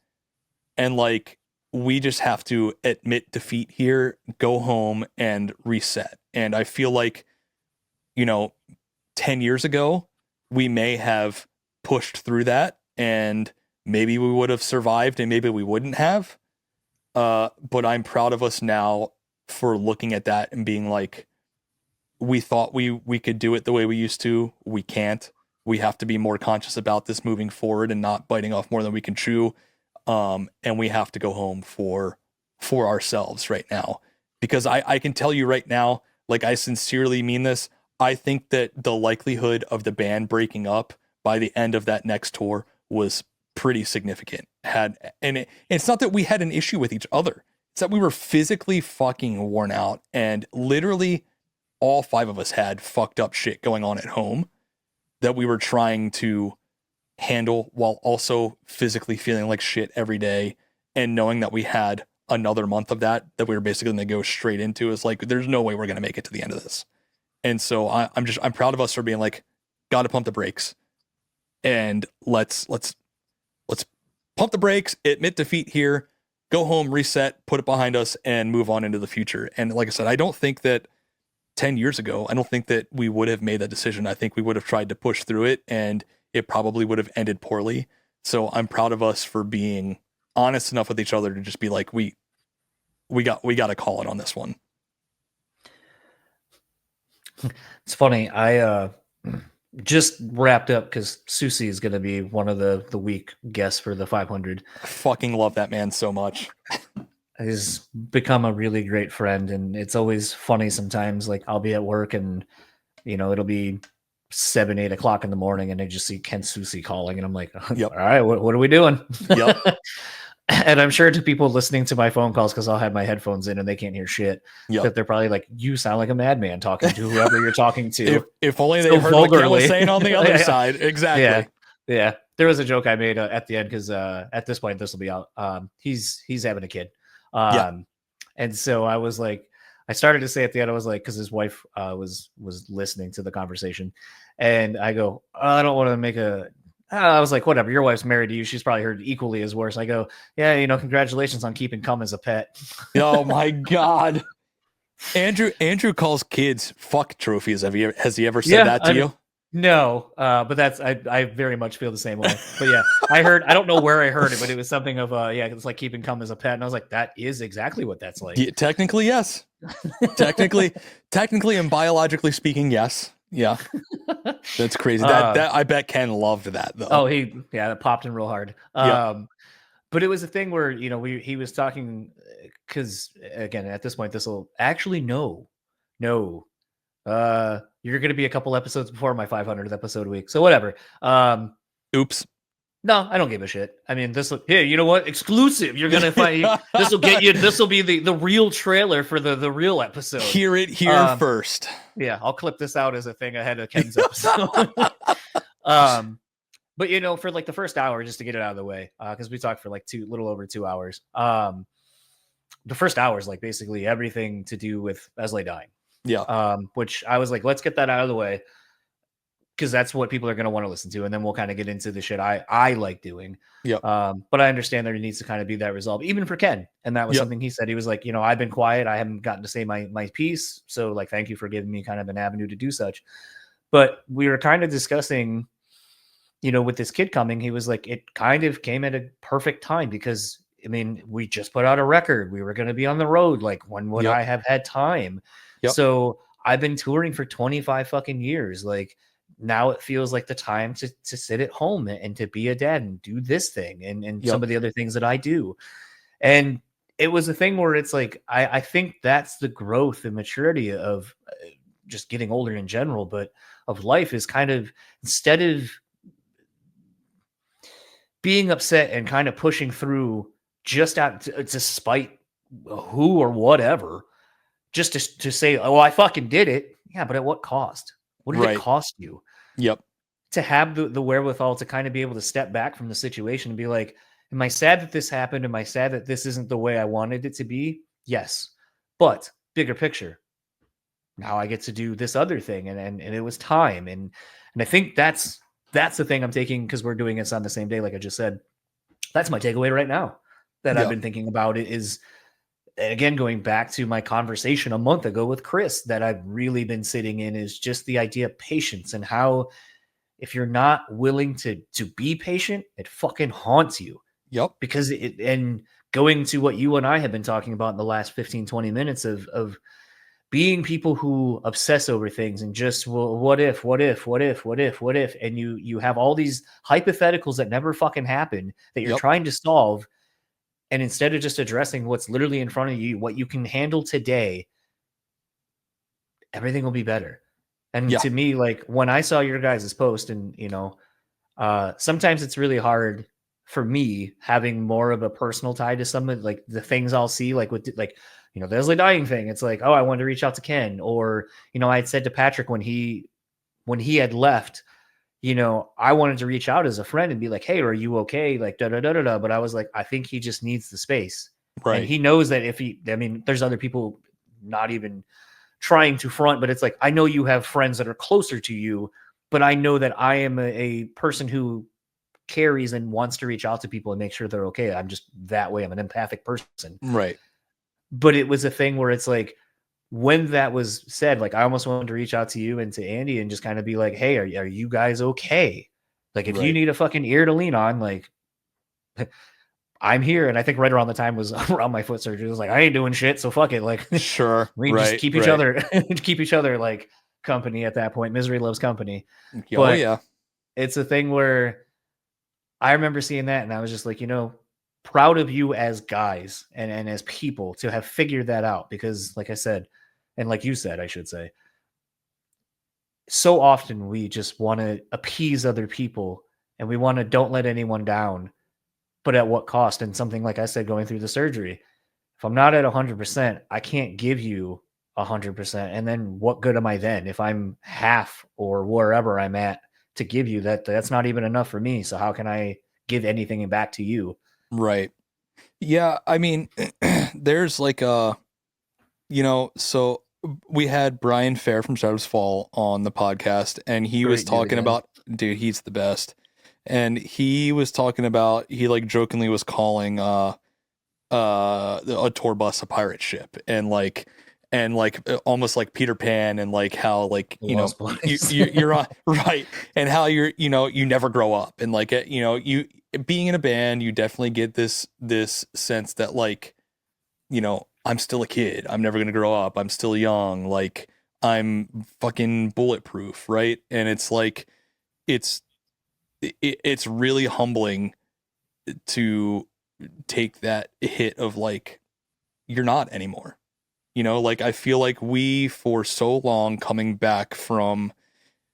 And, like, we just have to admit defeat here, go home, and reset. And I feel like, 10 years ago, we may have pushed through that, and maybe we would have survived, and maybe we wouldn't have. But I'm proud of us now for looking at that and being like, we thought we could do it the way we used to. We can't. We have to be more conscious about this moving forward and not biting off more than we can chew. And we have to go home for ourselves right now, because I can tell you right now, like, I sincerely mean this. I think that the likelihood of the band breaking up by the end of that next tour was pretty significant. It's not that we had an issue with each other. It's that we were physically fucking worn out, and literally all 5 of us had fucked up shit going on at home that we were trying to handle, while also physically feeling like shit every day, and knowing that we had another month of that we were basically going to go straight into. Is like, there's no way we're going to make it to the end of this. And so I'm proud of us for being like, got to pump the brakes, and let's pump the brakes, admit defeat here, go home, reset, put it behind us, and move on into the future. And like I said, I don't think that 10 years ago, I don't think that we would have made that decision. I think we would have tried to push through it, and it probably would have ended poorly. So I'm proud of us for being honest enough with each other to just be like, we got to call it on this one. It's funny. I just wrapped up because Susie is going to be one of the week guests for the 500. I fucking love that man so much. He's become a really great friend, and it's always funny sometimes. Like I'll be at work, and it'll be 7, 8 o'clock in the morning, and I just see Ken Susie calling, and I'm like, Yep. all right, what are we doing? Yep. And I'm sure to people listening to my phone calls, because I'll have my headphones in and they can't hear shit, Yep. that they're probably like, you sound like a madman talking to whoever you're talking to. If only they So heard what Ken was vulgarly. saying on the other Yeah. side. Exactly. Yeah. There was a joke I made at the end because at this point this will be out. He's having a kid. And so I was like, I started to say at the end, I was like, because his wife was listening to the conversation, and I go, I don't want to make a. I was like, whatever. Your wife's married to you. She's probably heard equally as worse. I go, yeah, congratulations on keeping cum as a pet. Oh my God. Andrew calls kids fuck trophies. Has he ever said that to you? No, but that's I very much feel the same way. But yeah, I don't know where I heard it, but it was something of it's like keeping cum as a pet, and I was like, that is exactly what that's like. Yeah, technically, yes. technically, and biologically speaking, yes. Yeah, that's crazy. That I bet Ken loved that though. Oh, that popped in real hard. But it was a thing where he was talking because again at this point this will actually no. You're going to be a couple episodes before my 500th episode week. So whatever. Oops. No, I don't give a shit. I mean, hey, you know what? Exclusive. You're going to find this will get you. This will be the real trailer for the real episode. Hear it here first. Yeah. I'll clip this out as a thing ahead of Ken's episode. But for like the first hour, just to get it out of the way, because we talked for like little over 2 hours. The first hour is like basically everything to do with Esley dying. Yeah. Which I was like, let's get that out of the way because that's what people are going to want to listen to, and then we'll kind of get into the shit I like doing. Yeah. But I understand there needs to kind of be that resolve, even for Ken, and that was something he said. He was like, I've been quiet, I haven't gotten to say my piece, so like, thank you for giving me kind of an avenue to do such. But we were kind of discussing, with this kid coming, he was like, it kind of came at a perfect time because. I mean, we just put out a record. We were going to be on the road. Like, when would I have had time? Yep. So I've been touring for 25 fucking years. Like, now it feels like the time to sit at home and to be a dad and do this thing and some of the other things that I do. And it was a thing where it's like, I think that's the growth and maturity of just getting older in general, but of life is kind of, instead of being upset and kind of pushing through just out to spite who or whatever, just to say, oh, I fucking did it. Yeah, but at what cost? What did it cost you? Yep. To have the wherewithal to kind of be able to step back from the situation and be like, am I sad that this happened? Am I sad that this isn't the way I wanted it to be? Yes. But bigger picture, now I get to do this other thing. And it was time. And I think that's the thing I'm taking, because we're doing this on the same day, like I just said. That's my takeaway right now that I've been thinking about. It is, again, going back to my conversation a month ago with Chris that I've really been sitting in, is just the idea of patience and how if you're not willing to be patient, it fucking haunts you. Yep. Because and going to what you and I have been talking about in the last 15, 20 minutes of being people who obsess over things and just, well, what if, and you have all these hypotheticals that never fucking happen that you're trying to solve. And instead of just addressing what's literally in front of you, what you can handle today, everything will be better. And to me, like when I saw your guys' post, and sometimes it's really hard for me having more of a personal tie to some of like the things I'll see, like with like, the Esley dying thing. It's like, oh, I wanted to reach out to Ken, or I had said to Patrick when he had left, I wanted to reach out as a friend and be like, hey, are you okay? Like, da-da-da-da-da. But I was like, I think he just needs the space. Right. And he knows that there's other people not even trying to front, but it's like, I know you have friends that are closer to you, but I know that I am a person who carries and wants to reach out to people and make sure they're okay. I'm just that way. I'm an empathic person. Right. But it was a thing where it's like, when that was said, like, I almost wanted to reach out to you and to Andy and just kind of be like, hey, are you guys okay? Like, if you need a fucking ear to lean on, like, I'm here. And I think right around the time was around my foot surgery. It was like, I ain't doing shit, so fuck it. Like, sure. we just keep each other, like company at that point. Misery loves company. Oh But yeah. it's a thing where I remember seeing that and I was just like, proud of you as guys and as people to have figured that out, because like I said, and like you said, I should say, so often we just want to appease other people and we want to don't let anyone down, but at what cost? And something like I said, going through the surgery, if I'm not at 100%, I can't give you 100%. And then what good am I then if I'm half or wherever I'm at to give you that? That's not even enough for me. So how can I give anything back to you? Right. Yeah, I mean, there's like so we had Brian Fair from Shadows Fall on the podcast, and he was Great dude, talking yeah. about, dude, he's the best. And he was talking about, he like jokingly was calling a tour bus a pirate ship, and almost like Peter Pan, and like how like Lost you, Boys. you're on right, and how you're you never grow up, and like you being in a band, you definitely get this sense that like I'm still a kid, I'm never gonna grow up, I'm still young, like I'm fucking bulletproof, right? And it's like it's it's really humbling to take that hit of like you're not anymore. Like I feel like we for so long coming back from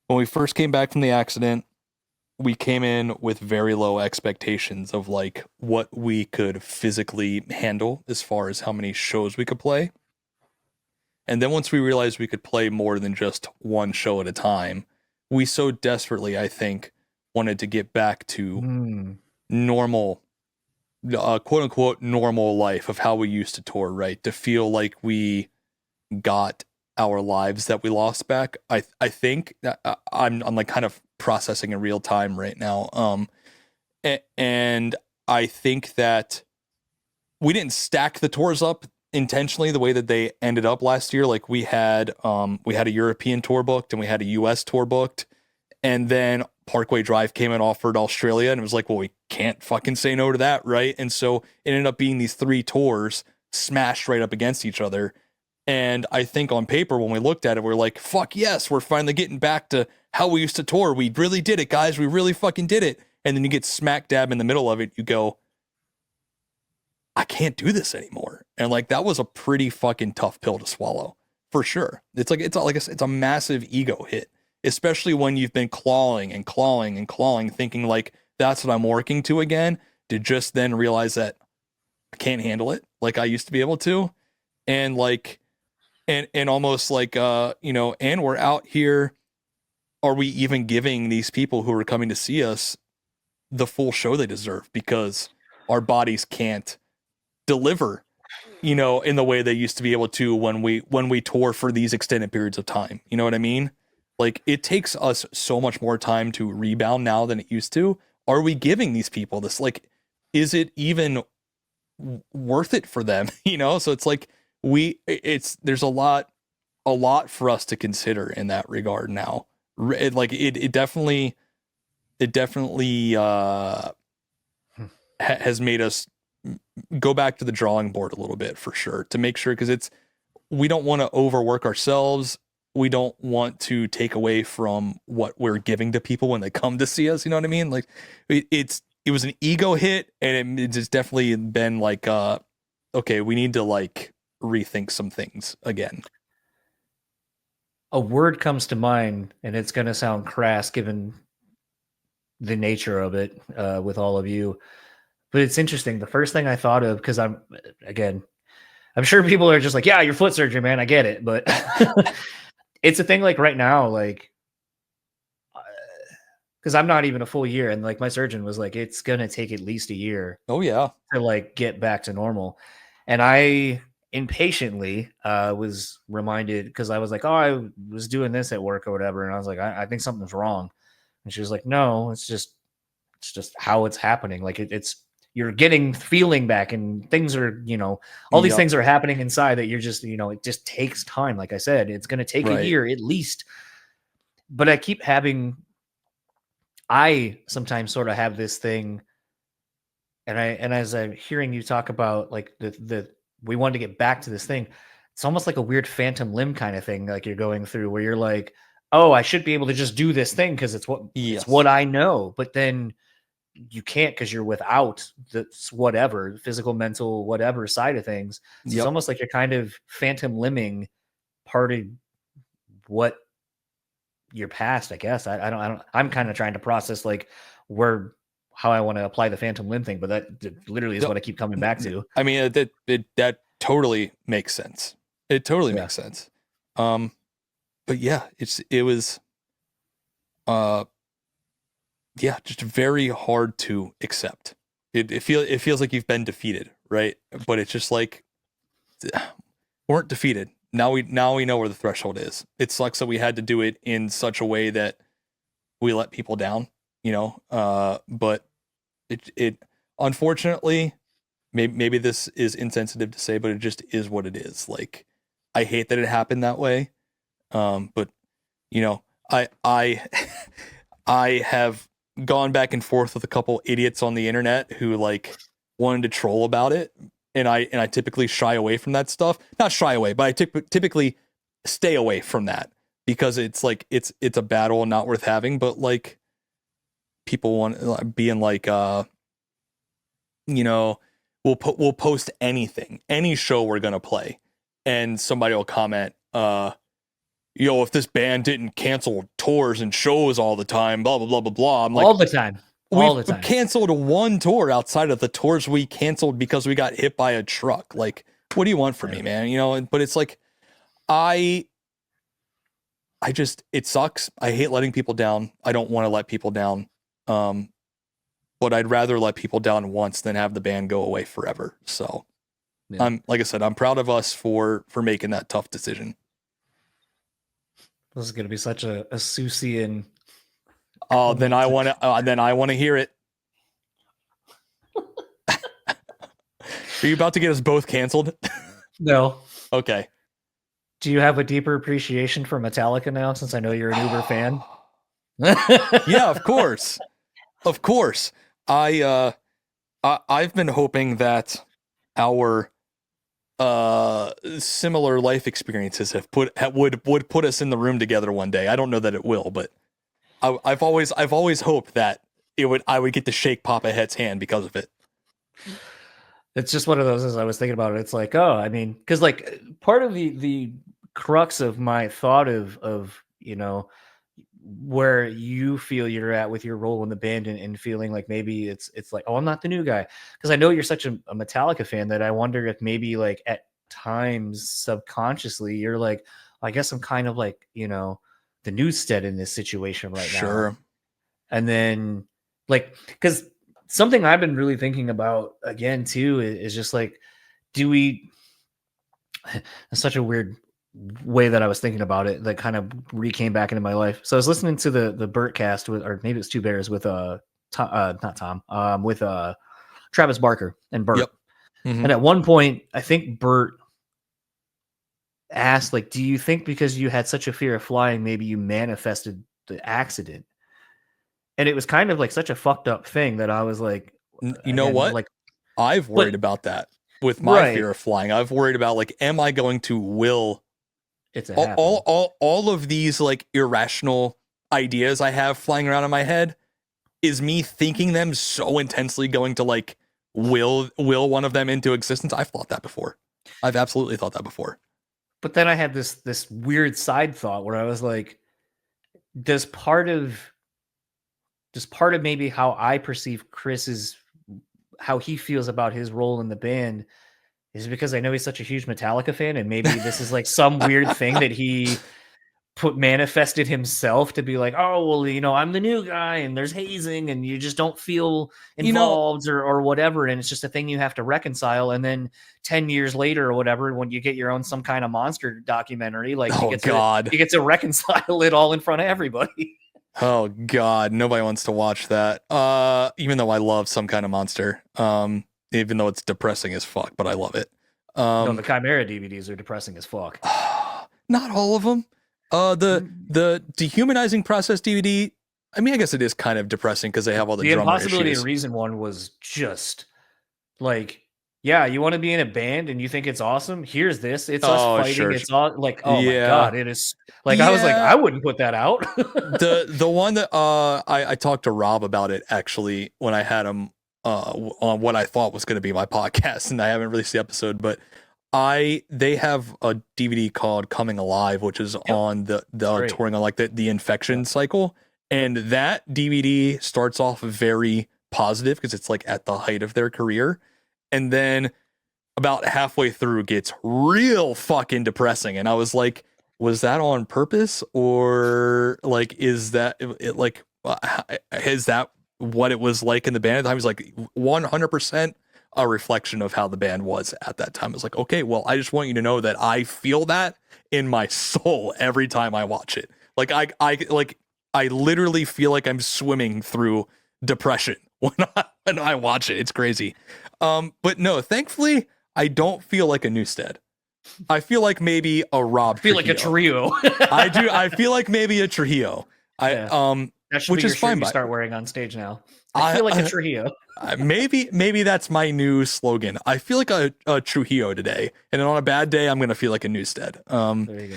when we first came back from the accident, we came in with very low expectations of like what we could physically handle as far as how many shows we could play. And then once we realized we could play more than just one show at a time, we so desperately, I think, wanted to get back to normal, quote unquote, normal life of how we used to tour, right? To feel like we got our lives that we lost back. I think I'm like kind of processing in real time right now. And I think that we didn't stack the tours up intentionally the way that they ended up last year. Like we had a European tour booked and we had a US tour booked, and then Parkway Drive came and offered Australia, and it was like, well, we can't fucking say no to that, right? And so it ended up being these 3 tours smashed right up against each other. And I think on paper, when we looked at it, we're like, fuck yes, we're finally getting back to how we used to tour. We really did it, guys. We really fucking did it. And then you get smack dab in the middle of it. You go, I can't do this anymore. And like, that was a pretty fucking tough pill to swallow for sure. It's like it's a massive ego hit, especially when you've been clawing and clawing and clawing, thinking like that's what I'm working to again, to just then realize that I can't handle it like I used to be able to. And like, and almost like and we're out here, are we even giving these people who are coming to see us the full show they deserve, because our bodies can't deliver in the way they used to be able to when we tour for these extended periods of time. You know what I mean? Like it takes us so much more time to rebound now than it used to. Are we giving these people this? Like, is it even worth it for them? So it's like there's a lot for us to consider in that regard now. It definitely has made us go back to the drawing board a little bit, for sure, to make sure, because we don't want to overwork ourselves. We don't want to take away from what we're giving to people when they come to see us. You know what I mean? Like it was an ego hit, and it's just definitely been like, okay, we need to like rethink some things again. A word comes to mind, and it's going to sound crass given the nature of it with all of you. But it's interesting. The first thing I thought of, because I'm sure people are just like, yeah, your foot surgery, man. I get it. But it's a thing like right now, like, because I'm not even a full year. And like my surgeon was like, it's going to take at least a year. Oh, yeah. To like get back to normal. And I impatiently was reminded, because I was like, oh, I was doing this at work or whatever. And I was like, I think something's wrong. And she was like, no, it's just how it's happening. Like it's you're getting feeling back, and things are, all these things are happening inside that you're just, it just takes time. Like I said, it's going to take a year at least. But I sometimes sort of have this thing, and as I'm hearing you talk about like the we wanted to get back to this thing, it's almost like a weird phantom limb kind of thing, like you're going through, where you're like, oh, I should be able to just do this thing because it's Yes. what I know, but then you can't because you're without the whatever physical, mental, whatever side of things. So it's Yep. almost like you're kind of phantom limbing part of what your past, I guess. I don't. I'm kind of trying to process like how I want to apply the phantom limb thing, but that literally is Yep. what I keep coming back to. I mean, that totally makes sense. It totally makes sense. But yeah, it was, yeah, just very hard to accept. It feels like you've been defeated, right? But it's just like, weren't defeated. Now we know where the threshold is. It sucks that we had to do it in such a way that we let people down, you know. But it unfortunately, maybe this is insensitive to say, but it just is what it is. Like, I hate that it happened that way. But you know, I I have gone back and forth with a couple idiots on the internet who like wanted to troll about it, and I typically shy away from that stuff. Not shy away, but I typically stay away from that because it's like it's a battle not worth having. But like, people want being like you know, we'll post anything, any show we're gonna play, and somebody will comment, yo, if this band didn't cancel tours and shows all the time, blah blah blah blah blah. I'm like, All the time. we've canceled one tour outside of the tours we canceled because we got hit by a truck. Like, what do you want from me, man? You know, but it's like, I just, it sucks. I hate letting people down. I don't want to let people down. But I'd rather let people down once than have the band go away forever. So yeah. Like I said, I'm proud of us for making that tough decision. This is going to be such a Seussian. Oh, then I want to hear it. Are you about to get us both canceled? No. Okay. Do you have a deeper appreciation for Metallica now, since I know you're an Uber fan? Yeah, of course. Of course. I've been hoping that our similar life experiences would put us in the room together one day. I don't know that it will, but I've always hoped that I would get to shake Papa Het's hand because of it. It's just one of those, as I was thinking about it, it's like, oh, I mean, because like part of the crux of my thought of you know, where you feel you're at with your role in the band and feeling like maybe it's like, oh, I'm not the new guy, because I know you're such a Metallica fan that I wonder if maybe like at times subconsciously you're like, I guess I'm kind of like, you know, the Newstead in this situation right now. Sure. And then like, because something I've been really thinking about again too is just like, do we, it's such a weird way that I was thinking about it that kind of came back into my life. So I was listening to the Bertcast with, or maybe it's Two Bears with not Tom, with Travis Barker and Bert. Yep. Mm-hmm. And at one point, I think Bert asked, like, do you think because you had such a fear of flying, maybe you manifested the accident? And it was kind of like such a fucked up thing that I was like, you know what? Like, I've worried about that with my fear of flying. I've worried about like, am I going to will it's all of these like irrational ideas I have flying around in my head? Is me thinking them so intensely going to like will one of them into existence? I've thought that before. I've absolutely thought that before. But then I had this weird side thought where I was like, does part of maybe how I perceive Chris's, how he feels about his role in the band, is because I know he's such a huge Metallica fan, and maybe this is like some weird thing that he manifested himself to be like, oh, well, you know, I'm the new guy and there's hazing and you just don't feel involved, you know, or whatever. And it's just a thing you have to reconcile. And then 10 years later or whatever, when you get your own, some kind of monster documentary, like you get to reconcile it all in front of everybody. Oh God, nobody wants to watch that. Even though I love Some Kind of Monster, even though it's depressing as fuck, but I love it. No, the Chimera DVDs are depressing as fuck. Not all of them. The Dehumanizing Process DVD, I mean, I guess it is kind of depressing because they have all the drummer Impossibility issues. and Reason one was just like, Yeah, you want to be in a band and you think it's awesome? Here's this. It's us Oh, fighting. sure. It's all like, oh my Yeah. god, it is like I was like, Yeah. I wouldn't put that out. The one that I talked to Rob about it actually when I had him on what I thought was going to be my podcast, and I haven't released the episode, but they have a DVD called Coming Alive, which is on the great. touring on like the infection cycle, and that DVD starts off very positive because it's like at the height of their career, and then about halfway through gets real fucking depressing, and I was like, was that on purpose, or like is that is that what it was like in the band at the time? It was like 100% a reflection of how the band was at that time. It's like, okay, well, I just want you to know that I feel that in my soul every time I watch it. Like I literally feel like I'm swimming through depression when I watch it. It's crazy. But no, thankfully I don't feel like a Newstead. I feel like maybe a Rob. I feel like a trio. I do. I feel like maybe a Trujillo. That should Which be your is fine. shirt you By start wearing on stage now. I feel like a Trujillo. maybe that's my new slogan. I feel like a Trujillo today, and then on a bad day, I'm gonna feel like a Newstead. There you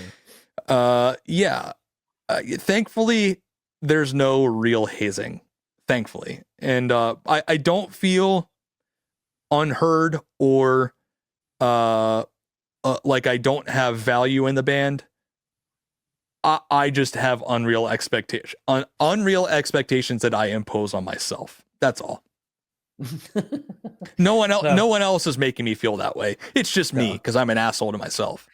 go. Yeah. Thankfully, there's no real hazing. Thankfully, and I don't feel unheard or like I don't have value in the band. I just have unreal expectations that I impose on myself. That's all. No one else is making me feel that way. It's just me because I'm an asshole to myself.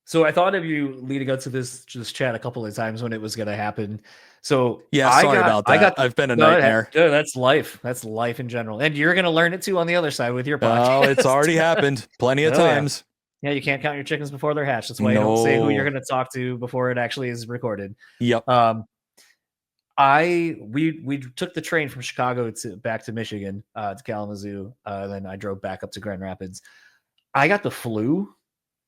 So I thought of you leading up to this chat a couple of times when it was going to happen. So yeah, sorry about that. I've been a nightmare. That's life. That's life in general. And you're going to learn it too on the other side with your podcast. Oh, it's already happened plenty of times. Yeah, you can't count your chickens before they're hatched. That's why you don't say who you're going to talk to before it actually is recorded. Yep. We took the train from Chicago back to Michigan, to Kalamazoo. Then I drove back up to Grand Rapids. I got the flu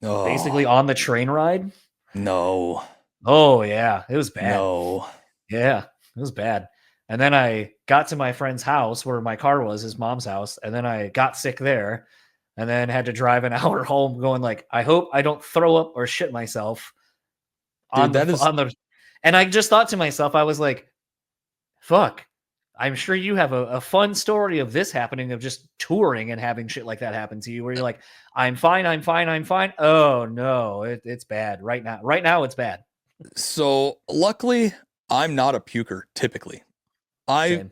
basically on the train ride. No. Oh yeah, it was bad. No. Yeah, it was bad. And then I got to my friend's house where my car was, his mom's house, and then I got sick there, and then had to drive an hour home, going like, I hope I don't throw up or shit myself. Dude, and I just thought to myself, I was like, fuck, I'm sure you have a fun story of this happening, of just touring and having shit like that happen to you, where you're like, I'm fine. Oh no, it's bad right now. Right now, it's bad. So luckily, I'm not a puker typically. I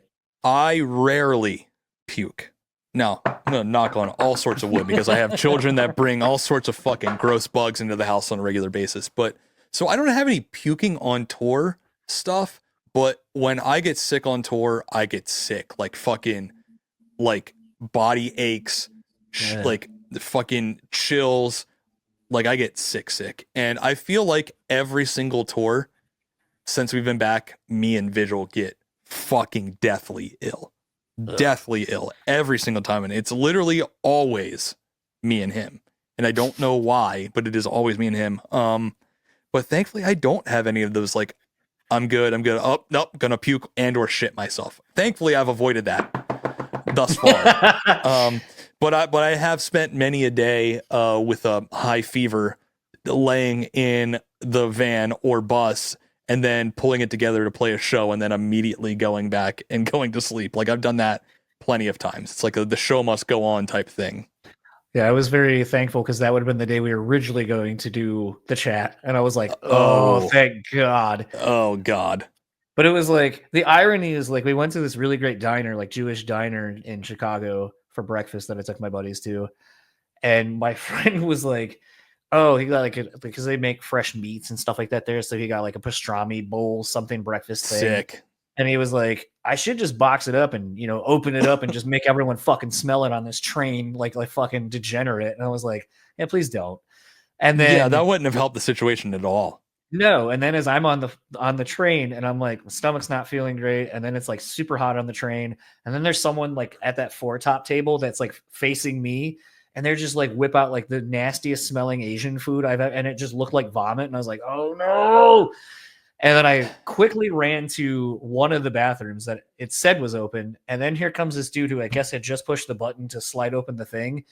rarely puke. Now, I'm going to knock on all sorts of wood because I have children that bring all sorts of fucking gross bugs into the house on a regular basis. But so I don't have any puking on tour stuff, but when I get sick on tour, I get sick. Like fucking, like body aches, like the fucking chills. Like I get sick. And I feel like every single tour since we've been back, me and Vigil get fucking deathly ill. Deathly ill every single time, and it's literally always me and him, and I don't know why, but it is always me and him. But thankfully I don't have any of those like I'm good, oh nope, gonna puke and or shit myself. Thankfully I've avoided that thus far. But I have spent many a day with a high fever laying in the van or bus and then pulling it together to play a show and then immediately going back and going to sleep. Like I've done that plenty of times. It's like the show must go on type thing. Yeah, I was very thankful because that would have been the day we were originally going to do the chat. And I was like, oh, thank God. Oh, God. But it was like, the irony is like, we went to this really great diner, like Jewish diner in Chicago for breakfast that I took my buddies to. And my friend was like, oh, he got like because they make fresh meats and stuff like that there. So he got like a pastrami bowl, something breakfast thing. Sick. And he was like, I should just box it up and, open it up and just make everyone fucking smell it on this train like fucking degenerate. And I was like, yeah, please don't. And then yeah, that wouldn't have helped the situation at all. No. And then as I'm on the train and I'm like, my stomach's not feeling great. And then it's like super hot on the train. And then there's someone like at that foretop table that's like facing me. And they're just like whip out like the nastiest smelling Asian food I've ever, and it just looked like vomit. And I was like, oh no. And then I quickly ran to one of the bathrooms that it said was open. And then here comes this dude who I guess had just pushed the button to slide open the thing.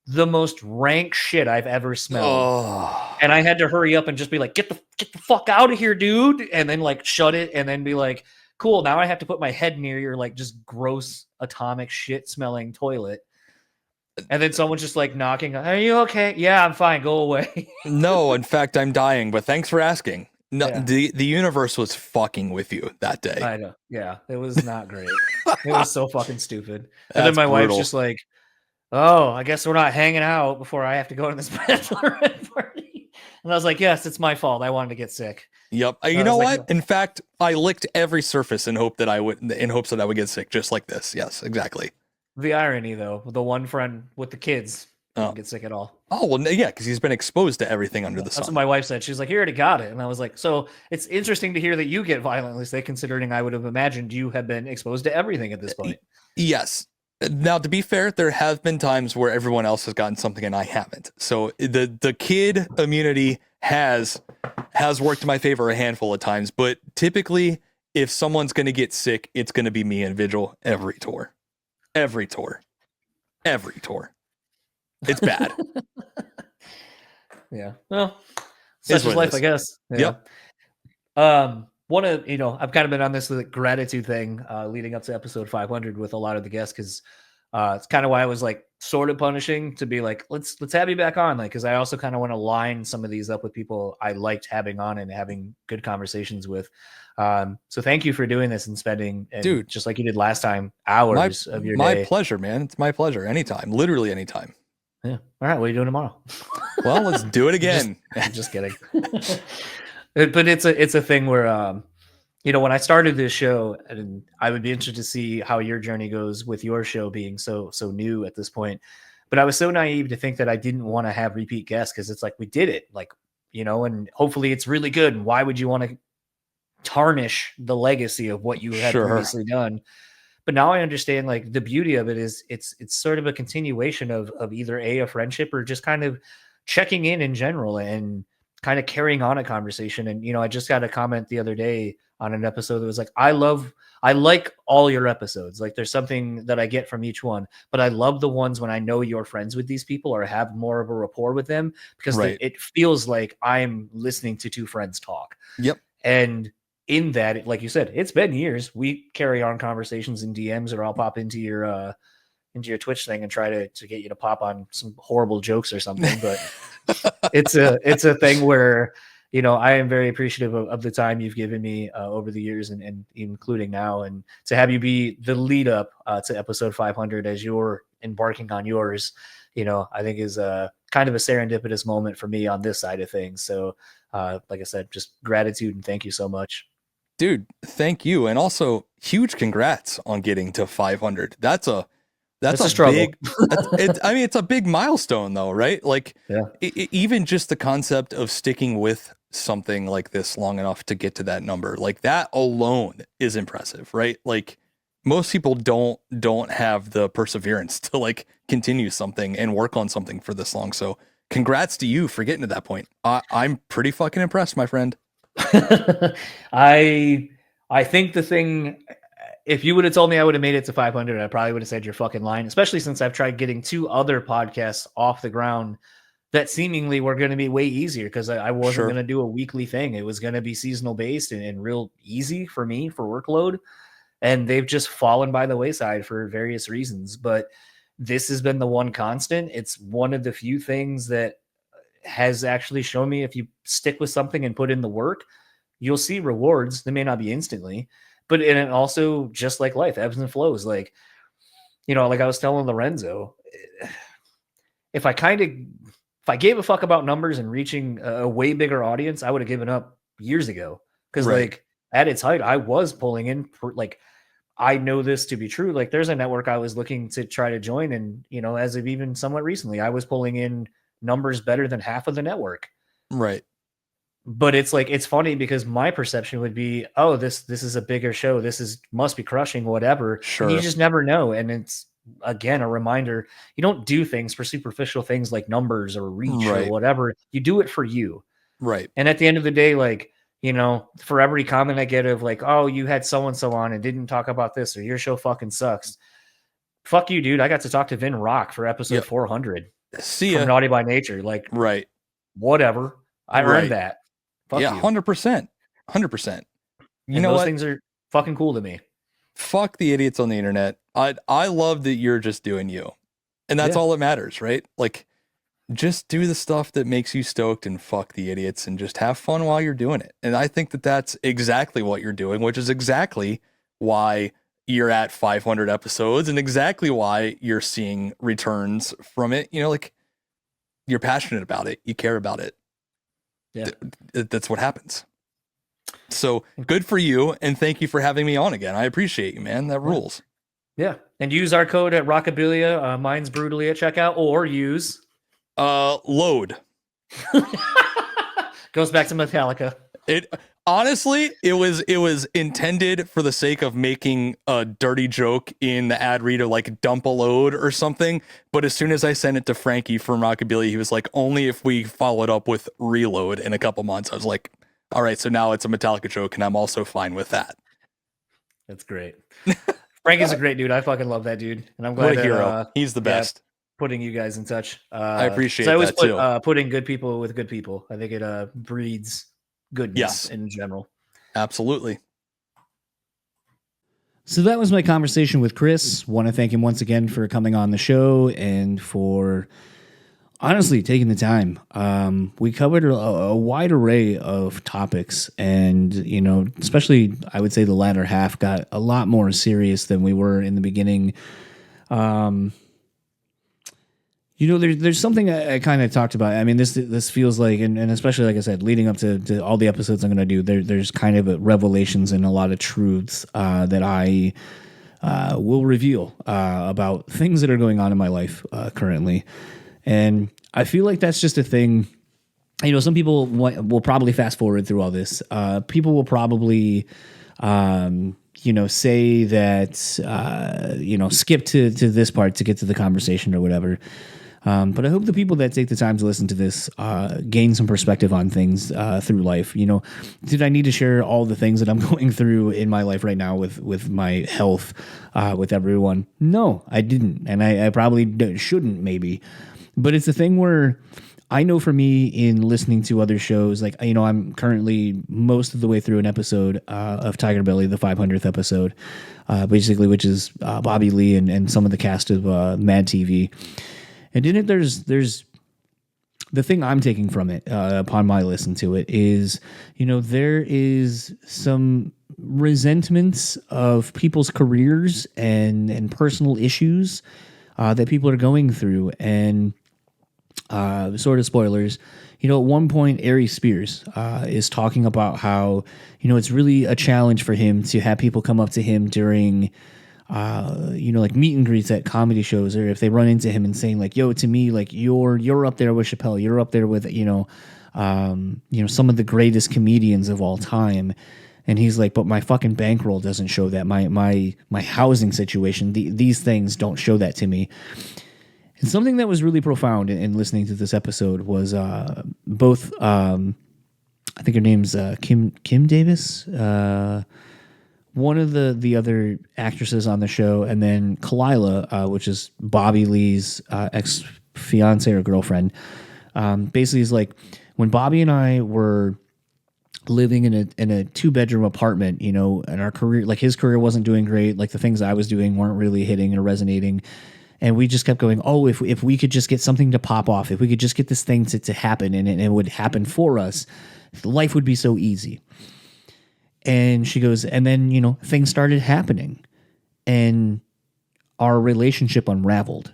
The most rank shit I've ever smelled. Oh, And I had to hurry up and just be like, get the fuck out of here, dude. And then like shut it and then be like, cool, now I have to put my head near your like just gross atomic shit smelling toilet. And then someone's just like knocking, are you okay? Yeah, I'm fine. Go away. no, in fact, I'm dying, but thanks for asking. No, Yeah. the universe was fucking with you that day. I know. Yeah, it was not great. It was so fucking stupid. And then That's my wife's brutal. just like, oh, I guess we're not hanging out before I have to go to this bachelorette party. And I was like, yes, it's my fault. I wanted to get sick. Yep. I You know was what? like, In fact, I licked every surface in hopes that I would get sick, just like this. Yes, exactly. the irony, though, the one friend with the kids didn't get sick at all. Oh well, yeah, because he's been exposed to everything under the That's what sun. my wife said. She's like, you already got it. And I was like, so it's interesting to hear that you get violently sick, considering I would have imagined you have been exposed to everything at this point. Yes. Now, to be fair, there have been times where everyone else has gotten something and I haven't. So the kid immunity has worked in my favor a handful of times, but typically, if someone's going to get sick, it's going to be me and Vigil every tour. Every tour. It's bad. Yeah. Well, Is such what is it life, is. I guess. Yeah. Yep. One of I've kind of been on this like, gratitude thing leading up to episode 500 with a lot of the guests because it's kind of why I was like sort of punishing to be like let's have you back on, like because I also kind of want to line some of these up with people I liked having on and having good conversations with. So thank you for doing this and spending, Dude, just like you did last time, hours of your my day. pleasure, man. It's my pleasure. Anytime, literally anytime. Yeah. All right. What are you doing tomorrow? Well, let's do it again. Just kidding. But it's a thing where when I started this show, and I would be interested to see how your journey goes with your show being so new at this point. But I was so naive to think that I didn't want to have repeat guests because it's like we did it, like and hopefully it's really good. And why would you want to tarnish the legacy of what you had Sure. previously done? But now I understand like the beauty of it is it's sort of a continuation of either a friendship or just kind of checking in general and kind of carrying on a conversation. And I just got a comment the other day on an episode that was like, I like all your episodes. Like there's something that I get from each one, but I love the ones when I know you're friends with these people or have more of a rapport with them because Right. it feels like I'm listening to two friends talk. Yep. And in that, like you said, it's been years. We carry on conversations in DMs, or I'll pop into your Twitch thing and try to get you to pop on some horrible jokes or something. But it's a thing where I am very appreciative of the time you've given me over the years and including now, and to have you be the lead up to episode 500 as you're embarking on yours, I think is a kind of a serendipitous moment for me on this side of things. So like I said, just gratitude and thank you so much. Dude, thank you. And also huge congrats on getting to 500. That's a struggle. big, it's a big milestone though, right? Like Yeah. Even just the concept of sticking with something like this long enough to get to that number, like that alone is impressive, right? Like most people don't have the perseverance to like continue something and work on something for this long. So congrats to you for getting to that point. I'm pretty fucking impressed, my friend. I think the thing, if you would have told me I would have made it to 500, I probably would have said you're fucking lying, especially since I've tried getting 2 other podcasts off the ground that seemingly were going to be way easier because I wasn't Sure. going to do a weekly thing. It was going to be seasonal based and real easy for me for workload. And they've just fallen by the wayside for various reasons. But this has been the one constant. It's one of the few things that has actually shown me if you stick with something and put in the work, you'll see rewards. They may not be instantly, but and it also, just like life, ebbs and flows. Like, like I was telling Lorenzo, if I gave a fuck about numbers and reaching a way bigger audience, I would have given up years ago. Because Right. like at its height, I was pulling in like, I know this to be true. Like there's a network I was looking to try to join. And, as of even somewhat recently, I was pulling in numbers better than half of the network. Right. But it's like, it's funny because my perception would be, oh, this is a bigger show. Must be crushing, whatever. Sure. And you just never know. And it's, again, a reminder, you don't do things for superficial things like numbers or reach Right. or whatever. You do it for you. Right. And at the end of the day, like you know, for every comment I get of like, oh, you had so and so on and didn't talk about this, or your show fucking sucks. Fuck you, dude. I got to talk to Vin Rock for episode Yep. 400 See from ya. Naughty by Nature. Like, Right. whatever. I Right. earned that. Fuck Yeah, you. 100%. 100%. You And know those what? things are fucking cool to me. Fuck the idiots on the internet. I love that you're just doing you. And that's Yeah. all that matters, right? Like, just do the stuff that makes you stoked and fuck the idiots and just have fun while you're doing it. And I think that that's exactly what you're doing, which is exactly why you're at 500 episodes and exactly why you're seeing returns from it. You know, like, you're passionate about it. You care about it. Yeah. That's what happens. So good for you. And thank you for having me on again. I appreciate you, man. That rules. Yeah. And use our code at Rockabilia. Mine's BREWtally at checkout, or use Load. goes back to Metallica. It honestly, it was intended for the sake of making a dirty joke in the ad read, or like dump a load or something. But as soon as I sent it to Frankie from Rockabilly, he was like, only if we follow it up with reload in a couple months. I was like, all right, so now it's a Metallica joke, and I'm also fine with that. That's great. Frankie's a great dude. I fucking love that dude, and I'm glad What a that, hero. He's the best. putting you guys in touch. I appreciate so I always that put, too. Putting good people with good people. I think it breeds goodness Yes. in general. Absolutely. So that was my conversation with Chris. Want to thank him once again for coming on the show and for honestly taking the time. We covered a wide array of topics, and you know, especially I would say the latter half got a lot more serious than we were in the beginning. You know, there's something I kind of talked about. I mean, this feels like, and especially like I said, leading up to all the episodes I'm going to do, there's kind of revelations and a lot of truths that I will reveal about things that are going on in my life currently. And I feel like that's just a thing. You know, some people will probably fast forward through all this. People will probably, you know, say that, you know, skip to this part to get to the conversation or whatever. But I hope the people that take the time to listen to this gain some perspective on things through life. You know, did I need to share all the things that I'm going through in my life right now with my health with everyone? No, I didn't. And I probably shouldn't maybe. But it's a thing where I know for me in listening to other shows, like, you know, I'm currently most of the way through an episode of Tiger Belly, the 500th episode, basically, which is Bobby Lee and some of the cast of Mad TV. And in it, there's the thing I'm taking from it upon my listen to it is, you know, there is some resentments of people's careers and personal issues that people are going through. And sort of spoilers, you know, at one point, Aries Spears is talking about how, you know, it's really a challenge for him to have people come up to him during you know, like meet and greets at comedy shows, or if they run into him and saying like, yo, to me, like you're up there with Chappelle, you're up there with, you know, some of the greatest comedians of all time. And he's like, but my fucking bankroll doesn't show that. My housing situation, these things don't show that to me. And something that was really profound in listening to this episode was both, I think her name's Kim Davis, one of the other actresses on the show, and then Kalila, which is Bobby Lee's ex-fiance or girlfriend. Basically, is like when Bobby and I were living in a 2-bedroom apartment, you know, and our career, like his career wasn't doing great, like the things I was doing weren't really hitting or resonating. And we just kept going, oh, if we could just get something to pop off, if we could just get this thing to happen, and it would happen for us, life would be so easy. And she goes, and then, you know, things started happening and our relationship unraveled.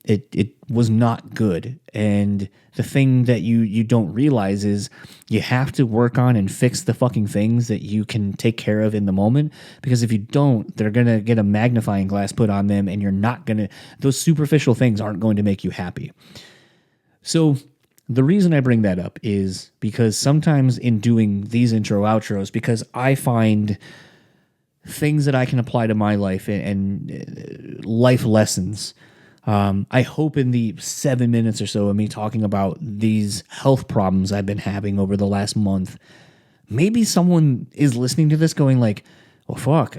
It was not good. And the thing that you don't realize is you have to work on and fix the fucking things that you can take care of in the moment. Because if you don't, they're going to get a magnifying glass put on them, and you're not going to, those superficial things aren't going to make you happy. So the reason I bring that up is because sometimes in doing these intro outros, because I find things that I can apply to my life and life lessons. I hope in the 7 minutes or so of me talking about these health problems I've been having over the last month, maybe someone is listening to this going like, well, fuck,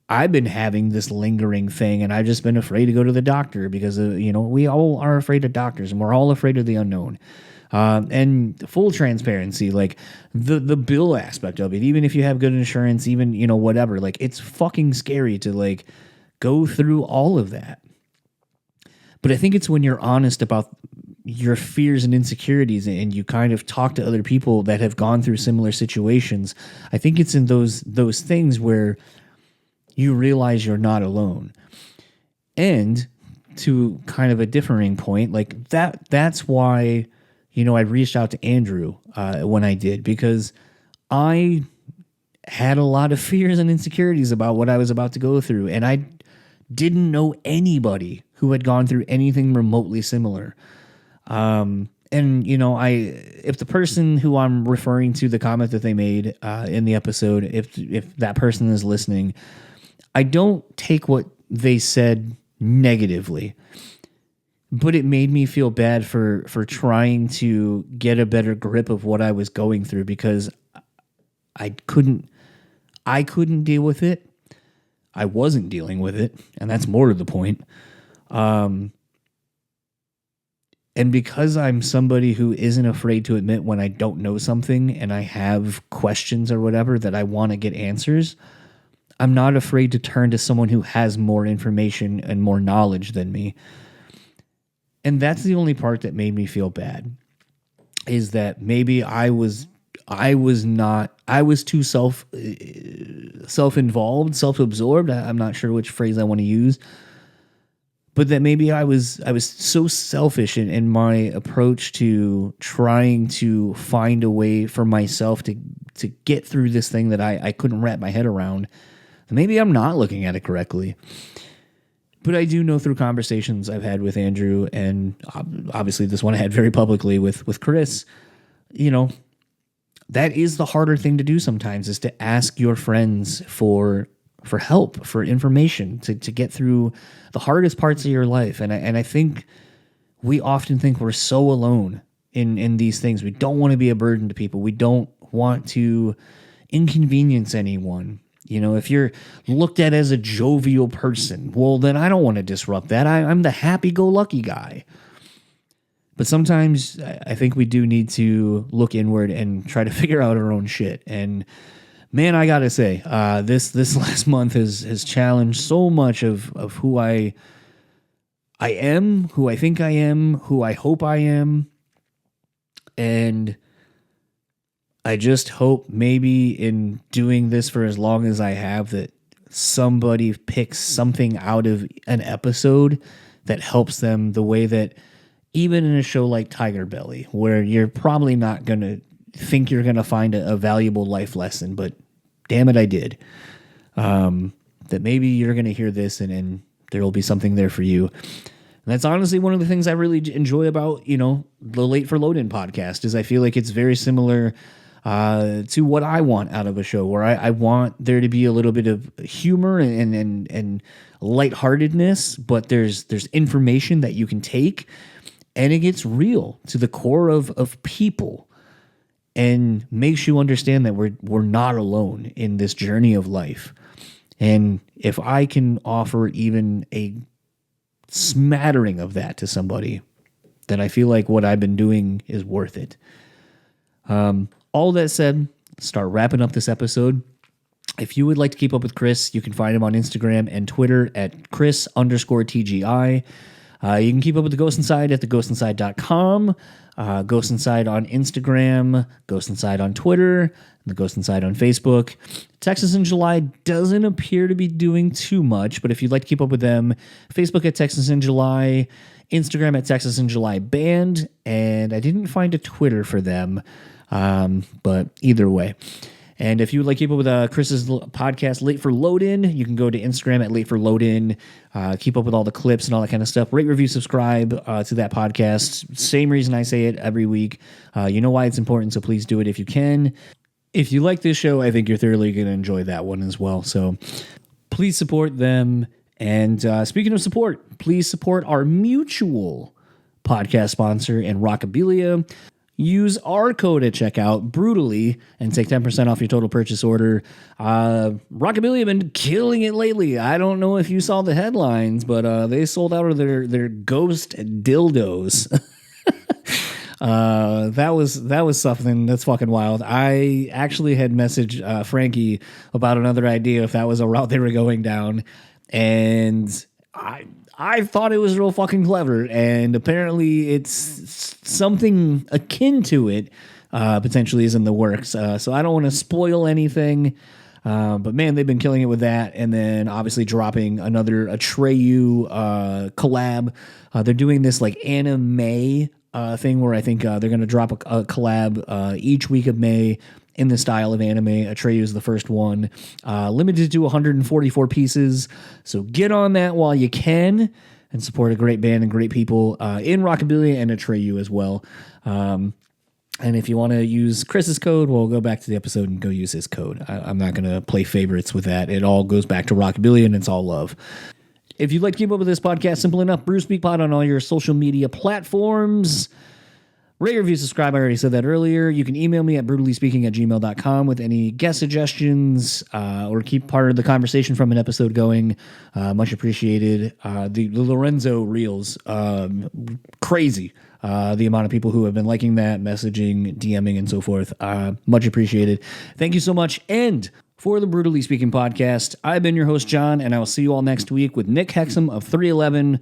I've been having this lingering thing and I've just been afraid to go to the doctor because, we all are afraid of doctors and we're all afraid of the unknown. And full transparency, like the bill aspect of it, even if you have good insurance, even, whatever, like it's fucking scary to like go through all of that. But I think it's when you're honest about your fears and insecurities and you kind of talk to other people that have gone through similar situations. I think it's in those things where you realize you're not alone. And to kind of a differing point, like that's why, I reached out to Andrew when I did, because I had a lot of fears and insecurities about what I was about to go through. And I didn't know anybody who had gone through anything remotely similar. And if the person who I'm referring to, the comment that they made in the episode, if that person is listening, I don't take what they said negatively, but it made me feel bad for trying to get a better grip of what I was going through, because I couldn't deal with it. I wasn't dealing with it, and that's more to the point. And because I'm somebody who isn't afraid to admit when I don't know something and I have questions or whatever that I want to get answers, I'm not afraid to turn to someone who has more information and more knowledge than me. And that's the only part that made me feel bad, is that maybe I was too self-involved, self-absorbed. I'm not sure which phrase I want to use, but that maybe I was so selfish in my approach to trying to find a way for myself to get through this thing that I couldn't wrap my head around. Maybe I'm not looking at it correctly. But I do know through conversations I've had with Andrew, and obviously this one I had very publicly with Chris, that is the harder thing to do sometimes, is to ask your friends for help, for information, to get through the hardest parts of your life. And I think we often think we're so alone in these things. We don't want to be a burden to people. We don't want to inconvenience anyone. If you're looked at as a jovial person, well, then I don't want to disrupt that. I'm the happy-go-lucky guy. But sometimes I think we do need to look inward and try to figure out our own shit. And man, I gotta say, this last month has challenged so much of who I am, who I think I am, who I hope I am. And I just hope maybe in doing this for as long as I have that somebody picks something out of an episode that helps them, the way that even in a show like Tiger Belly, where you're probably not going to think you're going to find a valuable life lesson, but damn it, I did. That maybe you're going to hear this and there will be something there for you. And that's honestly one of the things I really enjoy about, the Late for Load-In podcast, is I feel like it's very similar to what I want out of a show, where I want there to be a little bit of humor and lightheartedness, but there's information that you can take, and it gets real to the core of people and makes you understand that we're not alone in this journey of life. And if I can offer even a smattering of that to somebody, then I feel like what I've been doing is worth it. All that said, start wrapping up this episode. If you would like to keep up with Chris, you can find him on Instagram and Twitter at Chris_TGI. You can keep up with the Ghost Inside at theghostinside.com. Ghost Inside on Instagram, Ghost Inside on Twitter, and the Ghost Inside on Facebook. Texas in July doesn't appear to be doing too much, but if you'd like to keep up with them, Facebook at Texas in July, Instagram at Texas in July Band, and I didn't find a Twitter for them. But either way. And if you would like to keep up with Chris's podcast, Late for Load-In, you can go to Instagram at Late for Load-In. Keep up with all the clips and all that kind of stuff. Rate, review, subscribe to that podcast. Same reason I say it every week. You know why it's important, so please do it if you can. If you like this show, I think you're thoroughly going to enjoy that one as well. So please support them. And speaking of support, please support our mutual podcast sponsor in Rockabilia. use our code at checkout, BREWtally, and take 10% off your total purchase order. Rockabilly have been killing it lately. I don't know if you saw the headlines, but they sold out of their ghost dildos. That was something that's fucking wild. I actually had messaged Frankie about another idea if that was a route they were going down, and I thought it was real fucking clever, and apparently it's something akin to it. Potentially is in the works. So I don't want to spoil anything. But man, they've been killing it with that, and then obviously dropping another Atreyu collab. They're doing this like anime thing where I think they're going to drop a collab each week of May in the style of anime. Atreyu is the first one, limited to 144 pieces. So get on that while you can and support a great band and great people in Rockabilly and Atreyu as well. And if you want to use Chris's code, well, go back to the episode and go use his code. I'm not going to play favorites with that. It all goes back to Rockabilly, and it's all love. If you'd like to keep up with this podcast, simple enough, Brew Speak Pod on all your social media platforms. Rate, review, subscribe. I already said that earlier. You can email me at brutallyspeaking@gmail.com with any guest suggestions or keep part of the conversation from an episode going. Much appreciated. The Lorenzo Reels, crazy. The amount of people who have been liking that, messaging, DMing, and so forth. Much appreciated. Thank you so much. And for the Brutally Speaking podcast, I've been your host, John, and I will see you all next week with Nick Hexum of 311.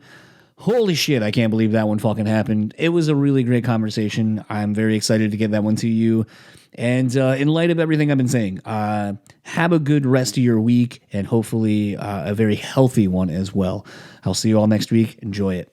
Holy shit, I can't believe that one fucking happened. It was a really great conversation. I'm very excited to get that one to you. And in light of everything I've been saying, have a good rest of your week and hopefully a very healthy one as well. I'll see you all next week. Enjoy it.